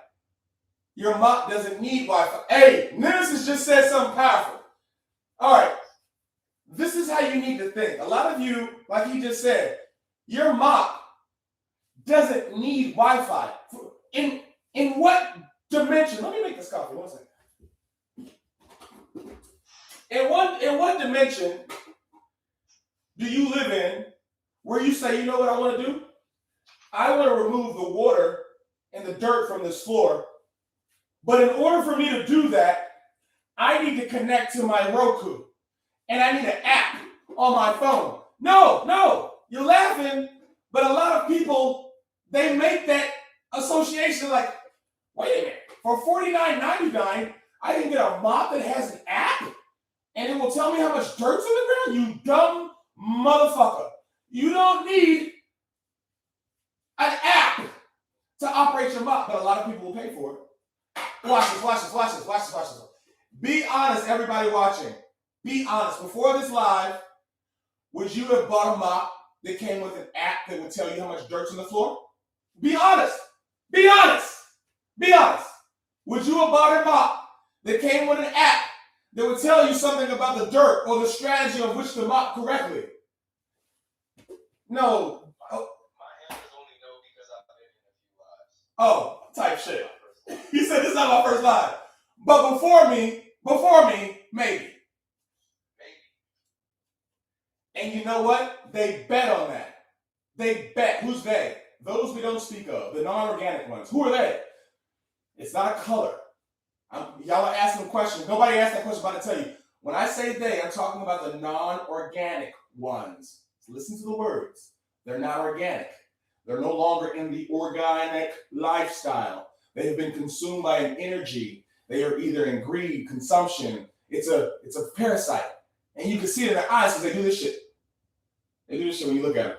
Your mop doesn't need Wi-Fi. Hey, Nemesis just said something powerful. All right. This is how you need to think. A lot of you, like he just said, your mop doesn't need Wi-Fi. In what dimension? Let me make this coffee. 1 second. In what dimension do you live in where you say, you know what I want to do? I want to remove the water and the dirt from this floor. But in order for me to do that, I need to connect to my Roku. And I need an app on my phone. No, you're laughing, but a lot of people, they make that association like, wait a minute, for $49.99, I can get a mop that has an app and it will tell me how much dirt's on the ground? You dumb motherfucker. You don't need an app to operate your mop, but a lot of people will pay for it. Watch this. Be honest, everybody watching. Be honest. Before this live, would you have bought a mop that came with an app that would tell you how much dirt's on the floor? Be honest. Be honest. Be honest. Would you have bought a mop that came with an app that would tell you something about the dirt or the strategy of which to mop correctly? No. My answer is only no because I've been in a few lives. Oh, type shit. He said this is not my first live. But before me, maybe. And you know what? They bet on that. They bet. Who's they? Those we don't speak of, the non-organic ones. Who are they? It's not a color. Y'all are asking questions. Nobody asked that question, but I'm about to tell you. When I say they, I'm talking about the non-organic ones. So listen to the words. They're not organic. They're no longer in the organic lifestyle. They have been consumed by an energy. They are either in greed, consumption. It's a parasite. And you can see it in their eyes because they do this shit. They do this shit when you look at them.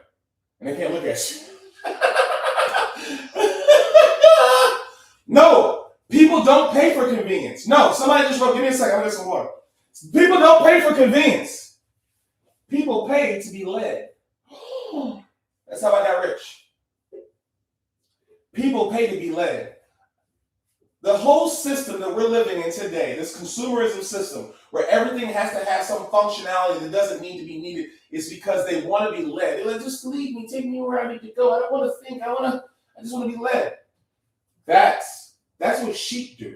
And they can't look at you. No, people don't pay for convenience. No, somebody just wrote, give me a second, I'm gonna get some water. People don't pay for convenience. People pay to be led. That's how I got rich. People pay to be led. The whole system that we're living in today, this consumerism system, where everything has to have some functionality that doesn't need to be needed, is because they want to be led. They're like, just lead me, take me where I need to go. I don't want to think. I just want to be led. That's what sheep do.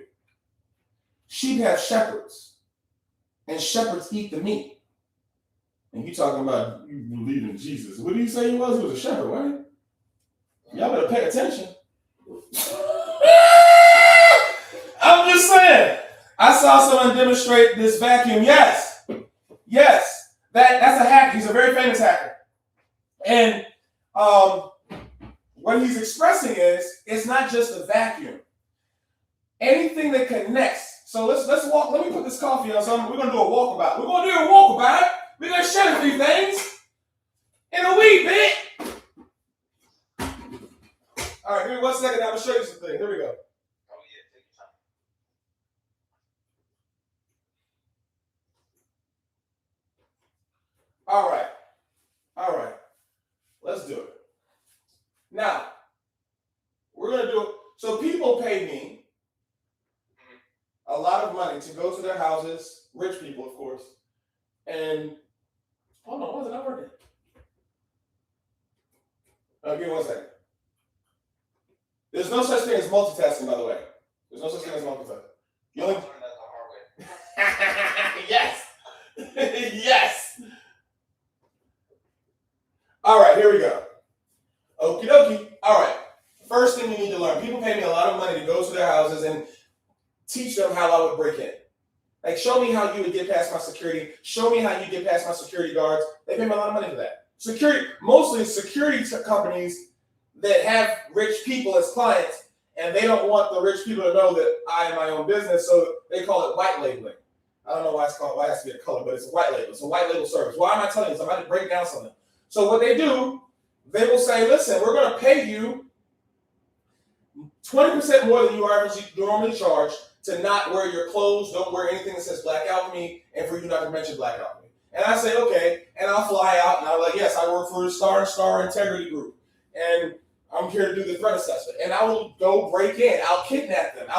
Sheep have shepherds, and shepherds eat the meat. And you talking about you believe in Jesus. What did he say he was? He was a shepherd, right? Y'all better pay attention. I'm just saying. I saw someone demonstrate this vacuum. Yes. That's a hacker. He's a very famous hacker. And what he's expressing is, it's not just a vacuum. Anything that connects. So let's walk. Let me put this coffee on something. We're gonna do a walkabout. We're gonna do a walkabout. We're gonna share a few things in a wee bit. All right, give me 1 second. I'm gonna show you some things. Here we go. Oh yeah, take your time. All right. All right. Let's do it. Now, we're going to do it. So people pay me a lot of money to go to their houses, rich people, of course, and hold on, why is it not working? Give me 1 second. There's no such thing as multitasking, by the way. There's no such thing as multitasking. You only... Yes. Yes. All right, here we go. Okie dokie. All right. First thing you need to learn. People pay me a lot of money to go to their houses and teach them how I would break in. Like, show me how you would get past my security. Show me how you get past my security guards. They pay me a lot of money for that. Mostly security companies that have rich people as clients, and they don't want the rich people to know that I am my own business, so they call it white labeling. I don't know why it has to be a color, but it's a white label. It's a white label service. Why am I telling you this? I'm about to break down something. So what they do, they will say, listen, we're going to pay you 20% more than you normally charge to not wear your clothes, don't wear anything that says Black Alchemy, and for you not to mention Black Alchemy. And I say, okay, and I'll fly out, and I'm like, yes, I work for the Star Integrity Group, and I'm here to do the threat assessment. And I will go break in. I'll kidnap them.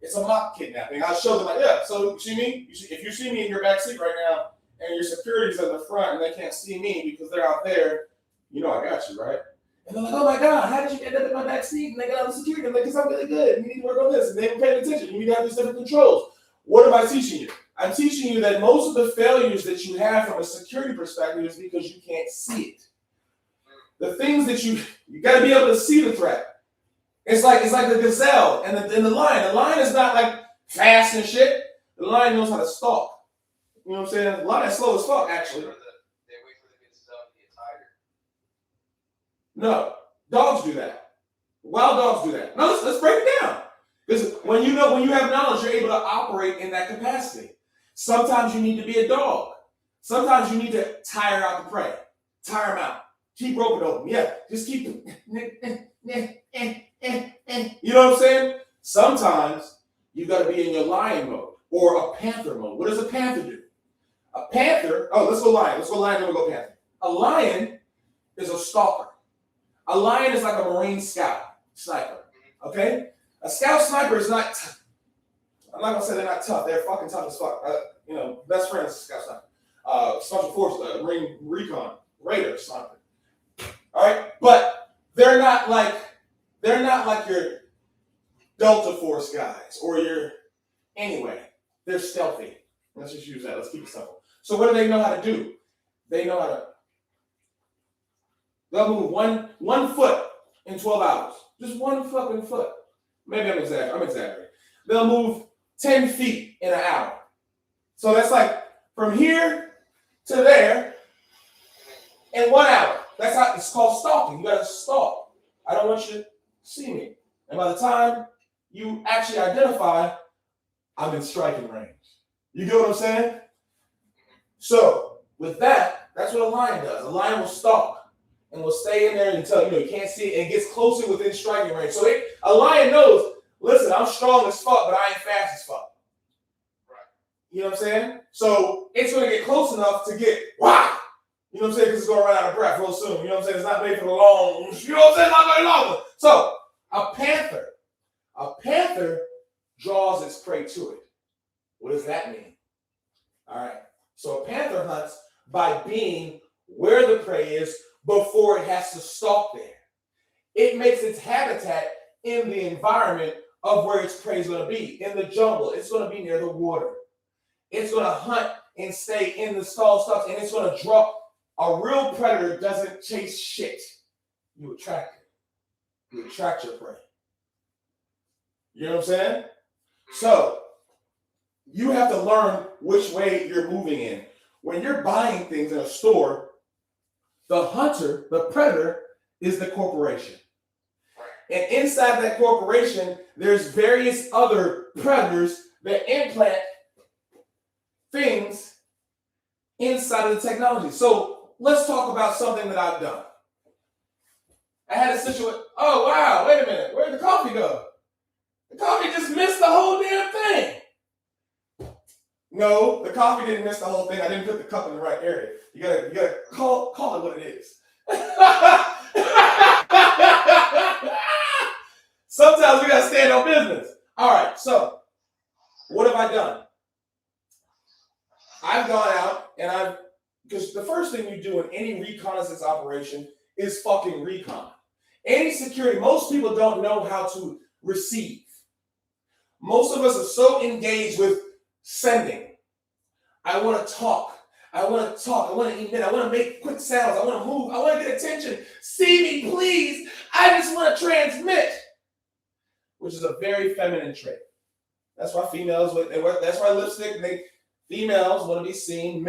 It's a mock kidnapping. I'll show them, like, yeah, so you see me? If you see me in your back seat right now, and your security's in the front, and they can't see me because they're out there, you know I got you, right? And they're like, oh my God, how did you end up in my back seat? And they got all the security. I'm like, because I'm really good. You need to work on this. And they were paying attention. You need to have these different controls. What am I teaching you? I'm teaching you that most of the failures that you have from a security perspective is because you can't see it. The things that you got to be able to see the threat. It's like the gazelle and the lion. The lion is not like fast and shit. The lion knows how to stalk. You know what I'm saying? The lion is slow as fuck, actually. They wait for the good stuff to get tired. No, dogs do that. Wild dogs do that. No, let's break it down. Because when you have knowledge, you're able to operate in that capacity. Sometimes you need to be a dog. Sometimes you need to tire out the prey. Tire them out. Keep roping open. Yeah, just keep. You know what I'm saying? Sometimes you got to be in your lion mode or a panther mode. What does a panther do? A panther. Oh, let's go lion. Let's go lion. Then we'll go panther. A lion is a stalker. A lion is like a Marine scout sniper. Okay? A scout sniper is not. I'm not gonna say they're not tough. They're fucking tough as fuck. Best friend is a scout sniper. Special forces, Marine recon, Raider sniper. All right, but they're not like your Delta Force guys or your. Anyway, they're stealthy. Let's just use that. Let's keep it simple. So what do they know how to do? They know how to. They'll move one foot in 12 hours. Just one fucking foot. Maybe I'm exaggerating. They'll move 10 feet in an hour. So that's like from here to there in 1 hour. That's how it's called stalking. You gotta stalk. I don't want you to see me. And by the time you actually identify, I'm in striking range. You get what I'm saying? So with that, that's what a lion does. A lion will stalk and will stay in there until you can't see it and gets closer within striking range. So a lion knows, listen, I'm strong as fuck, but I ain't fast as fuck. Right. You know what I'm saying? So it's going to get close enough to get wah. You know what I'm saying? Because it's going to run out of breath real soon. You know what I'm saying? It's not made for the long. You know what I'm saying? Not very long. So a panther draws its prey to it. What does that mean? All right. So a panther hunts by being where the prey is before it has to stalk there. It makes its habitat in the environment of where its prey is going to be. In the jungle, it's going to be near the water. It's going to hunt and stay in the stall stalks, and it's going to drop. A real predator doesn't chase shit. You attract it. You attract your prey. You know what I'm saying? So, you have to learn which way you're moving in. When you're buying things in a store, the hunter, the predator, is the corporation. And inside that corporation, there's various other predators that implant things inside of the technology. So let's talk about something that I've done. I had a situation. Oh, wow, wait a minute. Where'd the coffee go? The coffee just missed the whole damn thing. No, the coffee didn't miss the whole thing. I didn't put the cup in the right area. You gotta call it what it is. Sometimes we gotta stand on business. All right, so what have I done? I've gone out and because the first thing you do in any reconnaissance operation is fucking recon. Any security, most people don't know how to receive. Most of us are so engaged with sending. I want to talk. I want to emit. I want to make quick sounds. I want to move. I want to get attention. See me, please. I just want to transmit, which is a very feminine trait. That's why females, that's why lipstick, females want to be seen.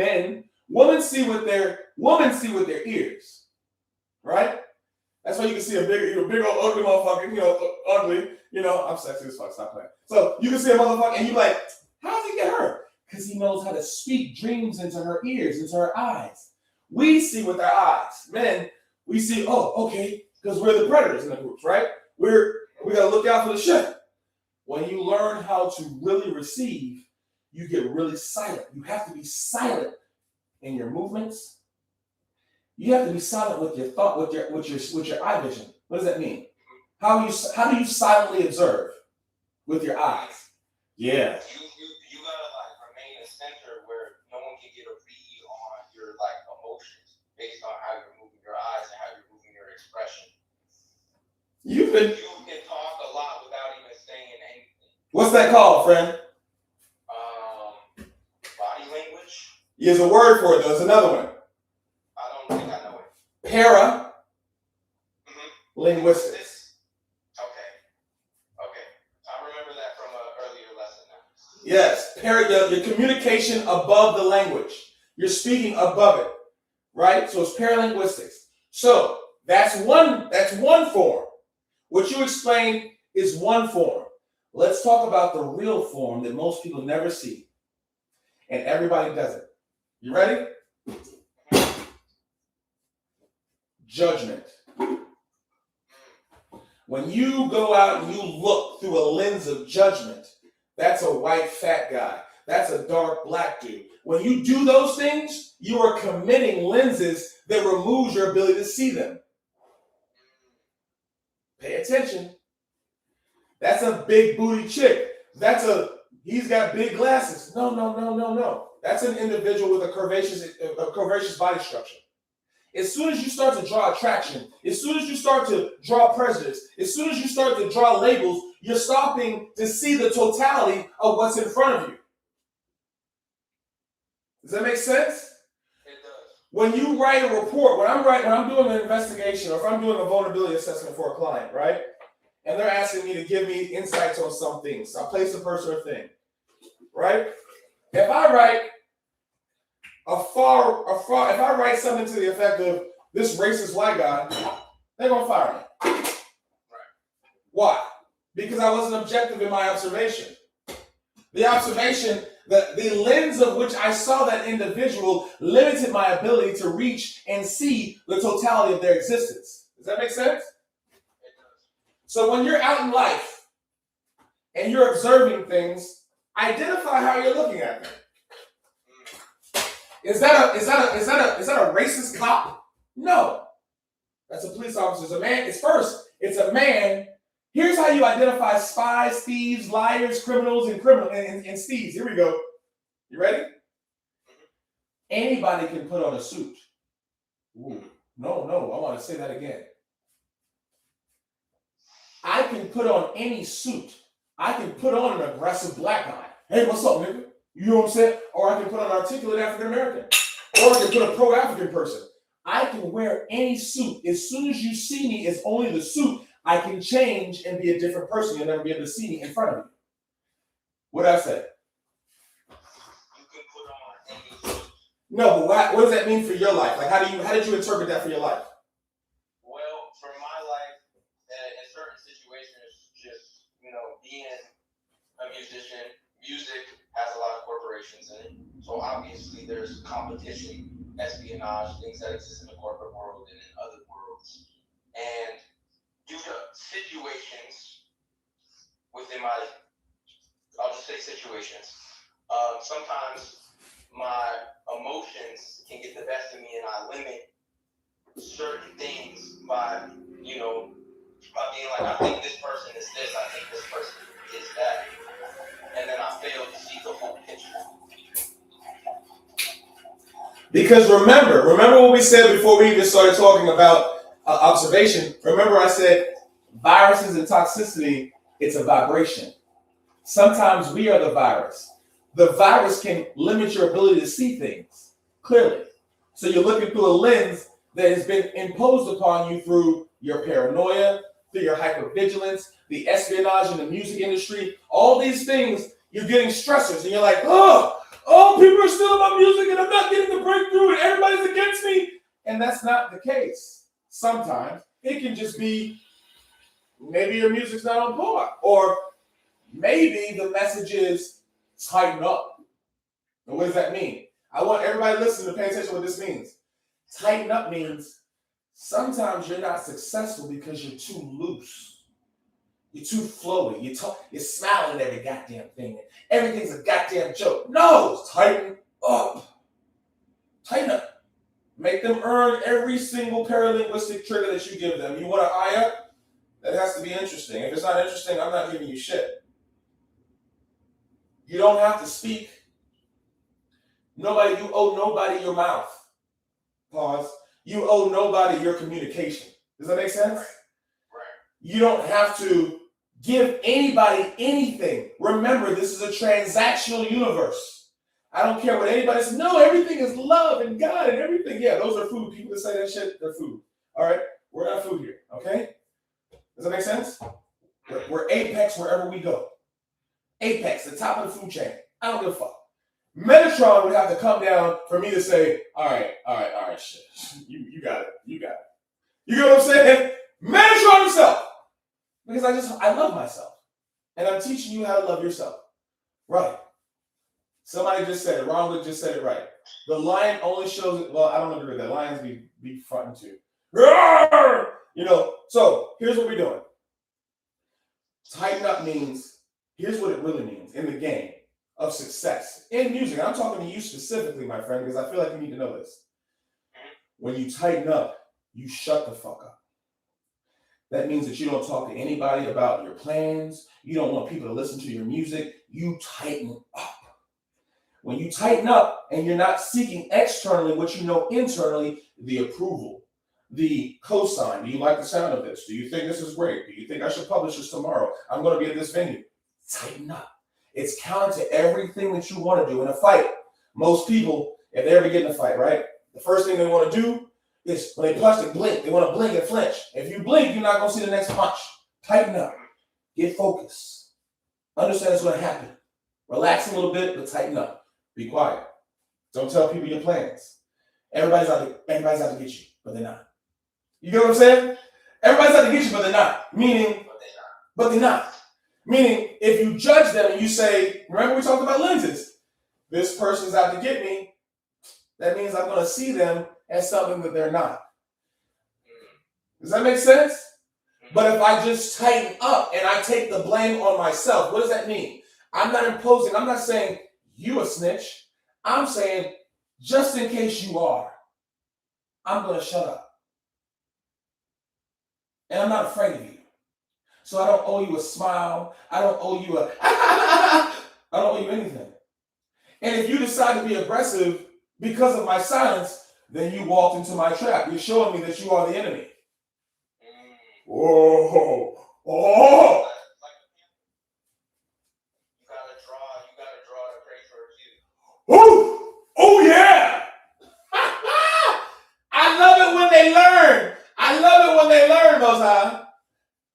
Women see with their ears, right? That's why you can see a big old ugly motherfucker, ugly, I'm sexy as fuck, stop playing. So you can see a motherfucker and you're like, how does he get her? Because he knows how to speak dreams into her ears, into her eyes. We see with our eyes. Men, we see, oh, okay, because we're the predators in the groups, right? We gotta look out for the shit. When you learn how to really receive, you get really silent. You have to be silent in your movements. You have to be silent with your thought, with your eye vision. What does that mean? How do you silently observe with your eyes? Yeah. You gotta remain in a center where no one can get a read on your emotions based on how you're moving your eyes and how you're moving your expression. You can talk a lot without even saying anything. What's that called, friend? Body language. There's a word for it. There's another one. I don't think I know it. Para. Linguistics. Okay. I remember that from an earlier lesson now. Yes, your communication above the language. You're speaking above it, right? So it's paralinguistics. So that's one form. What you explained is one form. Let's talk about the real form that most people never see. And everybody does it. You ready? Judgment. When you go out and you look through a lens of judgment, that's a white fat guy. That's a dark black dude. When you do those things, you are committing lenses that removes your ability to see them. Pay attention. That's a big booty chick. He's got big glasses. No. That's an individual with a curvaceous body structure. As soon as you start to draw attraction, as soon as you start to draw prejudice, as soon as you start to draw labels, you're stopping to see the totality of what's in front of you. Does that make sense? It does. When you write a report, when I'm doing an investigation or if I'm doing a vulnerability assessment for a client, right? And they're asking me to give me insights on some things. I place a person or thing, right? If I write if I write something to the effect of this racist white guy, they're gonna fire me. Right. Why? Because I wasn't objective in my observation. The observation, the lens of which I saw that individual limited my ability to reach and see the totality of their existence. Does that make sense? It does. So when you're out in life and you're observing things, identify how you're looking at them. Is that a racist cop? No. That's a police officer. It's a man. It's a man. Here's how you identify spies, thieves, liars, criminals, and thieves. Here we go. You ready? Anybody can put on a suit. Ooh, no, I want to say that again. I can put on any suit. I can put on an aggressive black guy. Hey, what's up, nigga? You know what I'm saying? Or I can put on an articulate African American. Or I can put a pro-African person. I can wear any suit. As soon as you see me as only the suit, I can change and be a different person. You'll never be able to see me in front of you. What did I say? You can put on any suit. No, but what does that mean for your life? Like, how did you interpret that for your life? Well, for my life, in certain situations, just being a musician, music has a lot of corporations in it. So obviously there's competition, espionage, things that exist in the corporate world and in other worlds. And due to situations within I'll just say situations, Sometimes my emotions can get the best of me, and I limit certain things by, by being like, I think this person is this, I think this person is that, and then I fail to see the whole picture. Because remember what we said before we even started talking about observation. Remember I said viruses and toxicity, it's a vibration. Sometimes we are the virus. The virus can limit your ability to see things clearly. So you're looking through a lens that has been imposed upon you through your paranoia, through your hypervigilance, the espionage in the music industry, all these things, you're getting stressors and you're like, people are stealing my music and I'm not getting the breakthrough and everybody's against me. And that's not the case. Sometimes it can just be maybe your music's not on par, or maybe the message is tighten up. And what does that mean? I want everybody listening to pay attention to what this means. Tighten up means sometimes you're not successful because you're too loose. You're too flowy. You're smiling at every goddamn thing. Everything's a goddamn joke. No, tighten up. Tighten up. Make them earn every single paralinguistic trigger that you give them. You want to eye up? That has to be interesting. If it's not interesting, I'm not giving you shit. You don't have to speak. You owe nobody your mouth. Pause. You owe nobody your communication. Does that make sense? Right. You don't have to give anybody anything. Remember, this is a transactional universe. I don't care what anybody says. No, everything is love and God and everything. Yeah, those are food. People that say that shit, they're food. All right? We're not food here, okay? Does that make sense? We're apex wherever we go. Apex, the top of the food chain. I don't give a fuck. Metatron would have to come down for me to say, all right, shit. You got it. You know what I'm saying? Metatron himself. Because I love myself. And I'm teaching you how to love yourself. Right. Somebody just said it. Ron just said it right. The lion only shows it. Well, I don't agree with that. Lions be fronting too. So here's what we're doing. Tighten up means, here's what it really means in the game of success. In music, I'm talking to you specifically, my friend, because I feel like you need to know this. When you tighten up, you shut the fuck up. That means that you don't talk to anybody about your plans. You don't want people to listen to your music. You tighten up. When you tighten up and you're not seeking externally what you know internally, the approval, the cosign. Do you like the sound of this? Do you think this is great? Do you think I should publish this tomorrow? I'm going to be at this venue. Tighten up. It's counter to everything that you want to do in a fight. Most people, if they ever get in a fight, right? The first thing they want to do is when they punch, they blink. They want to blink and flinch. If you blink, you're not going to see the next punch. Tighten up. Get focused. Understand it's going to happen. Relax a little bit, but tighten up. Be quiet. Don't tell people your plans. Everybody's out to get you, but they're not. You get what I'm saying? Everybody's out to get you, but they're not. Meaning, but they're not. Meaning, if you judge them and you say, remember we talked about lenses. This person's out to get me. That means I'm going to see them as something that they're not. Does that make sense? But if I just tighten up and I take the blame on myself, what does that mean? I'm not imposing. I'm not saying you a snitch. I'm saying just in case you are, I'm going to shut up. And I'm not afraid of you. So I don't owe you a smile. I don't owe you I don't owe you anything. And if you decide to be aggressive because of my silence, then you walked into my trap. You're showing me that you are the enemy. Whoa. Oh. You gotta draw the prey for you. Ooh. Oh yeah. I love it when they learn. Most High.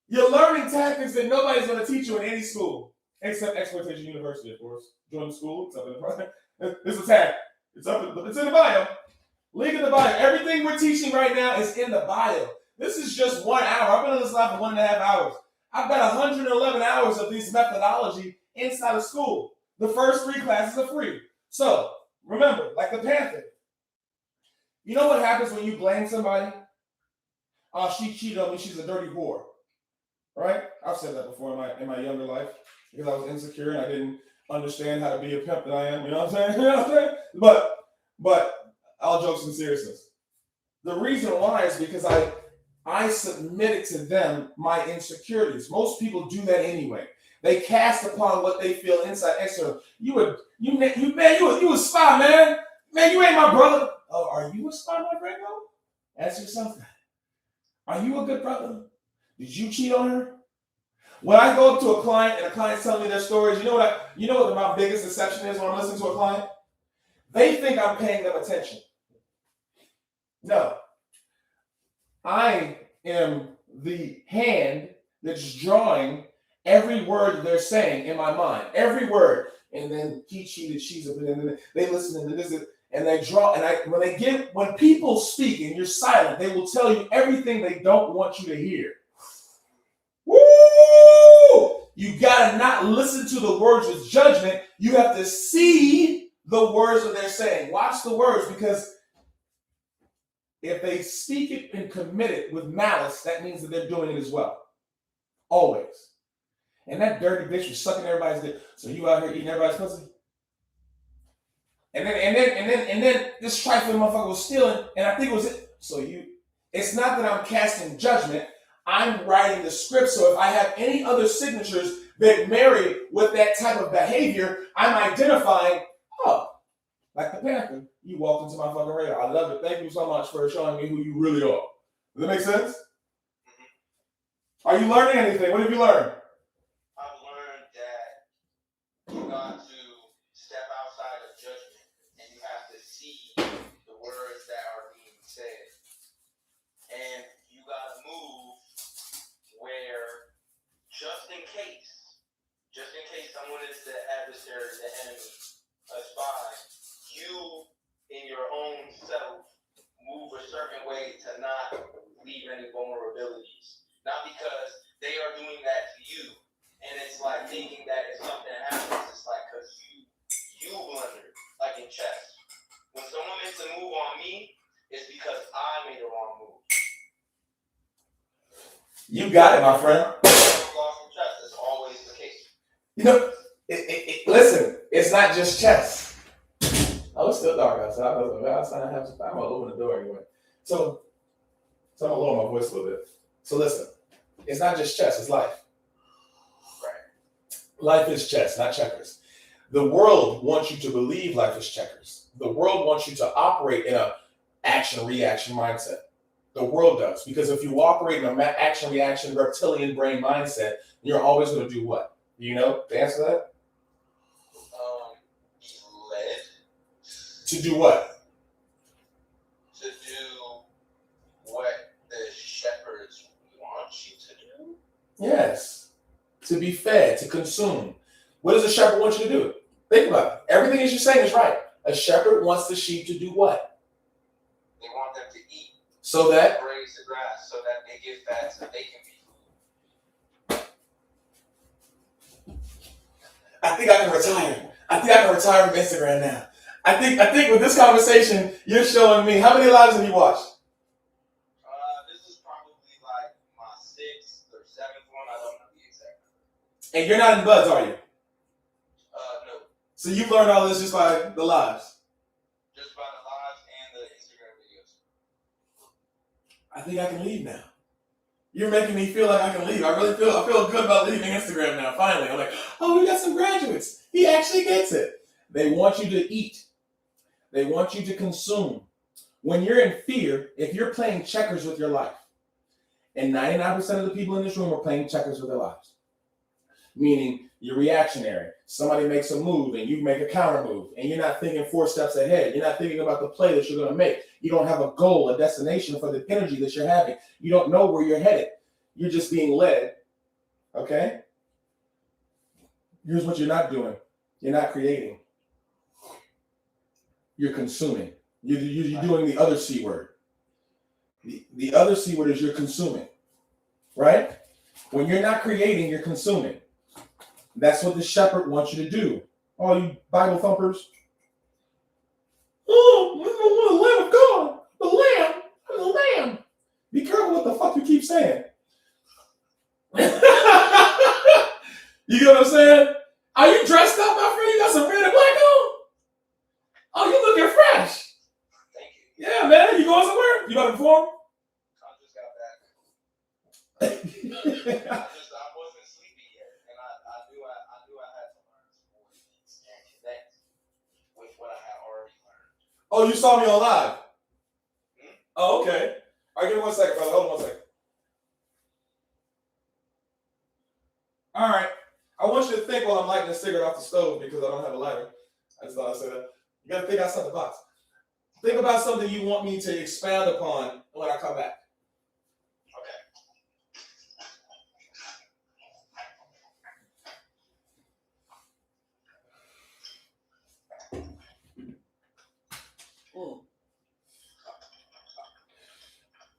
You're learning tactics that nobody's going to teach you in any school, except Exploitation University, of course. Join the school. It's up in the front. It's a tag. It's in the bio. Link in the bio. Everything we're teaching right now is in the bio. This is just 1 hour. I've been on this live for 1.5 hours. I've got 111 hours of this methodology inside of Skool. The first 3 classes are free. So remember, like the Panther. You know what happens when you blame somebody? Oh, she cheated on me. She's a dirty whore. Right? I've said that before in my younger life because I was insecure and understand how to be a pimp that I am. You know what I'm saying? You know what I'm saying? But all jokes and seriousness. The reason why is because I submitted to them my insecurities. Most people do that anyway. They cast upon what they feel inside external. You a spy, man. Man, you ain't my brother. Oh, are you a spy, my friend? Ask yourself that. Are you a good brother? Did you cheat on her? When I go up to a client and a client's telling me their stories, you know what my biggest deception is when I'm listening to a client? They think I'm paying them attention. No. I am the hand that's drawing every word they're saying in my mind. Every word. And then he cheated, she's a, and then they listen to this, and they draw, and when people speak and you're silent, they will tell you everything they don't want you to hear. Woo! You gotta not listen to the words with judgment. You have to see the words that they're saying. Watch the words, because if they speak it and commit it with malice, that means that they're doing it as well. Always. And that dirty bitch was sucking everybody's dick. So you out here eating everybody's pussy? And then this trifling motherfucker was stealing, and I think it was it. So it's not that I'm casting judgment. I'm writing the script, so if I have any other signatures that marry with that type of behavior, I'm identifying, oh, like the Panther, you walked into my fucking radar. I love it. Thank you so much for showing me who you really are. Does that make sense? Are you learning anything? What have you learned? I've learned that you got to step outside of judgment and you have to see the words that are being said. And you got to move where just in case someone is the adversary, the enemy, a spy, you in your own self move a certain way to not leave any vulnerabilities. Not because they are doing that to you, and it's like thinking that if something happens, it's like because you blundered, like in chess. When someone makes a move on me, it's because I made a wrong move. You got it, my friend. Lost in chess. That's always the case. You know, listen, it's not just chess. Oh, it's still dark outside. I'm gonna open the door anyway. So I'm gonna lower my voice a little bit. So listen, it's not just chess, it's life. Right. Life is chess, not checkers. The world wants you to believe life is checkers. The world wants you to operate in a action-reaction mindset. The world does. Because if you operate in an action-reaction reptilian brain mindset, you're always going to do what? You know the answer to that? Be led. To do what? To do what the shepherds want you to do? Yes. To be fed, to consume. What does a shepherd want you to do? Think about it. Everything that you're saying is right. A shepherd wants the sheep to do what? They want them to eat. So that? Graze the grass so that they get fat so they can be food. I think I can retire. I think I can retire from Instagram now. I think with this conversation, you're showing me. How many lives have you watched? This is probably like my 6th or 7th one. I don't know the exact number. And you're not in Buds, are you? No. So you've learned all this just by the lives? Just by the lives and the Instagram videos. I think I can leave now. You're making me feel like I can leave. I feel good about leaving Instagram now, finally. I'm like, oh, we got some graduates. He actually gets it. They want you to eat. They want you to consume. When you're in fear, if you're playing checkers with your life, and 99% of the people in this room are playing checkers with their lives, meaning you're reactionary. Somebody makes a move and you make a counter move, and you're not thinking 4 steps ahead. You're not thinking about the play that you're going to make. You don't have a goal, a destination for the energy that you're having. You don't know where you're headed. You're just being led. Okay? Here's what you're not doing. You're not creating. You're consuming. You're doing the other C word. The other C word is you're consuming. Right? When you're not creating, you're consuming. That's what the shepherd wants you to do. All you Bible thumpers. Oh, the Lamb of God. The Lamb. I'm the Lamb. Be careful what the fuck you keep saying. You get what I'm saying? Are you dressed up, my friend? here? You don't inform? I just got back. I I wasn't sleepy yet, and I knew I had to learn some more things and connect with what I had already learned. Oh, you saw me on live? Hmm? Oh, okay. All right, give me 1 second, brother. Hold on 1 second. All right. I want you to think while I'm lighting a cigarette off the stove because I don't have a lighter. I just thought I'd say that. You got to think outside the box. Think about something you want me to expound upon when I come back.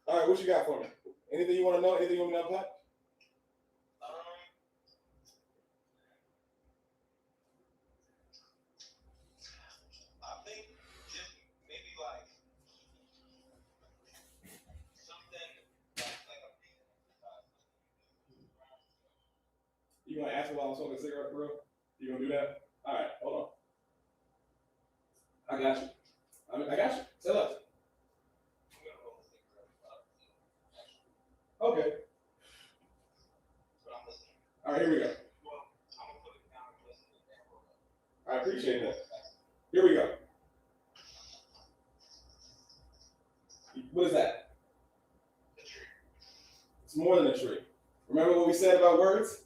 All right, what you got for me? Anything you want to know? Anything you want me to unpack? I think just maybe like something like a breathing exercise. You gonna ask me while I'm smoking a cigarette for real? You gonna do that? All right, hold on. I got you. I got you. Say less. Okay. All right, here we go. I appreciate that. Here we go. What is that? It's more than a tree. Remember what we said about words?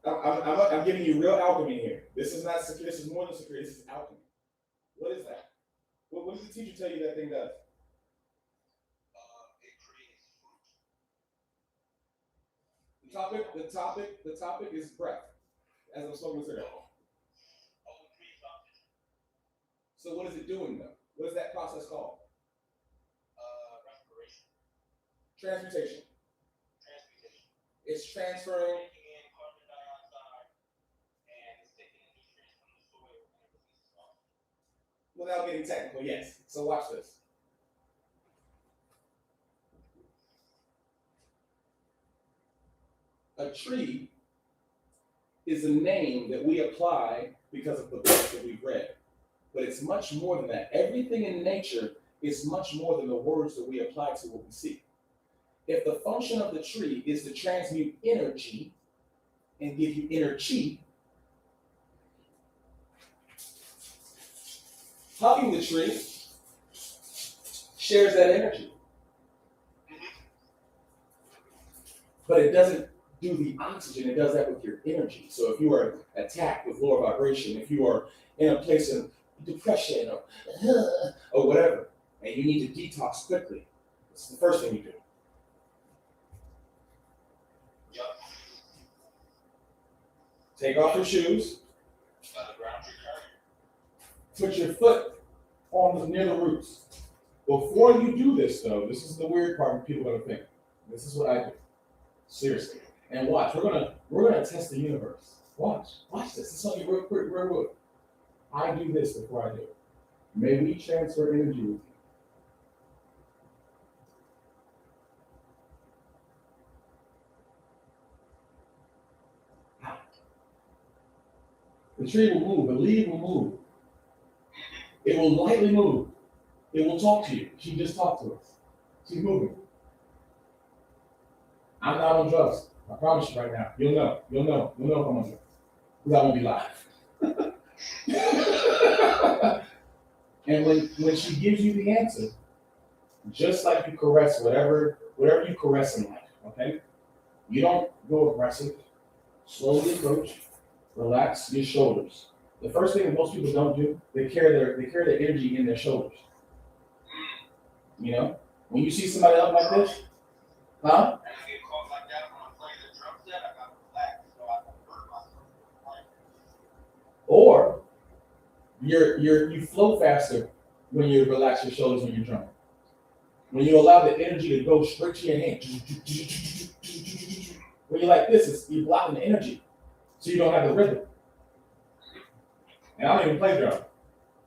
I'm giving you real alchemy here. This is not secret. This is more than secret. This is alchemy. What is that? What does the teacher tell you that thing does? It creates fruit. The topic is breath. As I'm smoking a cigarette. So what is it doing though? What is that process called? Respiration. Transmutation. It's transferring. Taking in carbon dioxide and it's taking the nutrients from the soil and it releases oxygen. Without getting technical, yes. So watch this. A tree is a name that we apply because of the books that we've read. But it's much more than that. Everything in nature is much more than the words that we apply to what we see. If the function of the tree is to transmute energy and give you energy, hugging the tree shares that energy. But it doesn't do the oxygen, it does that with your energy. So if you are attacked with lower vibration, if you are in a place of depression or whatever, and you need to detox quickly, it's the first thing you do. Yep. Take off your shoes. Put your foot near the roots. Before you do this, though, this is the weird part people are gonna think. This is what I do. Seriously. And watch, we're gonna test the universe. Watch this. This is something real quick, real quick. I do this before I do it. May we transfer energy with you. The tree will move, the leaf will move. It will lightly move. It will talk to you. She just talked to us. She's moving. I'm not on drugs. I promise you right now. You'll know if I'm on drugs. Because I won't be live. And when she gives you the answer, just like you caress whatever you caress in life, okay? You don't go aggressive. Slowly approach. Relax your shoulders. The first thing that most people don't do, they carry their energy in their shoulders. You know, when you see somebody up like this, huh? And I get caught like that when I'm playing the drum set, I gotta relax so I don't hurt myself. Or you flow faster when you relax your shoulders when you're drumming. When you allow the energy to go straight to your hand. When you're like this, you're blocking the energy. So you don't have the rhythm. And I don't even play drum.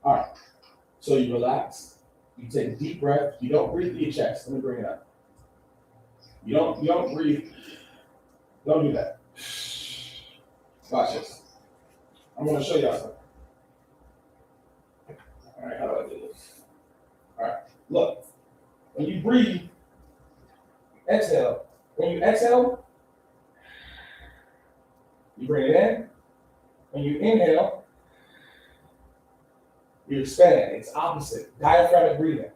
All right. So you relax. You take a deep breath. You don't breathe through your chest. Let me bring it up. You don't breathe. Don't do that. Watch this. I'm going to show y'all something. All right. How do I do this? Look, when you breathe, exhale. When you exhale, you bring it in. When you inhale, you expand. It's opposite. Diaphragmatic breathing.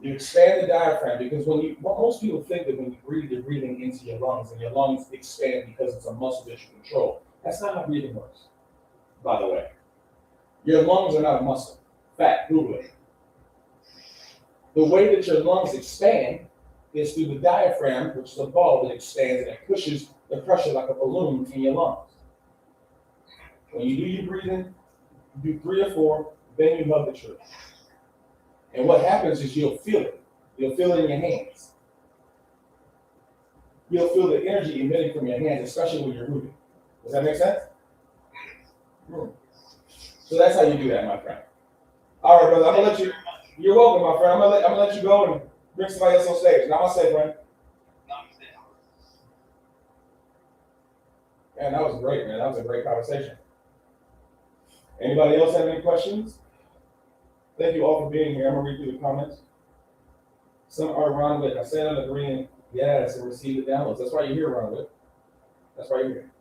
You expand the diaphragm because most people think that when you breathe, you're breathing into your lungs, and your lungs expand because it's a muscle that you control. That's not how breathing works, by the way. Your lungs are not a muscle. Fact, Google it. The way that your lungs expand is through the diaphragm, which is a ball that expands and it pushes the pressure like a balloon in your lungs. When you do your breathing, you do 3 or 4, then you hug the tree. And what happens is you'll feel it. You'll feel it in your hands. You'll feel the energy emitting from your hands, especially when you're moving. Does that make sense? So that's how you do that, my friend. All right, brother, I'm gonna let you. You're welcome, my friend. I'm gonna let you go and bring somebody else on stage. Namaste, friend. Man, that was great, man. That was a great conversation. Anybody else have any questions? Thank you all for being here. I'm gonna read through the comments. Some are Ronwick. I said I'm agreeing, yes, and receive the downloads. That's why you're here, Ronwick. That's why you're here.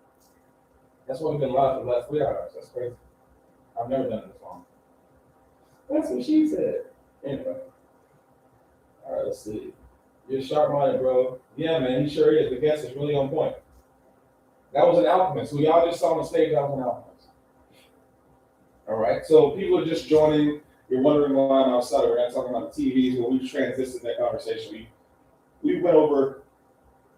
That's why we've been live for the last 3 hours. That's crazy. I've never done it this long. That's what she said. Anyway. All right, let's see. You're sharp-minded, bro. Yeah, man, he sure is. The guest is really on point. That was an alchemist. We all just saw on the stage that was an alchemist. All right, so people are just joining. You're wondering why I'm outside. We're not talking about the TVs. When we transitioned that conversation, we went over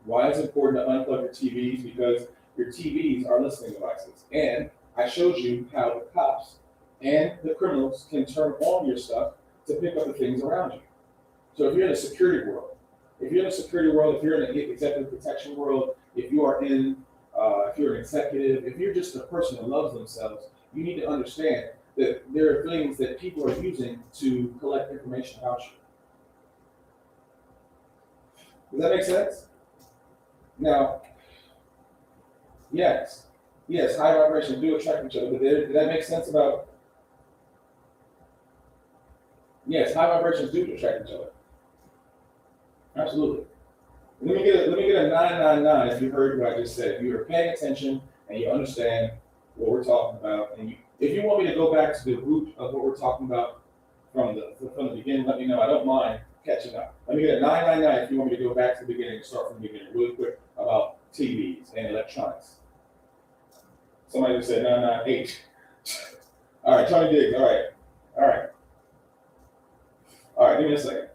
why it's important to unplug your TVs, because your TVs are listening devices. And I showed you how the cops and the criminals can turn on your stuff to pick up the things around you. So if you're in a security world, if you're in an executive protection world, if you're an executive, if you're just a person that loves themselves, you need to understand that there are things that people are using to collect information about you. Does that make sense? Now, yes, high vibrations do attract each other, but did that make sense about? Yes, high vibrations do attract each other. Absolutely. Let me get a 999 if you heard what I just said. If you were paying attention and you understand what we're talking about, and if you want me to go back to the root of what we're talking about from the beginning, let me know. I don't mind catching up. Let me get a 999 if you want me to go back to the beginning and start from the beginning really quick about TVs and electronics. Somebody just said 998. All right, Tony Diggs. All right. Give me a second.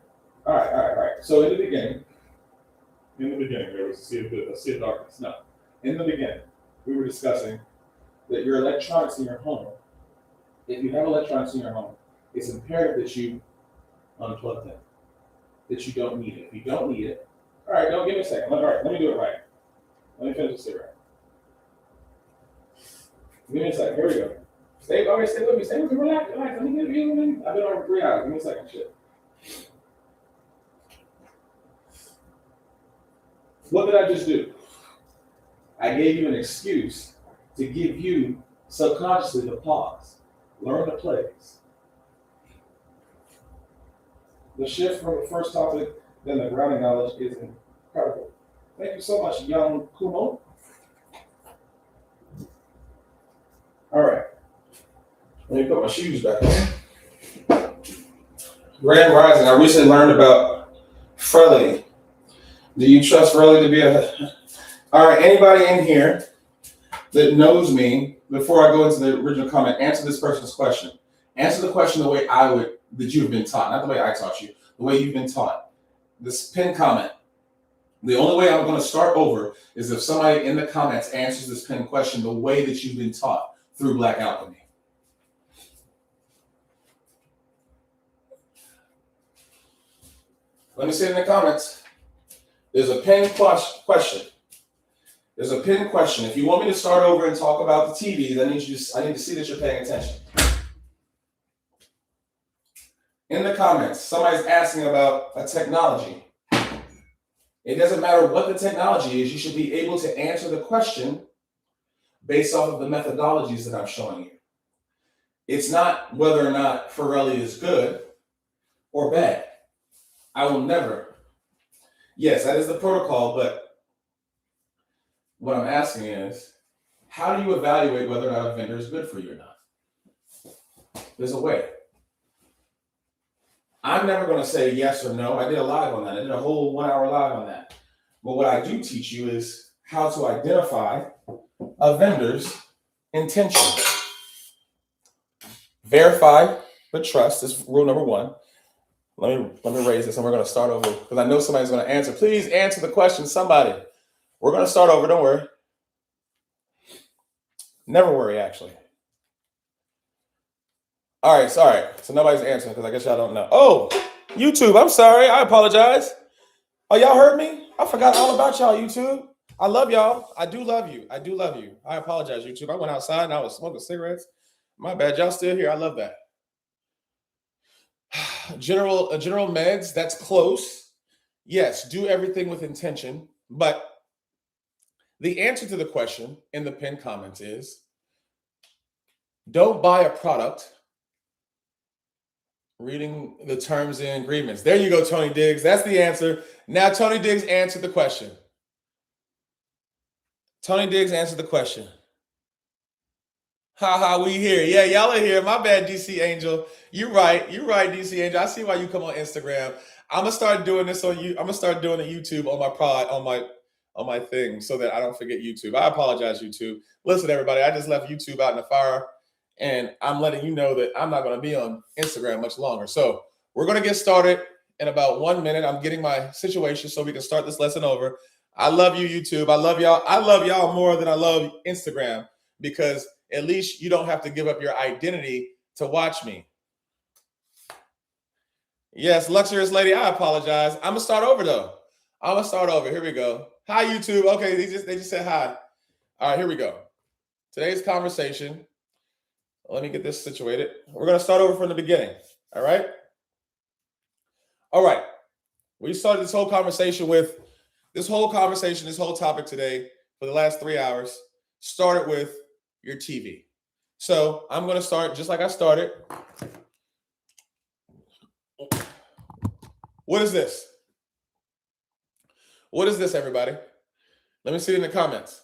All right. So in the beginning, there was a sea of darkness. No. In the beginning, we were discussing that your electronics in your home, if you have electronics in your home, it's imperative that you unplug them, that you don't need it. If you don't need it, all right, don't give me a second. All right, let me do it right. Let me finish this here. Give me a second. Here we go. Stay with me. Stay with me. Relax. Let me give you a minute. I've been over 3 hours. Give me a second. Shit. What did I just do? I gave you an excuse to give you subconsciously the pause. Learn the plays. The shift from the first topic, then the grounding knowledge is incredible. Thank you so much, young Kumo. All right. Let me put my shoes back on. Grand Rising. I recently learned about Frelly. Do you trust Frelly to be a... All right, anybody in here that knows me, before I go into the original comment, answer this person's question. Answer the question the way that you've been taught, not the way I taught you, the way you've been taught. This pinned comment. The only way I'm going to start over is if somebody in the comments answers this pinned question the way that you've been taught through Black Alchemy. Let me see it in the comments. There's a pinned question. There's a pinned question. If you want me to start over and talk about the TVs, I need to see that you're paying attention. In the comments, somebody's asking about a technology. It doesn't matter what the technology is, you should be able to answer the question based off of the methodologies that I'm showing you. It's not whether or not Frelly is good. or bad. I will never. Yes, that is the protocol, but what I'm asking is, how do you evaluate whether or not a vendor is good for you or not? There's a way. I'm never going to say yes or no. I did a live on that. I did a whole 1 hour live on that. But what I do teach you is how to identify a vendor's intention. Verify the trust is rule number one. Let me raise this and we're going to start over because I know somebody's going to answer. Please answer the question, somebody. We're going to start over. Don't worry. Never worry, actually. All right, sorry. So nobody's answering because I guess y'all don't know. Oh, YouTube, I'm sorry. I apologize. Oh, y'all heard me? I forgot all about y'all, YouTube. I love y'all. I do love you. I do love you. I apologize, YouTube. I went outside and I was smoking cigarettes. My bad. Y'all still here. I love that. General meds, that's close. Yes, do everything with intention. But the answer to the question in the pinned comments is don't buy a product reading the terms and agreements. There you go, Tony Diggs. That's the answer. Now, Tony Diggs answered the question. Tony Diggs answered the question. We here. Yeah, y'all are here. My bad, DC Angel. You're right, DC Angel. I see why you come on Instagram. I'm gonna start doing this on you. I'm gonna start doing a YouTube on my pod, on my thing so that I don't forget YouTube. I apologize, YouTube. Listen, everybody, I just left YouTube out in the fire, and I'm letting you know that I'm not gonna be on Instagram much longer. So we're gonna get started in about 1 minute. I'm getting my situation so we can start this lesson over. I love you, YouTube. I love y'all. I love y'all more than I love Instagram because at least you don't have to give up your identity to watch me. Yes, luxurious lady, I apologize. I'm gonna start over though. I'm gonna start over. Here we go. Hi, YouTube. Okay, they just said hi. All right, here we go. Today's conversation. Let me get this situated. We're gonna start over from the beginning. All right. All right. We started this whole conversation, this whole topic today for the last 3 hours started with your TV. So I'm going to start just like I started. What is this? What is this, everybody? Let me see it in the comments.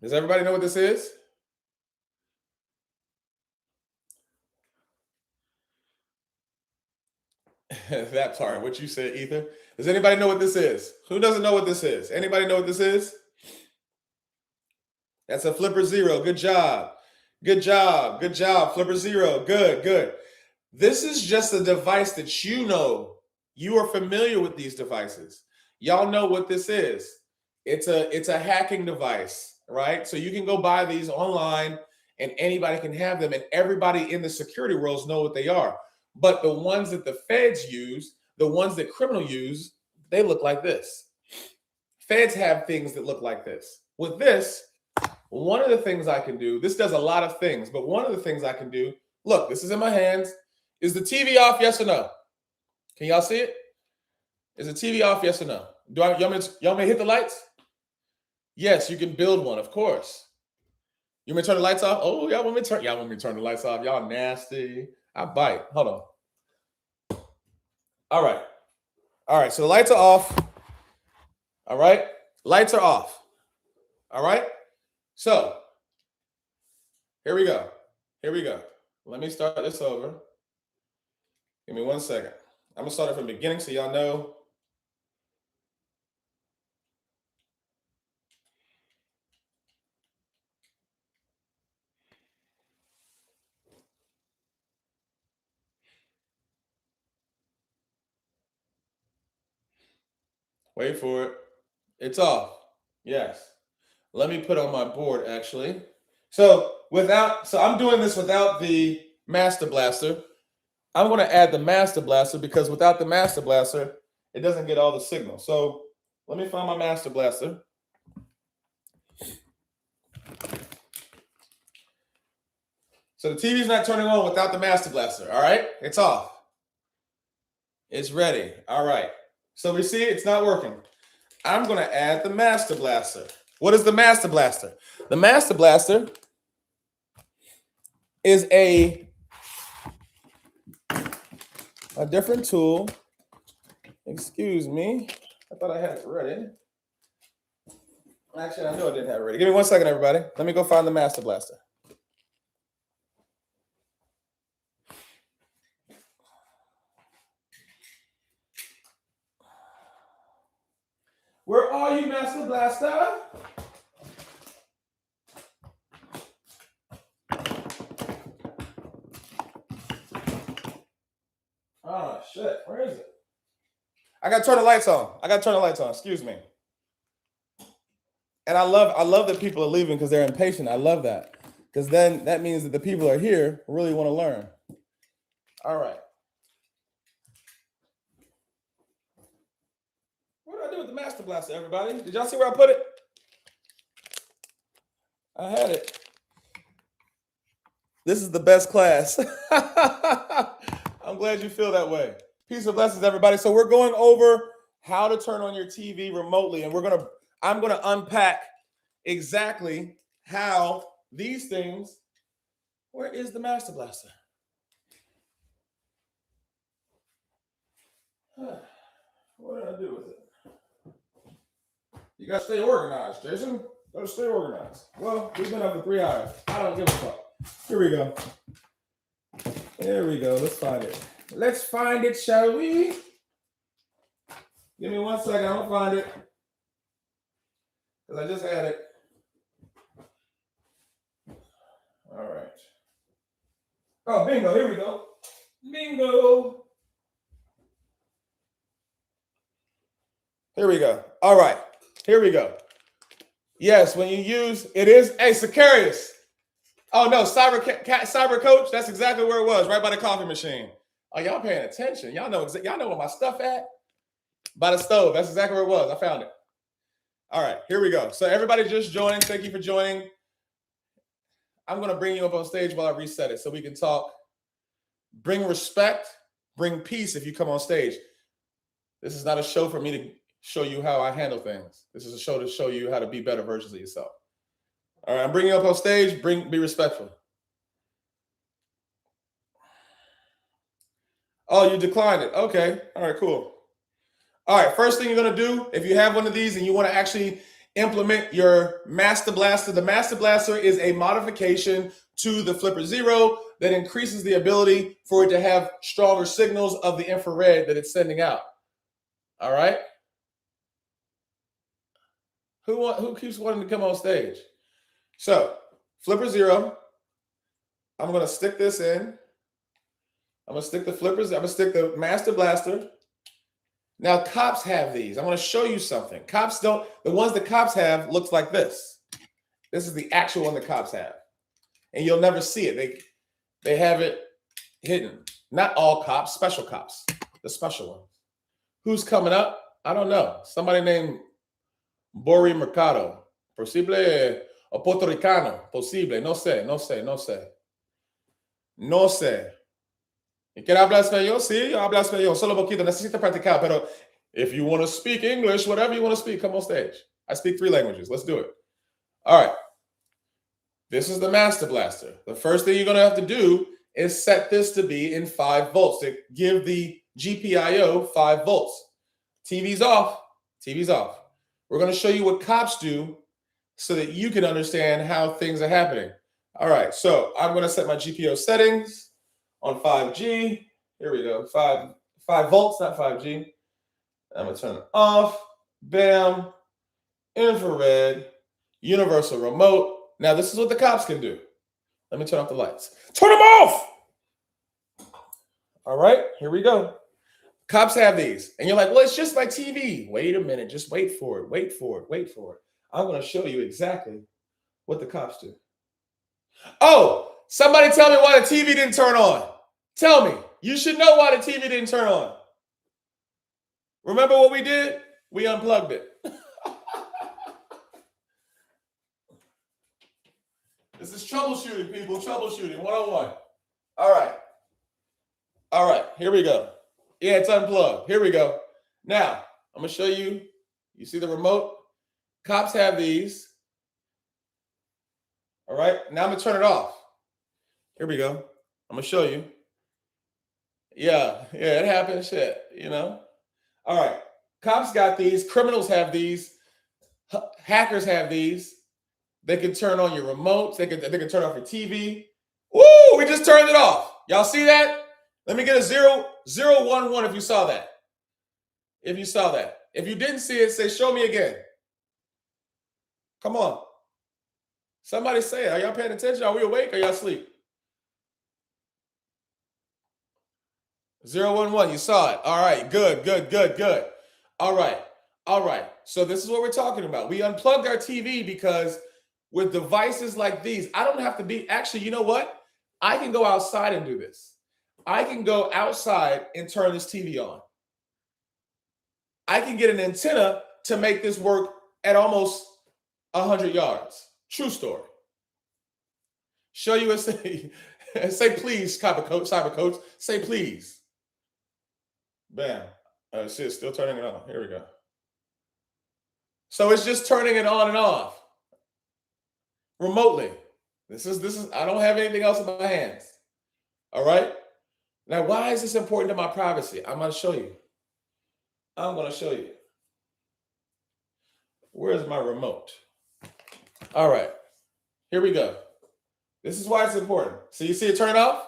Does everybody know what this is? That part, what you said, Ether. Does anybody know what this is? Who doesn't know what this is? Anybody know what this is? That's a Flipper Zero. Good job. Good job. Good job. Flipper Zero. Good, good. This is just a device that you know. You are familiar with these devices. Y'all know what this is. It's a hacking device, right? So you can go buy these online and anybody can have them and everybody in the security worlds know what they are. But the ones that the feds use, the ones that criminals use, they look like this. Feds have things that look like this. With this, one of the things I can do, this does a lot of things, but one of the things I can do, look, this is in my hands. Is the TV off, yes or no? Can y'all see it? Is the TV off, yes or no? Y'all want me to hit the lights? Yes, you can build one, of course. You want me to turn the lights off? Oh, y'all want me to turn the lights off? Y'all nasty. I bite. Hold on. All right. All right, so the lights are off. All right. Lights are off. All right. So here we go. Here we go. Let me start this over. Give me 1 second. I'm going to start it from the beginning so y'all know. Wait for it. It's off. Yes. Let me put on my board, actually. So I'm doing this without the Master Blaster. I'm going to add the Master Blaster because without the Master Blaster, it doesn't get all the signal. So let me find my Master Blaster. So the TV's not turning on without the Master Blaster. All right, it's off. It's ready. All right. So we see it's not working. I'm going to add the Master Blaster. What is the Master Blaster? The Master Blaster is a a different tool. Excuse me. I thought I had it ready. Actually, I know I didn't have it ready. Give me 1 second, everybody. Let me go find the Master Blaster. Where are you, Master Blaster? Oh, shit. Where is it? I got to turn the lights on. Excuse me. And I love that people are leaving because they're impatient. I love that. Because then that means that the people are here who really want to learn. All right. What did I do with the Master Blaster, everybody? Did y'all see where I put it? I had it. This is the best class. I'm glad you feel that way. Peace and blessings, everybody. So we're going over how to turn on your TV remotely, and I'm gonna unpack exactly how these things. Where is the Master Blaster? What did I do with it? You gotta stay organized, Jason. Gotta stay organized. Well, we've been up for 3 hours. I don't give a fuck. Here we go. There we go. Let's find it. Let's find it, shall we? Give me 1 second. I'm gonna find it. Because I just had it. All right. Oh, bingo. Here we go. Bingo. Here we go. All right. Here we go. Yes, when you use, it is, hey, Sicarius. Oh, no, Cyber Coach. That's exactly where it was, right by the coffee machine. Oh, y'all paying attention. Y'all know where my stuff at? By the stove. That's exactly where it was. I found it. All right, here we go. So everybody just joining. Thank you for joining. I'm going to bring you up on stage while I reset it so we can talk. Bring respect. Bring peace if you come on stage. This is not a show for me to show you how I handle things. This is a show to show you how to be better versions of yourself. All right, I'm bringing you up on stage. Be respectful. Oh, you declined it. Okay. All right, cool. All right, first thing you're going to do, if you have one of these and you want to actually implement your Master Blaster, the Master Blaster is a modification to the Flipper Zero that increases the ability for it to have stronger signals of the infrared that it's sending out. All right? Who keeps wanting to come on stage? So, Flipper Zero, I'm going to stick this in. I'm going to stick the flippers. I'm going to stick the Master Blaster. Now, cops have these. I want to show you something. Cops don't. The ones that cops have looks like this. This is the actual one that cops have. And you'll never see it. They have it hidden. Not all cops, special cops. The special ones. Who's coming up? I don't know. Somebody named Bori Mercado. Posible o Puerto Ricano. Posible. No sé. No sé. ¿Y quiere hablar español? Sí, yo hablo español. Solo poquito. Necesito practicar. Pero if you want to speak English, whatever you want to speak, come on stage. I speak 3 languages. Let's do it. All right. This is the Master Blaster. The first thing you're going to have to do is set this to be in 5 volts. To give the GPIO 5 volts. TV's off. TV's off. We're going to show you what cops do so that you can understand how things are happening. All right. So I'm going to set my GPIO settings on 5G. Here we go. 5 volts, not 5G. I'm going to turn it off. Bam. Infrared. Universal remote. Now, this is what the cops can do. Let me turn off the lights. Turn them off! All right, here we go. Cops have these. And you're like, well, it's just my TV. Wait a minute. Just wait for it. Wait for it. I'm going to show you exactly what the cops do. Oh, somebody tell me why the TV didn't turn on. Tell me. You should know why the TV didn't turn on. Remember what we did? We unplugged it. This is troubleshooting, people. Troubleshooting 101. All right. Here we go. Yeah, it's unplugged. Here we go. Now, I'm going to show you. You see the remote? Cops have these. All right. Now I'm going to turn it off. Here we go. I'm going to show you. Yeah, it happens. Shit, you know. All right, cops got these. Criminals have these. Hackers have these. They can turn on your remotes. They can turn off your TV. Woo! We just turned it off. Y'all see that? Let me get a 0, 0, 1, 1 if you saw that. If you saw that. If you didn't see it, say show me again. Come on. Somebody say it. Are y'all paying attention? Are we awake? Or y'all asleep? 0, 1, 1. You saw it. All right. Good. All right. So this is what we're talking about. We unplugged our TV because with devices like these, I don't have to be. Actually, you know what? I can go outside and do this. I can go outside and turn this TV on. I can get an antenna to make this work at almost 100 yards. True story. Show you a say please, cyber coach. Say please. Bam. Shit, still turning it on. Here we go. So it's just turning it on and off remotely. This is. I don't have anything else in my hands. All right. Now, why is this important to my privacy? I'm going to show you. Where's my remote? All right. Here we go. This is why it's important. So you see it turn off?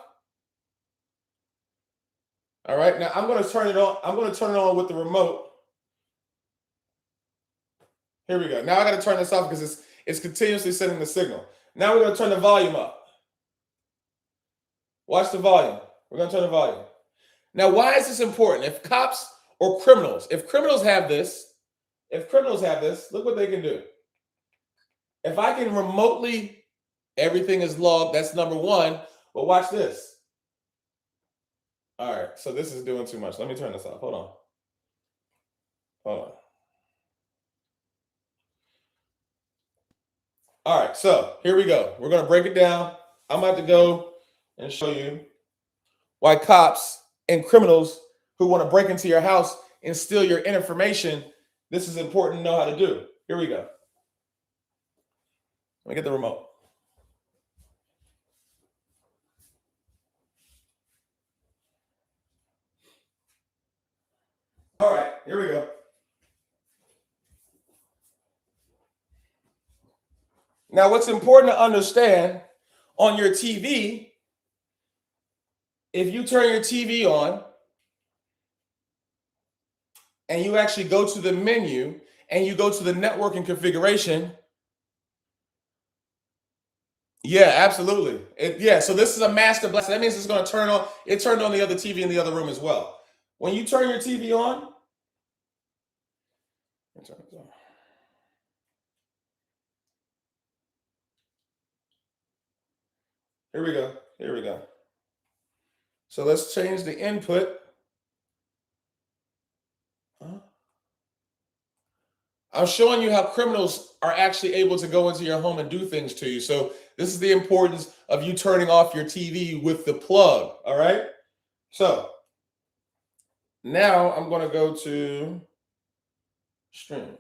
All right. Now I'm going to turn it on. I'm going to turn it on with the remote. Here we go. Now I got to turn this off because it's continuously sending the signal. Now we're going to turn the volume up. Watch the volume. We're going to turn the volume. Now, why is this important? If cops or criminals, if criminals have this, look what they can do. If I can remotely, everything is logged, that's number one. But watch this. All right, so this is doing too much. Let me turn this off. Hold on. All right, so here we go. We're going to break it down. I'm about to go and show you why cops and criminals who want to break into your house and steal your information, this is important to know how to do. Here we go. Let me get the remote. All right, here we go. Now, what's important to understand on your TV, if you turn your TV on and you actually go to the menu and you go to the networking configuration, yeah, absolutely. So this is a master blast. That means it's going to turn on. It turned on the other TV in the other room as well. When you turn your TV on, here we go. So let's change the input. I'm showing you how criminals are actually able to go into your home and do things to you. So this is the importance of you turning off your TV with the plug, all right? So now I'm going to go to stream.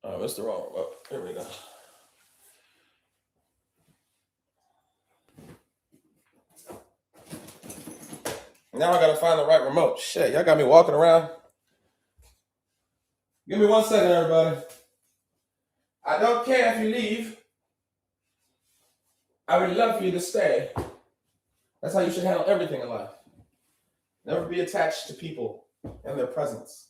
Oh, that's the wrong one. Oh, here we go. Now I got to find the right remote. Shit, y'all got me walking around. Give me 1 second, everybody. I don't care if you leave. I would love for you to stay. That's how you should handle everything in life. Never be attached to people and their presence.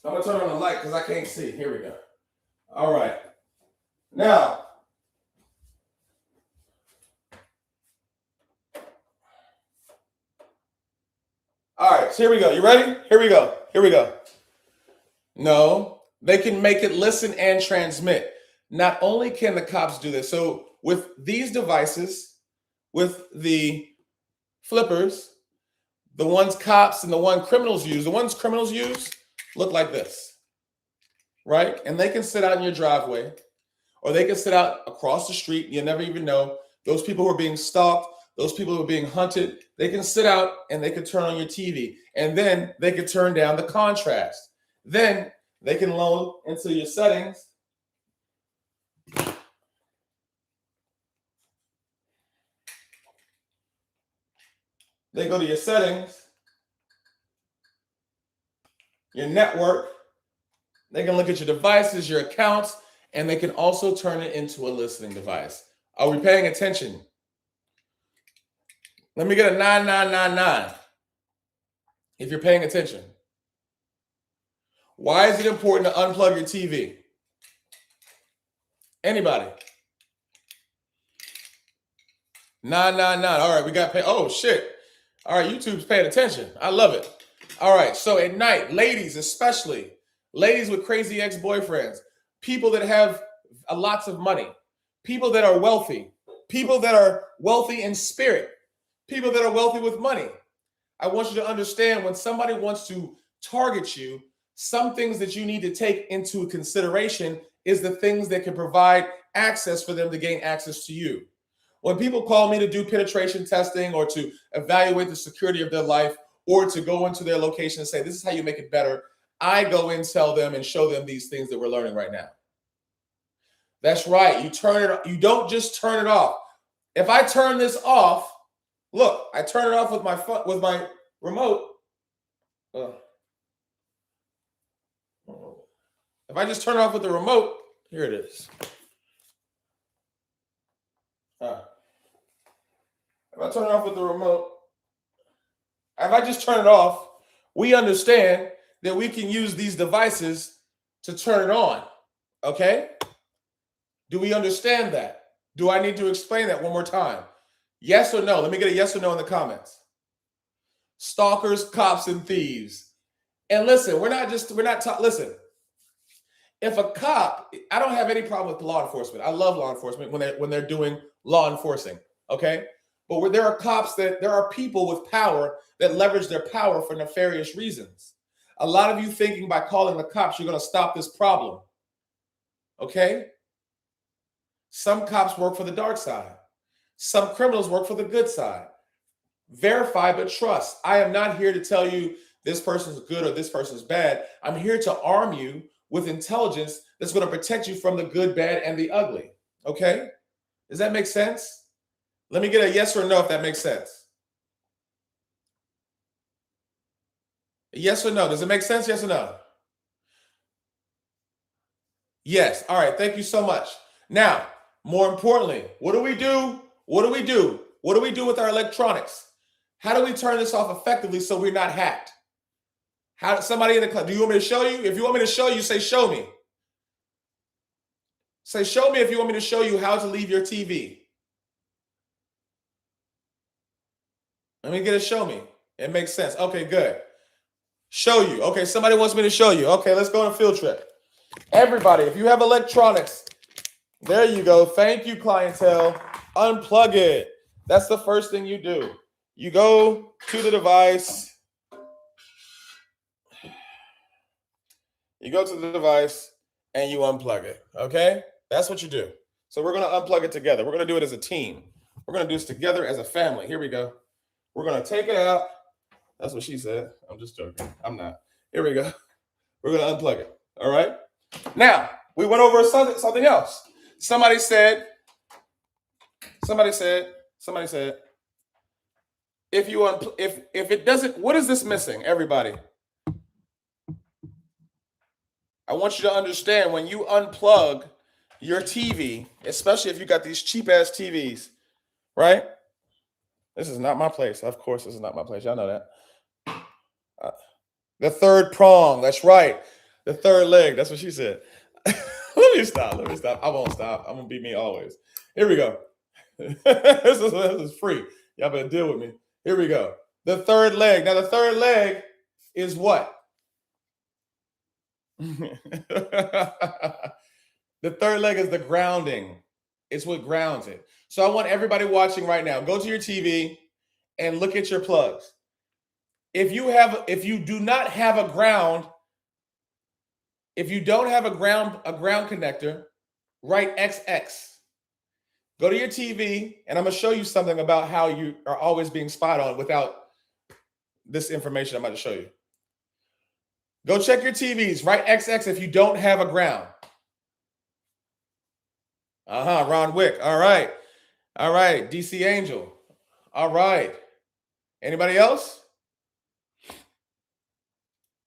I'm going to turn on the light because I can't see. Here we go. All right. Now, all right, so here we go. You ready? Here we go. No, they can make it listen and transmit. Not only can the cops do this, so with these devices, with the flippers, the ones cops and the ones criminals use look like this, right? And they can sit out in your driveway, or they can sit out across the street. You never even know. Those people who are being stalked, those people who are being hunted, they can sit out and they can turn on your TV. And then they can turn down the contrast. Then they can load into your settings. They go to your settings, your network. They can look at your devices, your accounts, and they can also turn it into a listening device. Are we paying attention? Let me get a 9999 if you're paying attention. Why is it important to unplug your TV? Anybody? 999. All right, we got pay. Oh, shit. All right, YouTube's paying attention. I love it. All right, so at night, ladies especially, ladies with crazy ex-boyfriends, people that have lots of money, people that are wealthy in spirit, people that are wealthy with money. I want you to understand when somebody wants to target you, some things that you need to take into consideration is the things that can provide access for them to gain access to you. When people call me to do penetration testing or to evaluate the security of their life or to go into their location and say, this is how you make it better, I go in, tell them, and show them these things that we're learning right now. That's right. You turn it. You don't just turn it off. If I turn this off, look, I turn it off with my remote. If I just turn it off with the remote, here it is. If I turn it off with the remote, if I just turn it off, we understand that we can use these devices to turn it on. Okay? Do we understand that? Do I need to explain that one more time? Yes or no? Let me get a yes or no in the comments. Stalkers, cops, and thieves. And listen, listen. If a cop, I don't have any problem with law enforcement. I love law enforcement when they're doing law enforcing, okay? But where there are people with power that leverage their power for nefarious reasons. A lot of you thinking by calling the cops, you're going to stop this problem, okay? Some cops work for the dark side. Some criminals work for the good side. Verify but trust. I am not here to tell you this person's good or this person's bad. I'm here to arm you with intelligence that's going to protect you from the good, bad, and the ugly. Okay? Does that make sense? Let me get a yes or no if that makes sense. Yes or no? Does it make sense? Yes or no? Yes. All right. Thank you so much. Now, more importantly, what do we do? What do we do? What do we do with our electronics? How do we turn this off effectively so we're not hacked? How somebody in the club, do you want me to show you? If you want me to show you, say show me. Say show me if you want me to show you how to leave your TV. Let me get a show me. It makes sense. Okay, good. Show you. Okay, somebody wants me to show you. Okay, let's go on a field trip. Everybody, if you have electronics, there you go. Thank you, clientele. Unplug it. That's the first thing you do. You go to the device. You go to the device and you unplug it. Okay? That's what you do. So we're going to unplug it together. We're going to do it as a team. We're going to do this together as a family. Here we go. We're going to take it out. That's what she said. I'm just joking. I'm not. Here we go. We're going to unplug it. All right? Now, we went over something else. Somebody said, if it doesn't, what is this missing, everybody? I want you to understand when you unplug your TV, especially if you got these cheap ass TVs, right? This is not my place. Of course, this is not my place. Y'all know that. The third prong. That's right. The third leg. That's what she said. Let me stop. I won't stop. I'm going to be me always. Here we go. This is free. Y'all better deal with me. Here we go. The third leg. Now, the third leg is what? The third leg is the grounding. It's what grounds it. So I want everybody watching right now, go to your TV and look at your plugs. If you don't have a ground connector, write XX. Go to your TV, and I'm going to show you something about how you are always being spied on without this information I'm about to show you. Go check your TVs. Write XX if you don't have a ground. Ron Wick. All right. DC Angel. All right. Anybody else?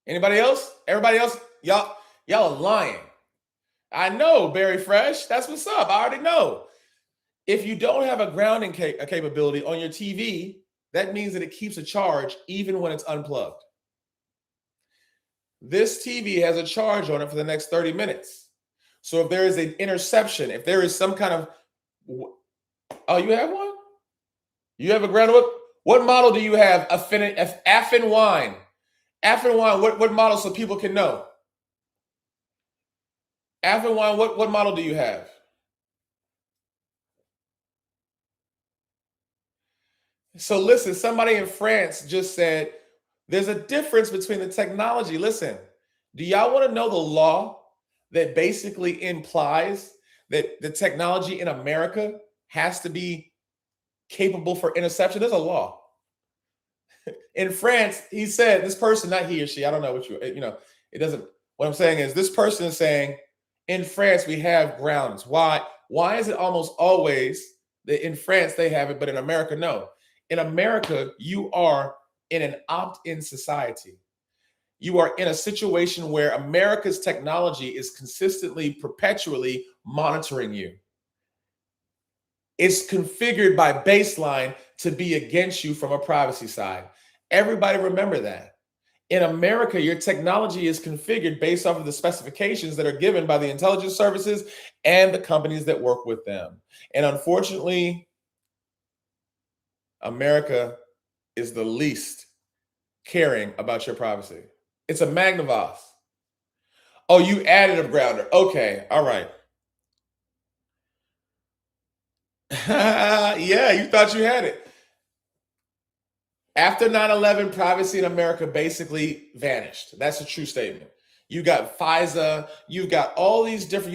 Anybody else? Everybody else? Y'all are lying. I know, Barry Fresh. That's what's up. I already know. If you don't have a grounding capability on your TV, that means that it keeps a charge even when it's unplugged. This TV has a charge on it for the next 30 minutes. So if there is an interception, if there is some kind of, oh, you have one? You have a ground? What model do you have? Affin Wine. Affin Wine, what model so people can know? Affin Wine, what model do you have? So listen, somebody in France just said, there's a difference between the technology. Listen, do y'all want to know the law that basically implies that the technology in America has to be capable for interception? There's a law. In France, he said, this person, not he or she, I don't know what it doesn't, what I'm saying is this person is saying, in France, we have grounds. Why is it almost always that in France they have it, but in America, no? In America, you are in an opt-in society. You are in a situation where America's technology is consistently, perpetually monitoring you. It's configured by baseline to be against you from a privacy side. Everybody remember that. In America, your technology is configured based off of the specifications that are given by the intelligence services and the companies that work with them. And unfortunately, America is the least caring about your privacy. It's a Magnavox. Oh, you added a grounder. Okay, all right. Yeah, you thought you had it. After 9/11, privacy in America basically vanished. That's a true statement. You got FISA, you've got all these different,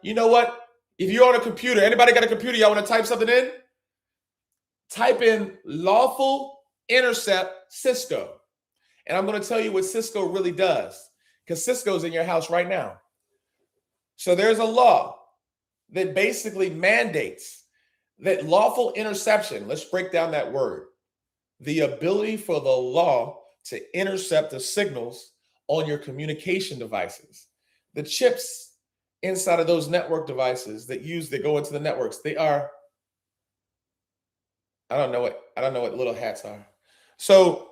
you know what? If you're on a computer, anybody got a computer, y'all want to type something in? Type in lawful intercept Cisco. And I'm going to tell you what Cisco really does, because Cisco's in your house right now. So there's a law that basically mandates that lawful interception, let's break down that word, the ability for the law to intercept the signals on your communication devices. The chips inside of those network devices that go into the networks, they are, I don't know what little hats are. So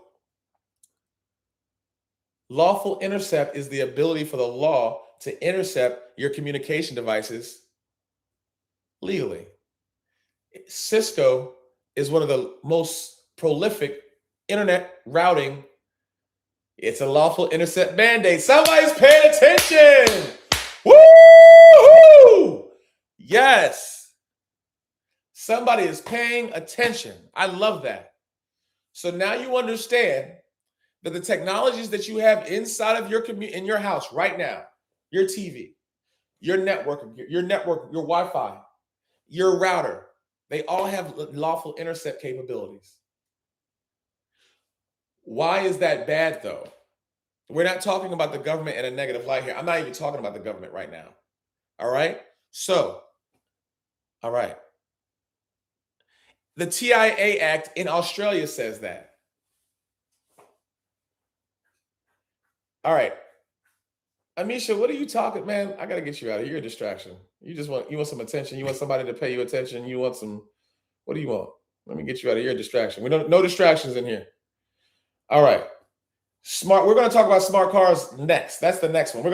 lawful intercept is the ability for the law to intercept your communication devices legally. Cisco is one of the most prolific internet routing. It's a lawful intercept mandate. Somebody's paying attention. Woo! Yes. Somebody is paying attention. I love that. So now you understand that the technologies that you have inside of in your house right now, your TV, your network, your Wi-Fi, your router, they all have lawful intercept capabilities. Why is that bad, though? We're not talking about the government in a negative light here. I'm not even talking about the government right now. All right? So, all right. The TIA Act in Australia says that. All right. Amisha, what are you talking, man? I got to get you out of here. You're a distraction. You want some attention. You want somebody to pay you attention. You want some, what do you want? Let me get you out of here. Distraction. No distractions in here. All right. We're going to talk about smart cars next. That's the next one.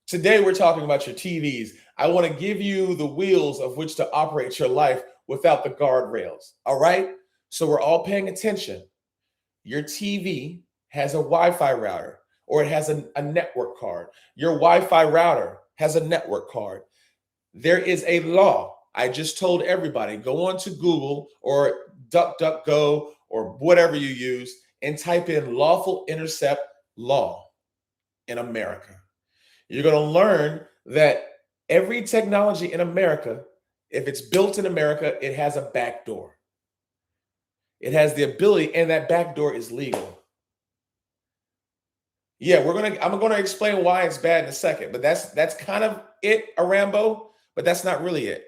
Today we're talking about your TVs. I want to give you the wheels of which to operate your life without the guardrails. All right. So we're all paying attention. Your TV has a Wi-Fi router, or it has a network card. Your Wi-Fi router has a network card. There is a law. I just told everybody, go on to Google or DuckDuckGo or whatever you use and type in lawful intercept law in America. You're going to learn that every technology in America, if it's built in America, it has a back door. It has the ability, and that back door is legal. Yeah, I'm going to explain why it's bad in a second, but that's kind of it, Arambo, but that's not really it.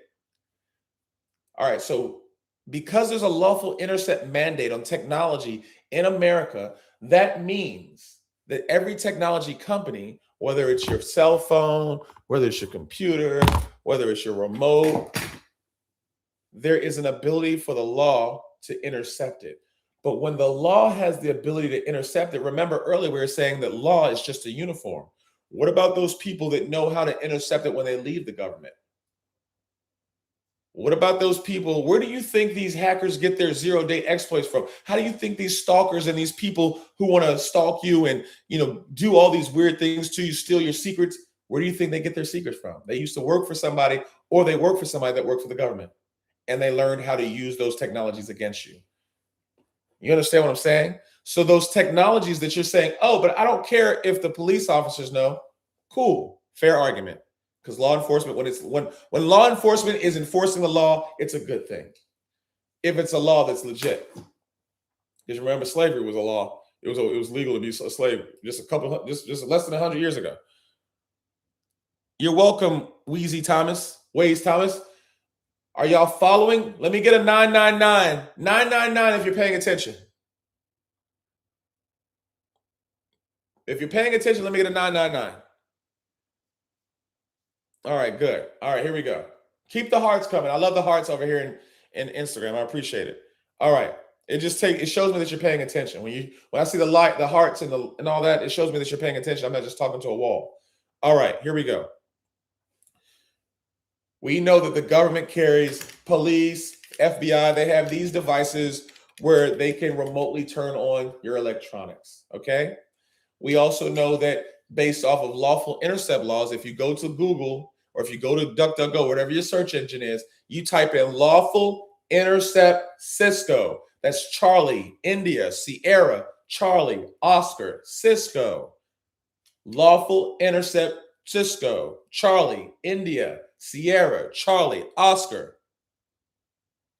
All right, so Because there's a lawful intercept mandate on technology in America, that means that every technology company, whether it's your cell phone, whether it's your computer, whether it's your remote, there is an ability for the law to intercept it. But when the law has the ability to intercept it, remember earlier we were saying that law is just a uniform. What about those people that know how to intercept it when they leave the government? What about those people? Where do you think these hackers get their zero-day exploits from? How do you think these stalkers and these people who want to stalk you and do all these weird things to you, steal your secrets? Where do you think they get their secrets from? They used to work for somebody, or they work for somebody that worked for the government, and they learned how to use those technologies against you. You understand what I'm saying? So those technologies that you're saying, oh, but I don't care if the police officers know. Cool, fair argument. Because law enforcement, when law enforcement is enforcing the law, it's a good thing. If it's a law that's legit. Because remember, slavery was a law. It was legal to be a slave just less than 100 years ago. You're welcome, Waze Thomas. Are y'all following? Let me get a 999. 999 if you're paying attention. If you're paying attention, let me get a 999. All right, good. All right, here we go. Keep the hearts coming. I love the hearts over here in Instagram. I appreciate it. All right. It shows me that you're paying attention. When I see the light, the hearts and all that, it shows me that you're paying attention. I'm not just talking to a wall. All right, here we go. We know that the government carries police, FBI, they have these devices where they can remotely turn on your electronics, okay? We also know that based off of lawful intercept laws, if you go to Google or if you go to DuckDuckGo, whatever your search engine is, you type in lawful intercept Cisco. That's Charlie, India, Sierra, Charlie, Oscar, Cisco. Lawful intercept Cisco, Charlie, India, Sierra, Charlie, Oscar.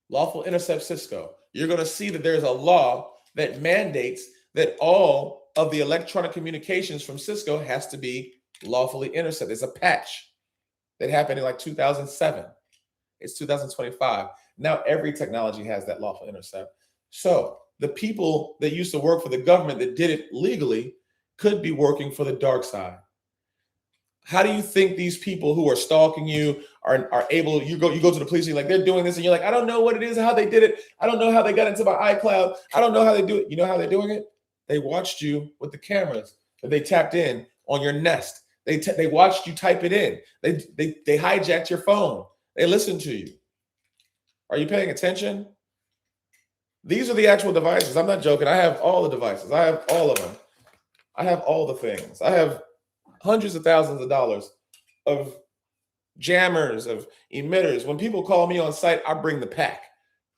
Lawful intercept Cisco. You're going to see that there's a law that mandates that all of the electronic communications from Cisco has to be lawfully intercepted. There's a patch that happened in like 2007. It's 2025. Now every technology has that lawful intercept. So the people that used to work for the government that did it legally could be working for the dark side. How do you think these people who are stalking you are able? You go to the police, and you're like, they're doing this, and you're like, I don't know what it is, how they did it. I don't know how they got into my iCloud. I don't know how they do it. You know how they're doing it? They watched you with the cameras that they tapped in on your Nest. They watched you type it in. They hijacked your phone. They listened to you. Are you paying attention? These are the actual devices. I'm not joking. I have all the devices. I have all of them. I have all the things. I have hundreds of thousands of dollars of jammers, of emitters. When people call me on site, I bring the pack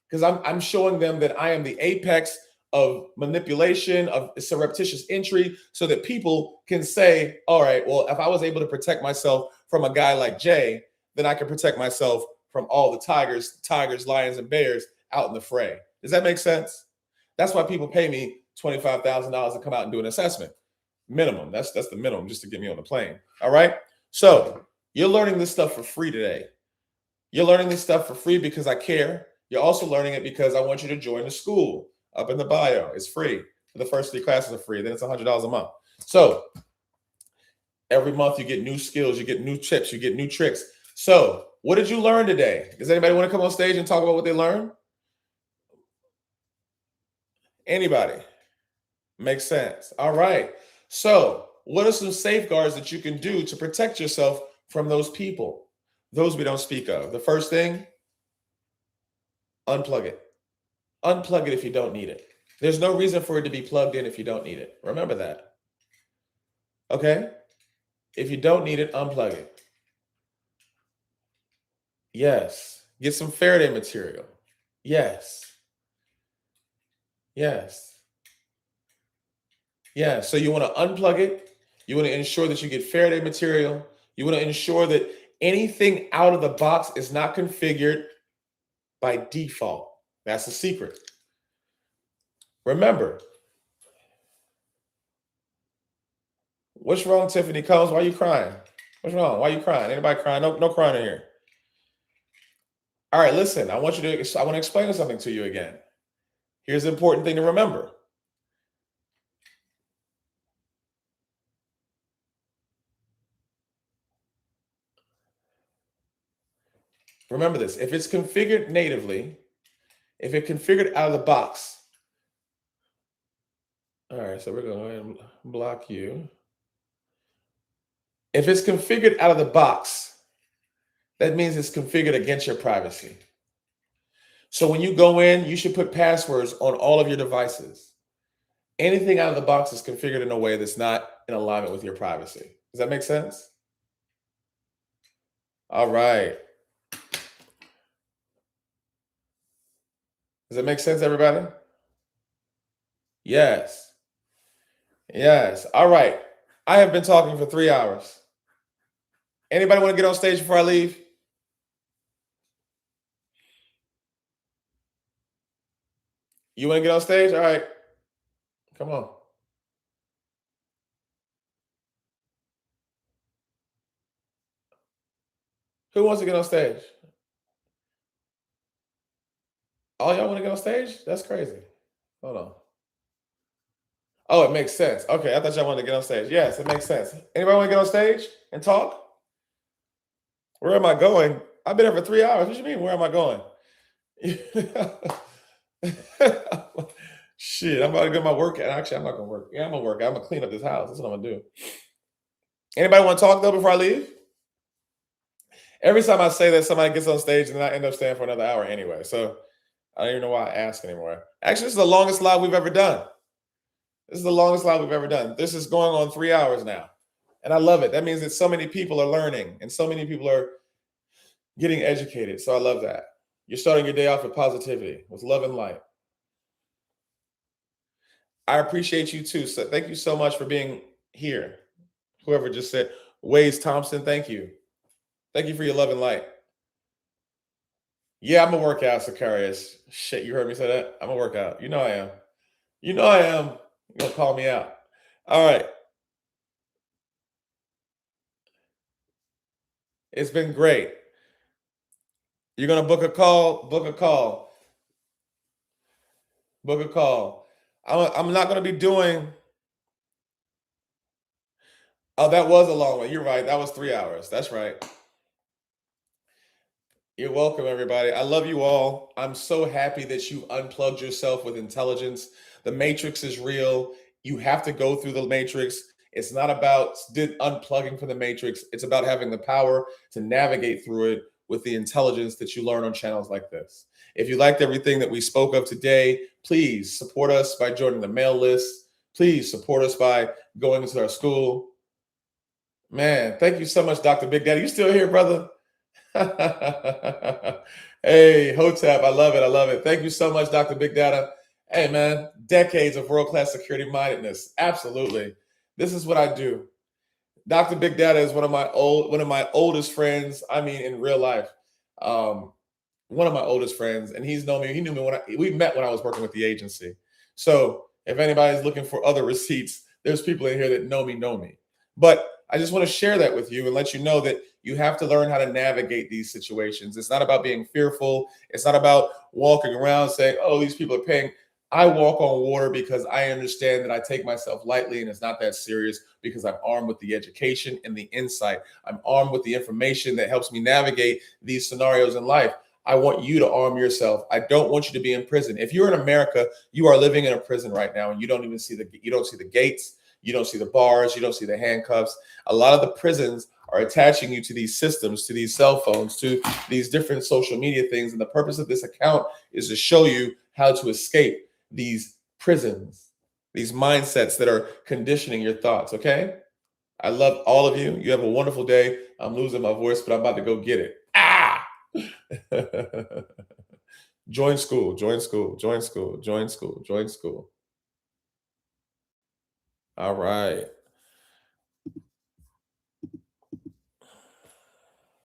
because I'm showing them that I am the apex of manipulation, of surreptitious entry, so that people can say, all right, well, if I was able to protect myself from a guy like Jay, then I can protect myself from all the tigers, lions, and bears out in the fray. Does that make sense? That's why people pay me $25,000 to come out and do an assessment. Minimum. That's the minimum just to get me on the plane. All right. So you're learning this stuff for free today. You're learning this stuff for free because I care. You're also learning it because I want you to join the school up in the bio. It's free. The first 3 classes are free. Then it's $100 a month. So every month you get new skills, you get new tips, you get new tricks. So what did you learn today? Does anybody want to come on stage and talk about what they learned? Anybody? Makes sense. All right. So what are some safeguards that you can do to protect yourself from those people? Those we don't speak of. The first thing, unplug it. Unplug it if you don't need it. There's no reason for it to be plugged in if you don't need it. Remember that. Okay? If you don't need it, unplug it. Yes. Get some Faraday material. Yes. Yes. Yeah, so you want to unplug it. You want to ensure that you get Faraday material. You want to ensure that anything out of the box is not configured by default. That's the secret. Remember, what's wrong, Tiffany Combs? Why are you crying? What's wrong? Why are you crying? Anybody crying? No crying in here. All right, listen, I want to explain something to you again. Here's the important thing to remember. Remember this, if it's configured natively, if it's configured out of the box. All right, so we're going to go ahead and block you. If it's configured out of the box, that means it's configured against your privacy. So when you go in, you should put passwords on all of your devices. Anything out of the box is configured in a way that's not in alignment with your privacy. Does that make sense? All right. Does that make sense, everybody? Yes. Yes. All right. I have been talking for 3 hours. Anybody want to get on stage before I leave? You want to get on stage? All right. Come on. Who wants to get on stage? All y'all want to get on stage? That's crazy. Hold on. Oh, it makes sense. Okay, I thought y'all wanted to get on stage. Yes, it makes sense. Anybody want to get on stage and talk? Where am I going? I've been here for 3 hours. What do you mean, where am I going? Shit, I'm about to get my workout. Actually, I'm not going to work. Yeah, I'm going to work. I'm going to clean up this house. That's what I'm going to do. Anybody want to talk, though, before I leave? Every time I say that, somebody gets on stage, and then I end up staying for another hour anyway. So I don't even know why I ask anymore. Actually, this is the longest live we've ever done. This is the longest live we've ever done. This is going on 3 hours now. And I love it. That means that so many people are learning and so many people are getting educated. So I love that. You're starting your day off with positivity, with love and light. I appreciate you too. So thank you so much for being here. Whoever just said, Waze Thompson, thank you. Thank you for your love and light. Yeah, I'm a workout, Sicarius. Shit, you heard me say that? I'm a workout. You know I am. You know I am. You're going to call me out. All right. It's been great. You're going to book a call? Book a call. Book a call. I'm not going to be doing... Oh, that was a long one. You're right. That was 3 hours. That's right. You're welcome, everybody. I love you all. I'm so happy that you unplugged yourself with intelligence. The matrix is real. You have to go through the matrix. It's not about unplugging from the matrix. It's about having the power to navigate through it with the intelligence that you learn on channels like this. If you liked everything that we spoke of today, please support us by joining the mail list. Please support us by going into our school. Man, thank you so much, Dr. Big Daddy. You still here, brother? Hey, Hotep, I love it. I love it. Thank you so much, Dr. Big Data. Hey, man, decades of world-class security mindedness. Absolutely. This is what I do. Dr. Big Data is one of my oldest friends. I mean, in real life, one of my oldest friends, and he's known me. He knew me we met when I was working with the agency. So if anybody's looking for other receipts, there's people in here that know me. But I just want to share that with you and let you know that you have to learn how to navigate these situations. It's not about being fearful. It's not about walking around saying, oh, these people are paying. I walk on water because I understand that I take myself lightly and it's not that serious because I'm armed with the education and the insight. I'm armed with the information that helps me navigate these scenarios in life. I want you to arm yourself. I don't want you to be in prison. If you're in America, you are living in a prison right now and you don't see the gates. You don't see the bars. You don't see the handcuffs. A lot of the prisons are attaching you to these systems, to these cell phones, to these different social media things. And the purpose of this account is to show you how to escape these prisons, these mindsets that are conditioning your thoughts. Okay. I love all of you. You have a wonderful day. I'm losing my voice, but I'm about to go get it. Ah! Join Skool, join Skool, join Skool, join Skool, join Skool. All right.